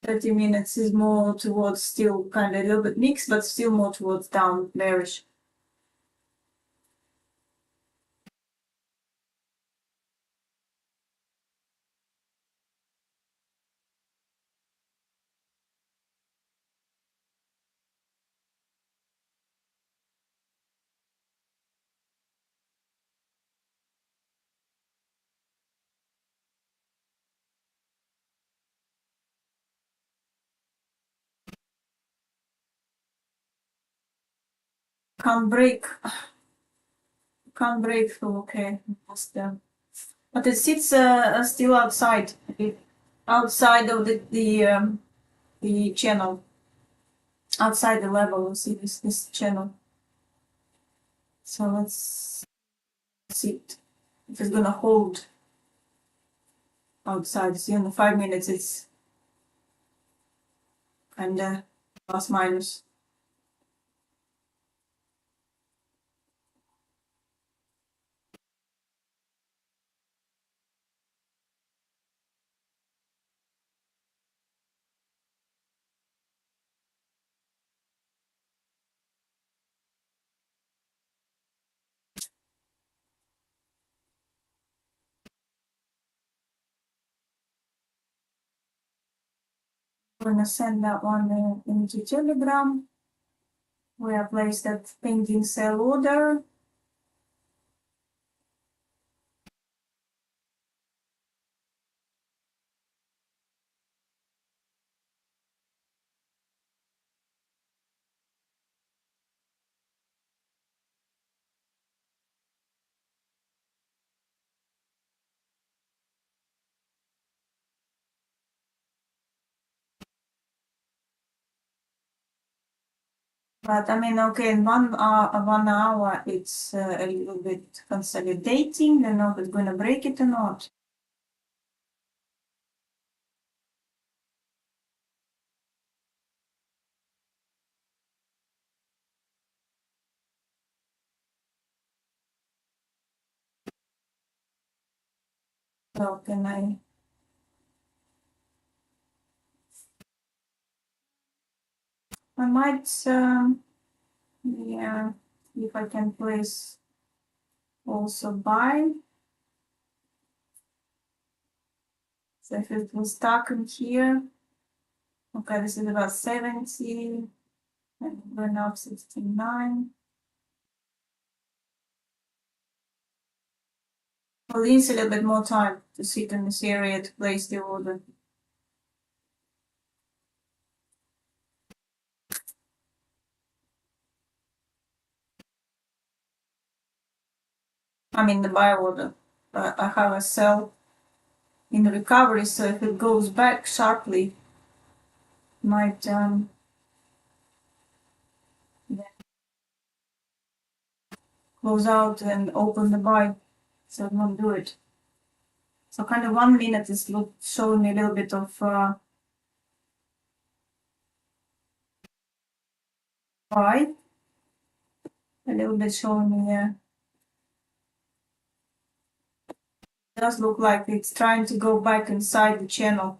30 minutes is more towards still kind of a little bit mixed, but still more towards down bearish. Can't break. Can't break through. Okay, but it sits still outside, outside of the channel. outside the level. You see this channel. So let's see if it's gonna hold outside. See, in the 5 minutes it's kinda plus minus. I'm gonna send that one into Telegram where I placed that pending sell order. But I mean, okay, in 1 hour it's a little bit consolidating. Don't know if it's gonna break it or not. So can I might, yeah, if I can place also buy. So if it was stuck in here, okay, this is about 70, and we're now 69. Well, it needs a little bit more time to sit in this area to place the order. I mean the buy order. I have a sell in recovery, so if it goes back sharply, might close out and open the buy, so it won't do it. So kind of 1 minute is showing me a little bit of buy, a little bit showing me it does look like it's trying to go back inside the channel.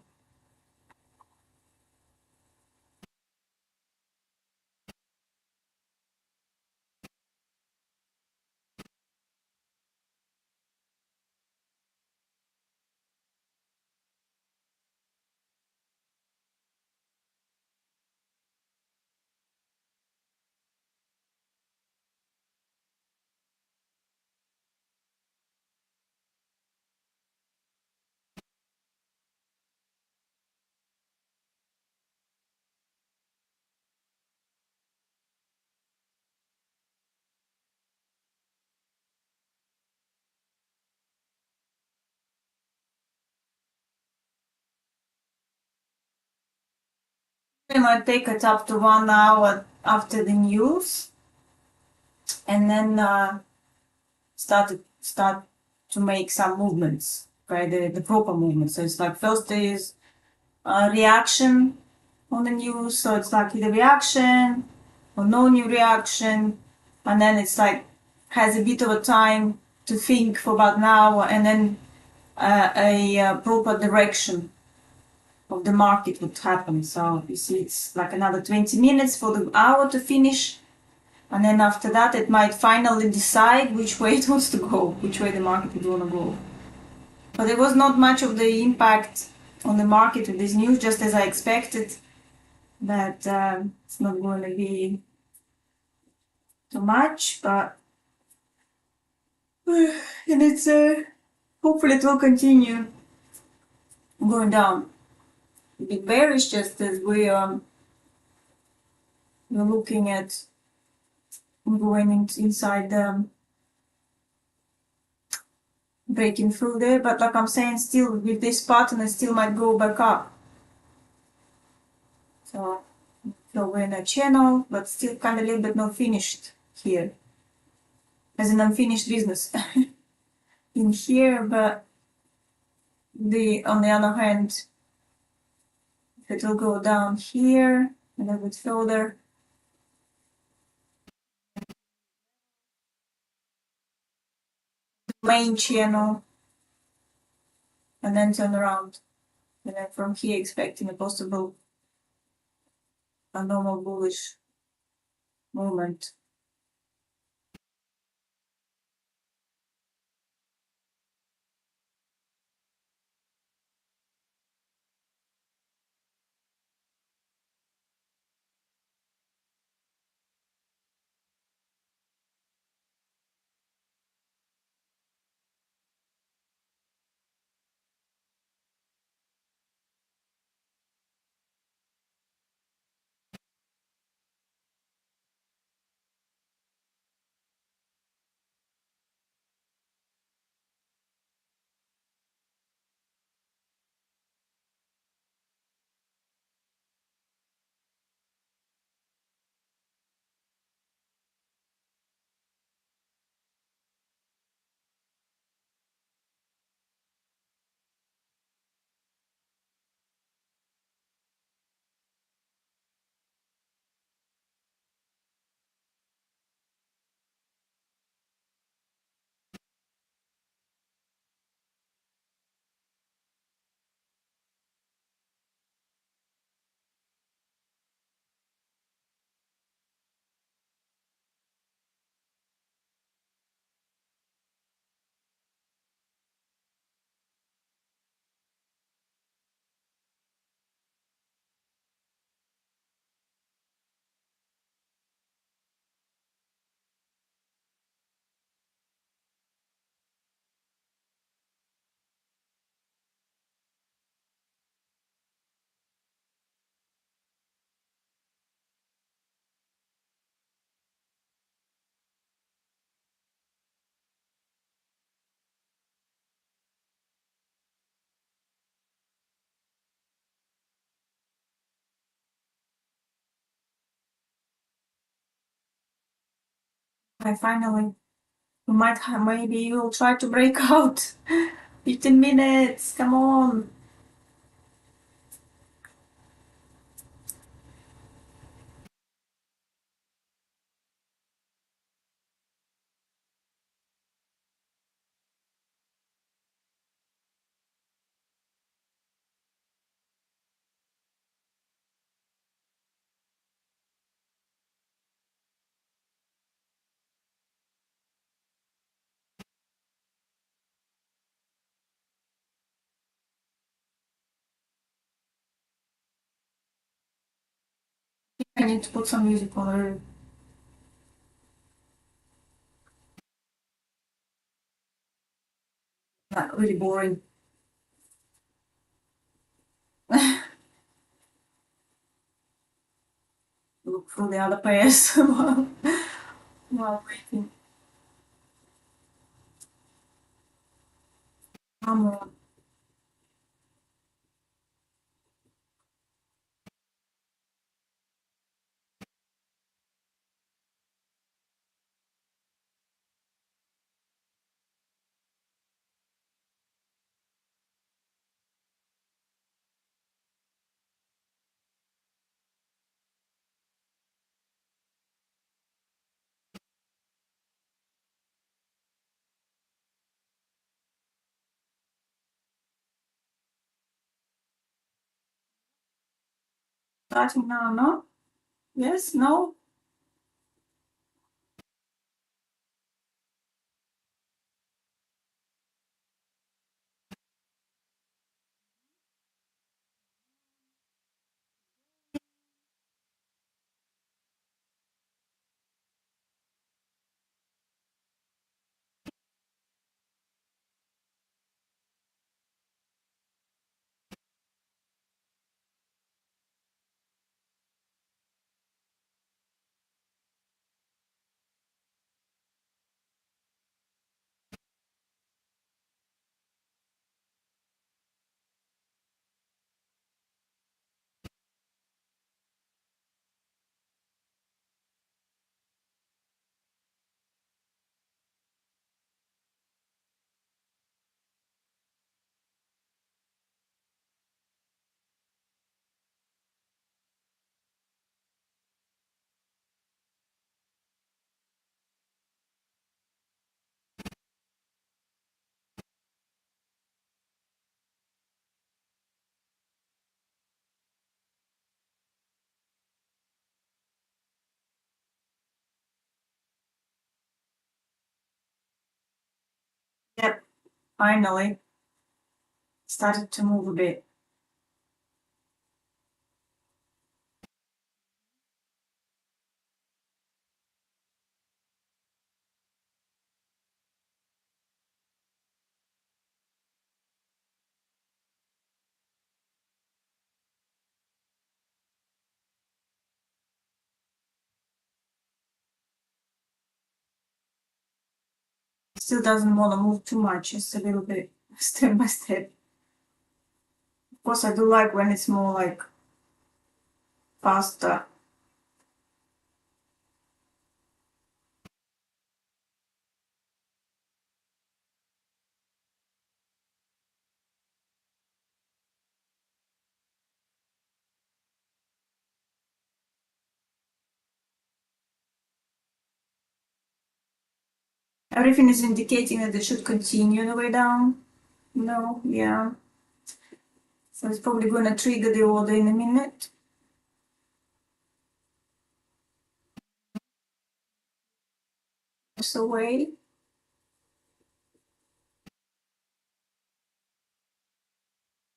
They might take it up to 1 hour after the news, and then start to make some movements, right? The proper movements. So it's like first there is a reaction on the news, so it's like either reaction or no new reaction, and then it's like has a bit of a time to think for about an hour, and then a proper direction of the market would happen. So you see, it's like another 20 minutes for the hour to finish. And then after that, it might finally decide which way it wants to go, which way the market would want to go. But there was not much of the impact on the market with this news, just as I expected, that it's not going to be too much. But and it's hopefully it will continue going down. A bit bearish, just as we're looking at going inside the breaking through there, but like I'm saying, still with this pattern, it still might go back up. So So we're in a channel, but still kind of a little bit not finished here, as an unfinished business in here. But on the other hand, if it will go down here a little bit further, main channel, and then turn around, and then from here expecting a possible normal bullish movement. I finally, maybe you will try to break out. 15 minutes, come on. I need to put some music on her. Not really boring. Look through the other pairs while waiting. Come on. Starting now, no? Yes, no? Yep, finally started to move a bit. Still doesn't want to move too much, just a little bit, step by step. Of course, I do like when it's more like faster. Everything is indicating that it should continue the way down. No, yeah. So it's probably going to trigger the order in a minute. So wait.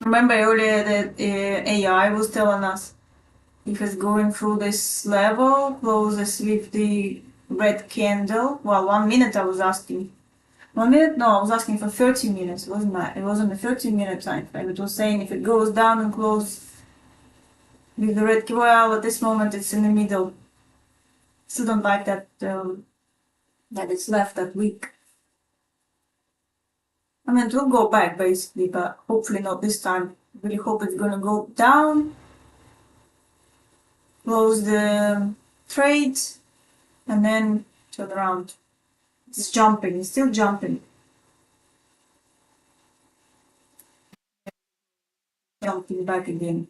Remember earlier that AI was telling us if it's going through this level, closes with the red candle. Well, 1 minute I was asking. 1 minute? No, I was asking for 30 minutes, wasn't I? It wasn't a 30-minute time frame. It was saying if it goes down and close with the red, well, at this moment it's in the middle. Still don't like that that it's left that weak. I mean, it will go back basically, but hopefully not this time. Really hope it's gonna go down, close the trade, and then turn around. It's jumping, it's still jumping. Jumping back again.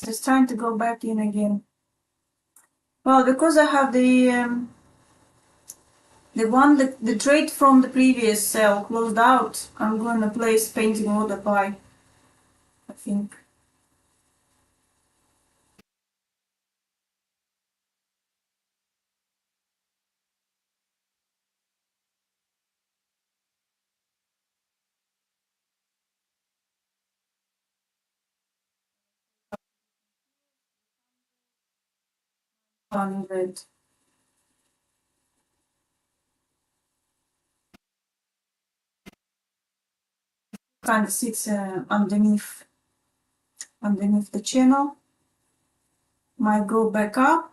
Just trying to go back in again. Well, because I have the trade from the previous sell closed out, I'm gonna place painting order buy, I think. $100. Kind of sits underneath the channel. Might go back up.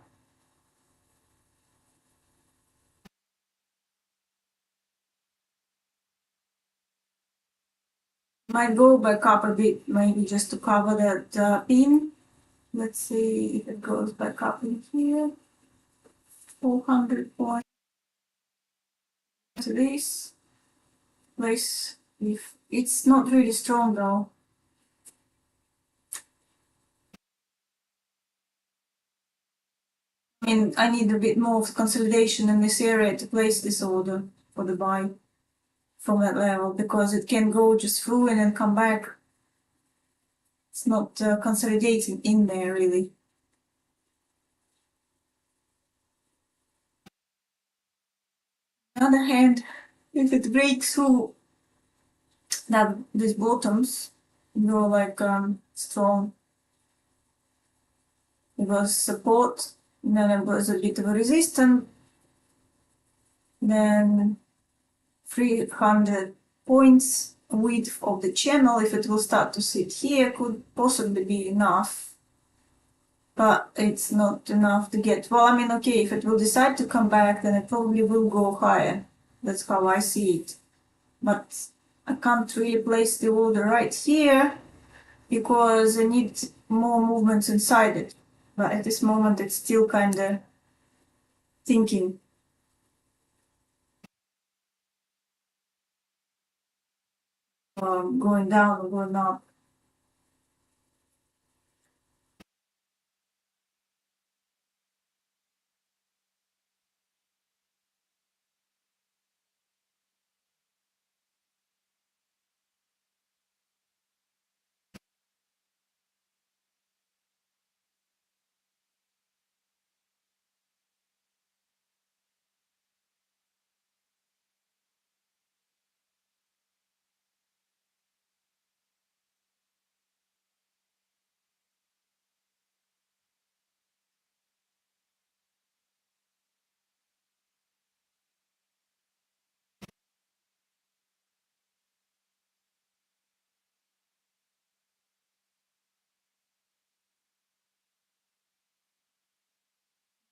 Might go back up a bit, maybe just to cover that pin. Let's see if it goes back up in here. 400 points to this place. If it's not really strong though. I mean, I need a bit more of consolidation in this area to place this order for the buy from that level, because it can go just through and then come back. It's not consolidating in there really. On the other hand, if it breaks through these bottoms, go like strong, it was support, and then it was a bit of a resistance, then 300 points width of the channel, if it will start to sit here, could possibly be enough, but it's not enough to get, well, I mean, okay, if it will decide to come back, then it probably will go higher. That's how I see it. But I can't really place the order right here because I need more movements inside it. But at this moment, it's still kind of thinking. Going down or going up.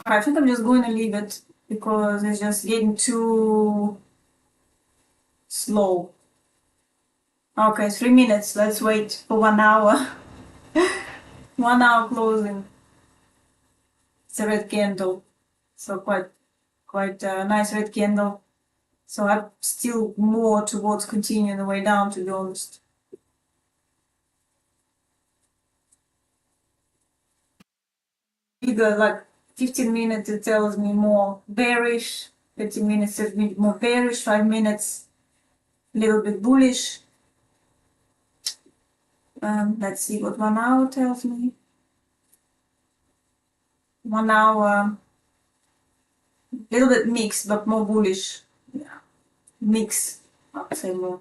I think I'm just going to leave it because it's just getting too slow. Okay, 3 minutes. Let's wait for 1 hour. 1 hour closing. It's a red candle, so quite a nice red candle. So I'm still more towards continuing the way down, to be honest. Either like 15 minutes it tells me more bearish, 15 minutes tells me more bearish, 5 minutes a little bit bullish. Let's see what 1 hour tells me. 1 hour, a little bit mixed, but more bullish. Yeah. Mix, I'd say more.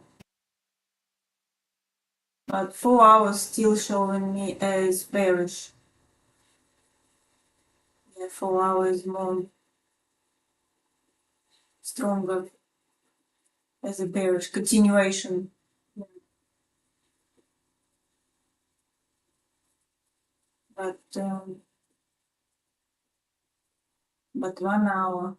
But 4 hours still showing me as bearish. Yeah, 4 hours more stronger as a bearish continuation. But 1 hour.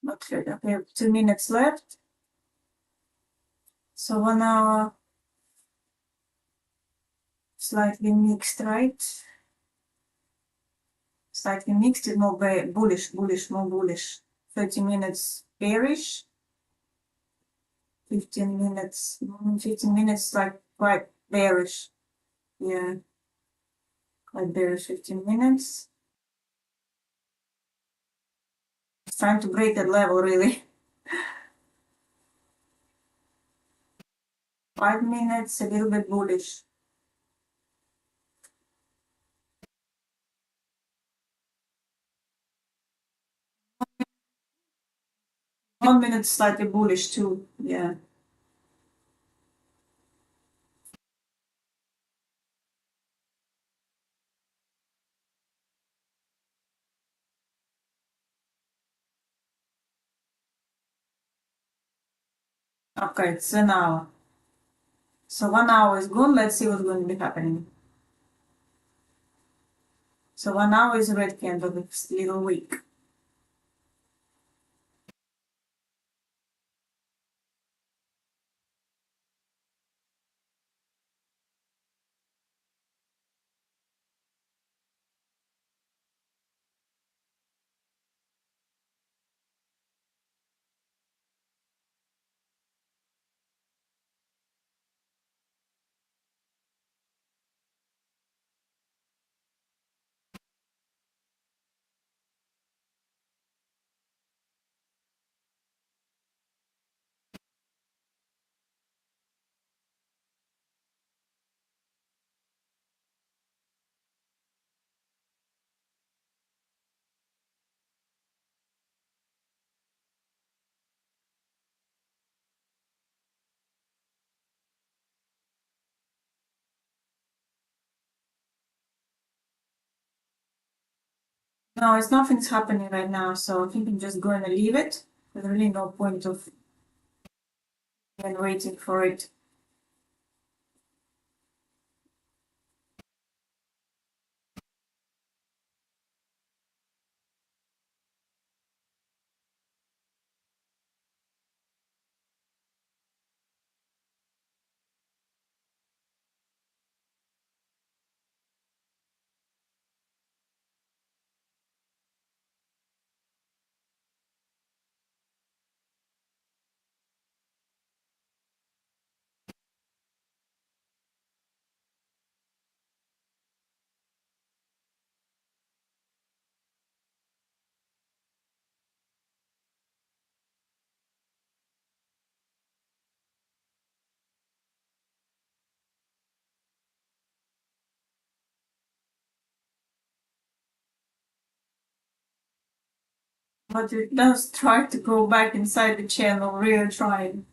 Not sure. Okay, we have 2 minutes left. So 1 hour, slightly mixed, right? slightly mixed, it's more bullish, more bullish. 30 minutes bearish. 15 minutes, 15 minutes like quite bearish. Yeah, quite bearish 15 minutes. It's time to break that level, really. 5 minutes, a little bit bullish. 1 minute slightly bullish too, yeah. Okay, it's an hour. So 1 hour is gone, let's see what's going to be happening. So 1 hour is a red candle, it's a little weak. No, it's nothing's happening right now, so I think I'm just going to leave it. There's really no point of waiting for it. But it does try to go back inside the channel, really trying.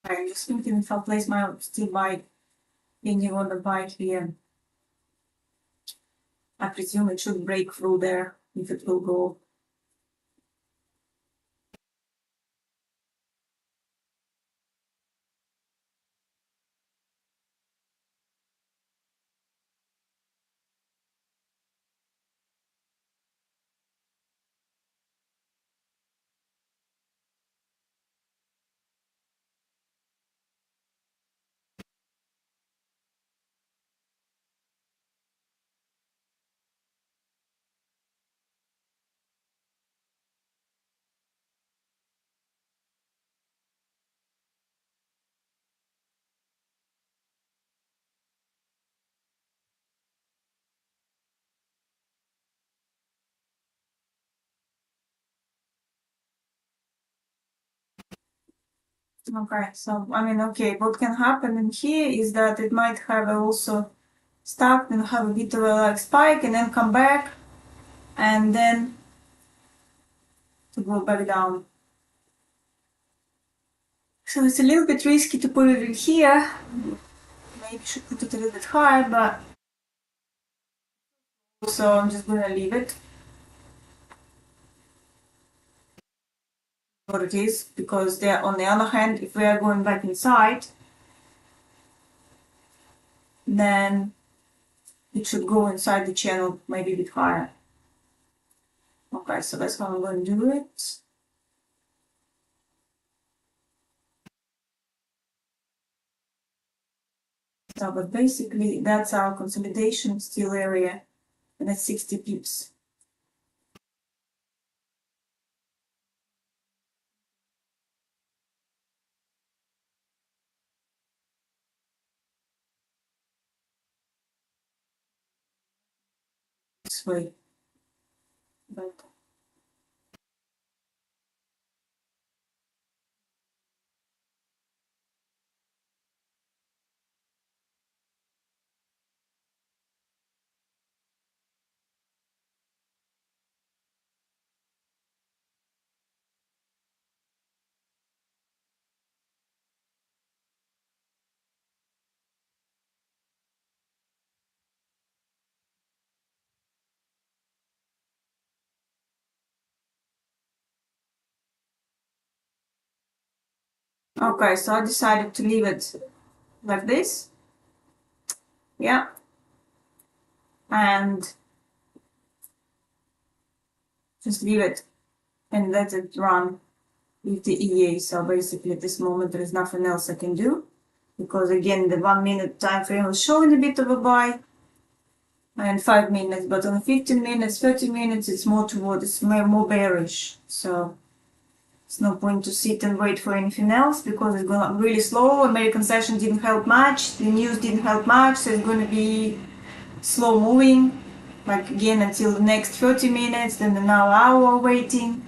I'm just thinking if I'll place my still buy, thinking on the buy here. I presume it should break through there if it will go. Okay, so I mean, okay, what can happen in here is that it might have also stuck and have a bit of a like spike and then come back and then to go back down. So it's a little bit risky to put it in here. Maybe should put it a little bit higher, but So I'm just gonna leave it what it is, because there, on the other hand, if we are going back inside, then it should go inside the channel maybe a bit higher. Okay, so that's how I'm going to do it. So, but basically that's our consolidation still area, and that's 60 pips. This way. But okay, so I decided to leave it like this. Yeah. And just leave it and let it run with the EA. So basically at this moment there is nothing else I can do, because again the 1 minute time frame was showing a bit of a buy, and 5 minutes, but on 15 minutes, 30 minutes it's more toward, it's more bearish. So it's no point to sit and wait for anything else, because it's going really slow. American session didn't help much, the news didn't help much, so it's going to be slow moving, like again until the next 30 minutes, then another hour waiting.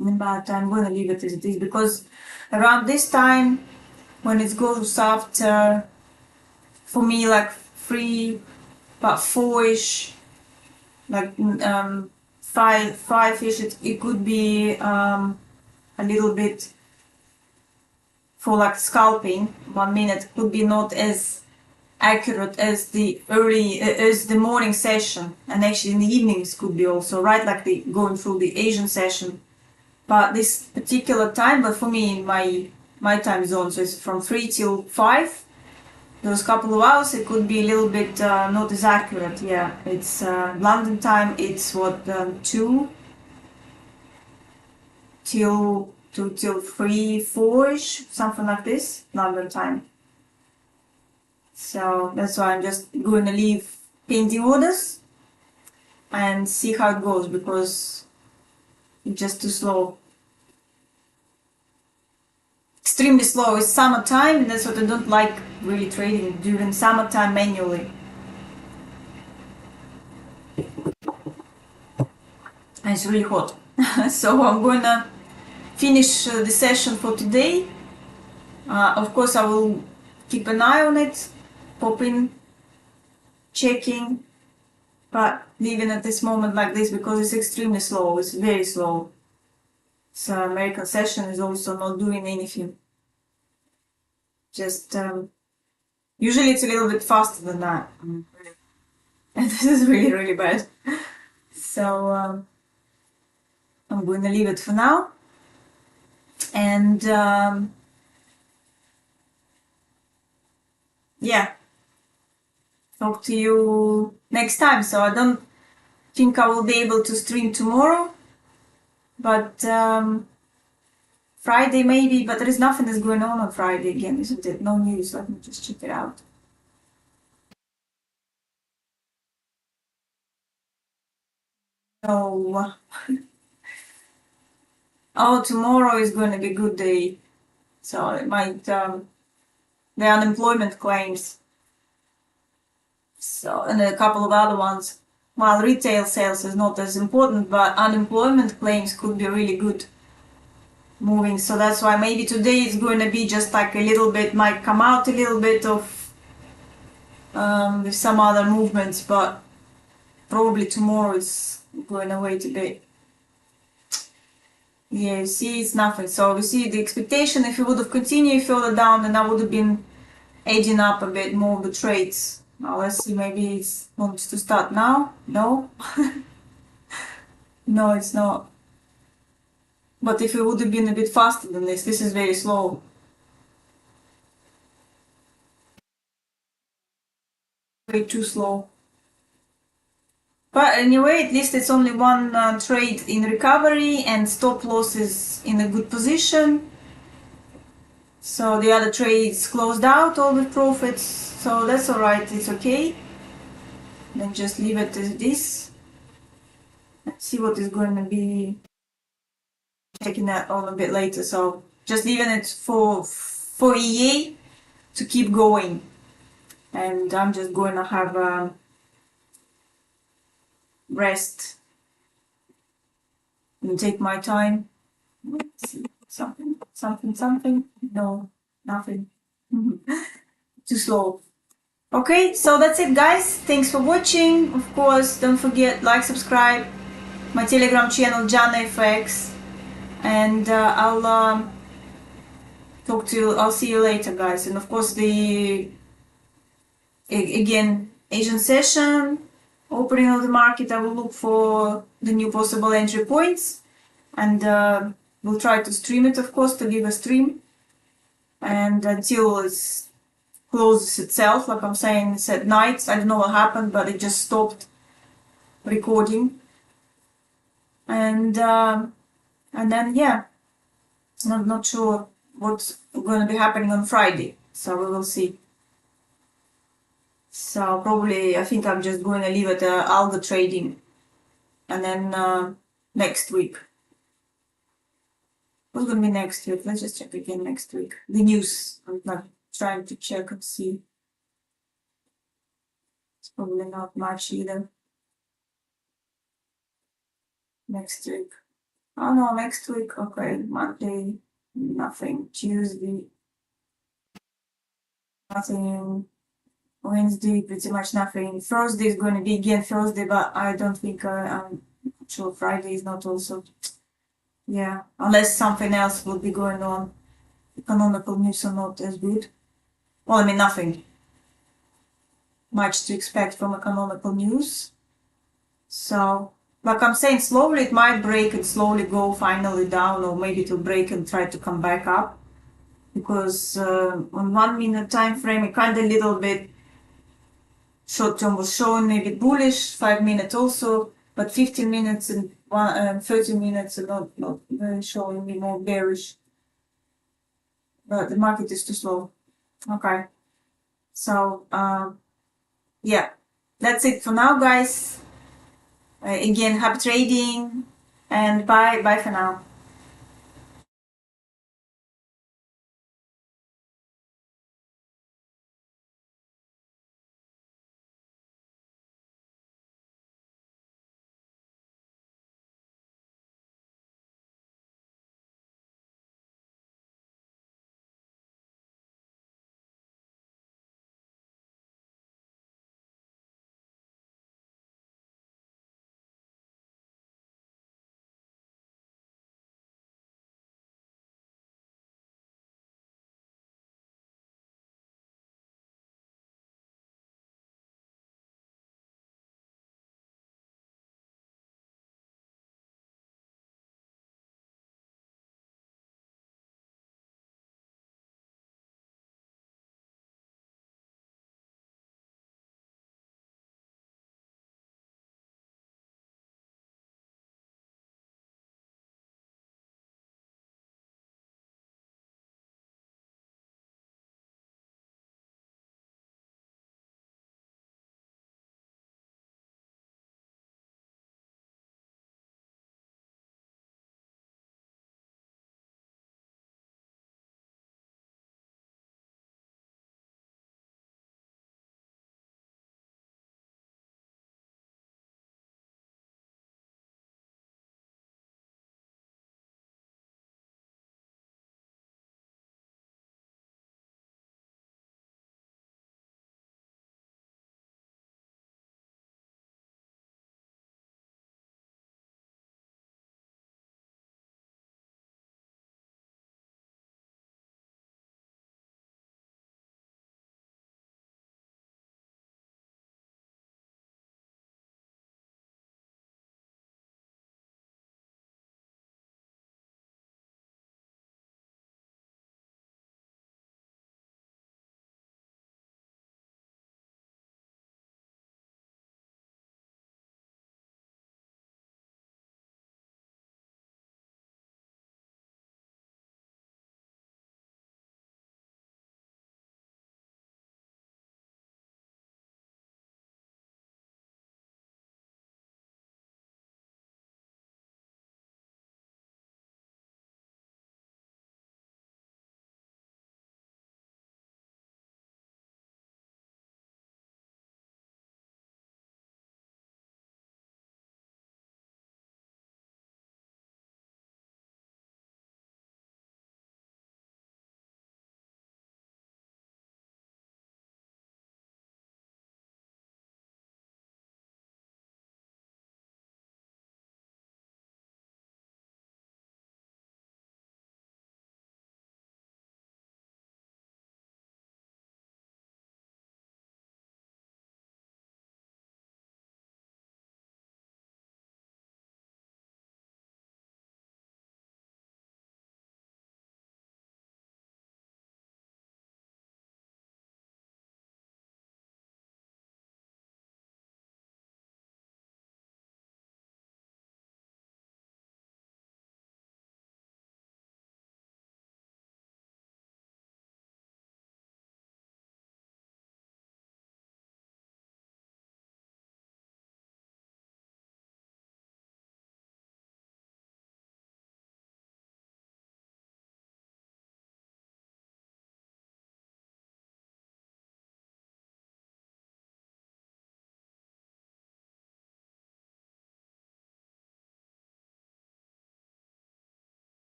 But I'm going to leave it as it is, because around this time, when it goes after, for me, like 3, about 4-ish, like 5-ish, it could be a little bit for like scalping. 1 minute could be not as accurate as the morning session, and actually in the evenings could be also, right, like the going through the Asian session. But this particular time, but for me in my time zone, so it's from 3 till 5, those couple of hours, it could be a little bit not as accurate. Yeah, it's London time, it's what, 2 till 3, 4-ish, something like this, London time. So that's why I'm just going to leave pending orders and see how it goes, because it's just too slow. Extremely slow. It's summertime, and that's what I don't like really trading during summertime manually. And it's really hot. So I'm gonna finish the session for today. Of course I will keep an eye on it, popping, checking, but leaving at this moment like this, because it's extremely slow. It's very slow. So American session is also not doing anything. Just usually it's a little bit faster than that. And this is really, really bad. So I'm going to leave it for now. And yeah, talk to you next time. So I don't think I will be able to stream tomorrow, but Friday maybe, but there is nothing that's going on Friday again, isn't it? No news. Let me just check it out. No. Oh, tomorrow is going to be a good day. So it might, the unemployment claims. So, and a couple of other ones. While retail sales is not as important, but unemployment claims could be really good moving. So that's why maybe today is going to be just like a little bit, might come out a little bit of with some other movements, but probably tomorrow is going to wait a bit. Yeah, you see, it's nothing. So we see the expectation. If it would have continued further down, then I would have been adding up a bit more of the trades. Now let's see, maybe it wants to start now. No, no, it's not. But if it would have been a bit faster than this is very slow. Way too slow. But anyway, at least it's only one trade in recovery and stop loss is in a good position. So the other trades closed out all with profits. So that's alright, it's okay. Then just leave it as this. And see what is going to be taking that on a bit later. So just leaving it for EA to keep going. And I'm just going to have a rest and take my time. Let's see. Something. No, nothing. Too slow. Okay, so that's it, guys. Thanks for watching. Of course, don't forget, like, subscribe, my Telegram channel, Janna FX, and I'll talk to you. I'll see you later, guys. And of course, again, Asian session, opening of the market. I will look for the new possible entry points, and we'll try to stream it, of course, to leave a stream, and until it's closes itself, like I'm saying, it's at night. I don't know what happened, but it just stopped recording. And then yeah, not sure what's going to be happening on Friday, so we will see. So probably I think I'm just going to leave it AlgoTrading, and then next week. What's going to be next week? Let's just check again next week. The news. I'm not trying to check and see. It's probably not much either. Next week. Oh no, next week. Okay, Monday, nothing. Tuesday, nothing. Wednesday, pretty much nothing. Thursday is going to be again Thursday, but I don't think I'm sure Friday is not also. Yeah, unless something else will be going on. Economical news are not as good. Well, I mean, nothing much to expect from economical news. So, like I'm saying, slowly it might break and slowly go finally down, or maybe it will break and try to come back up. Because on 1 minute time frame, it kind of little bit short term was showing maybe bullish, 5 minutes also, but 15 minutes and 30 minutes are not very showing me more bearish. But the market is too slow. Okay. So, yeah, that's it for now, guys. Again, happy trading and bye for now.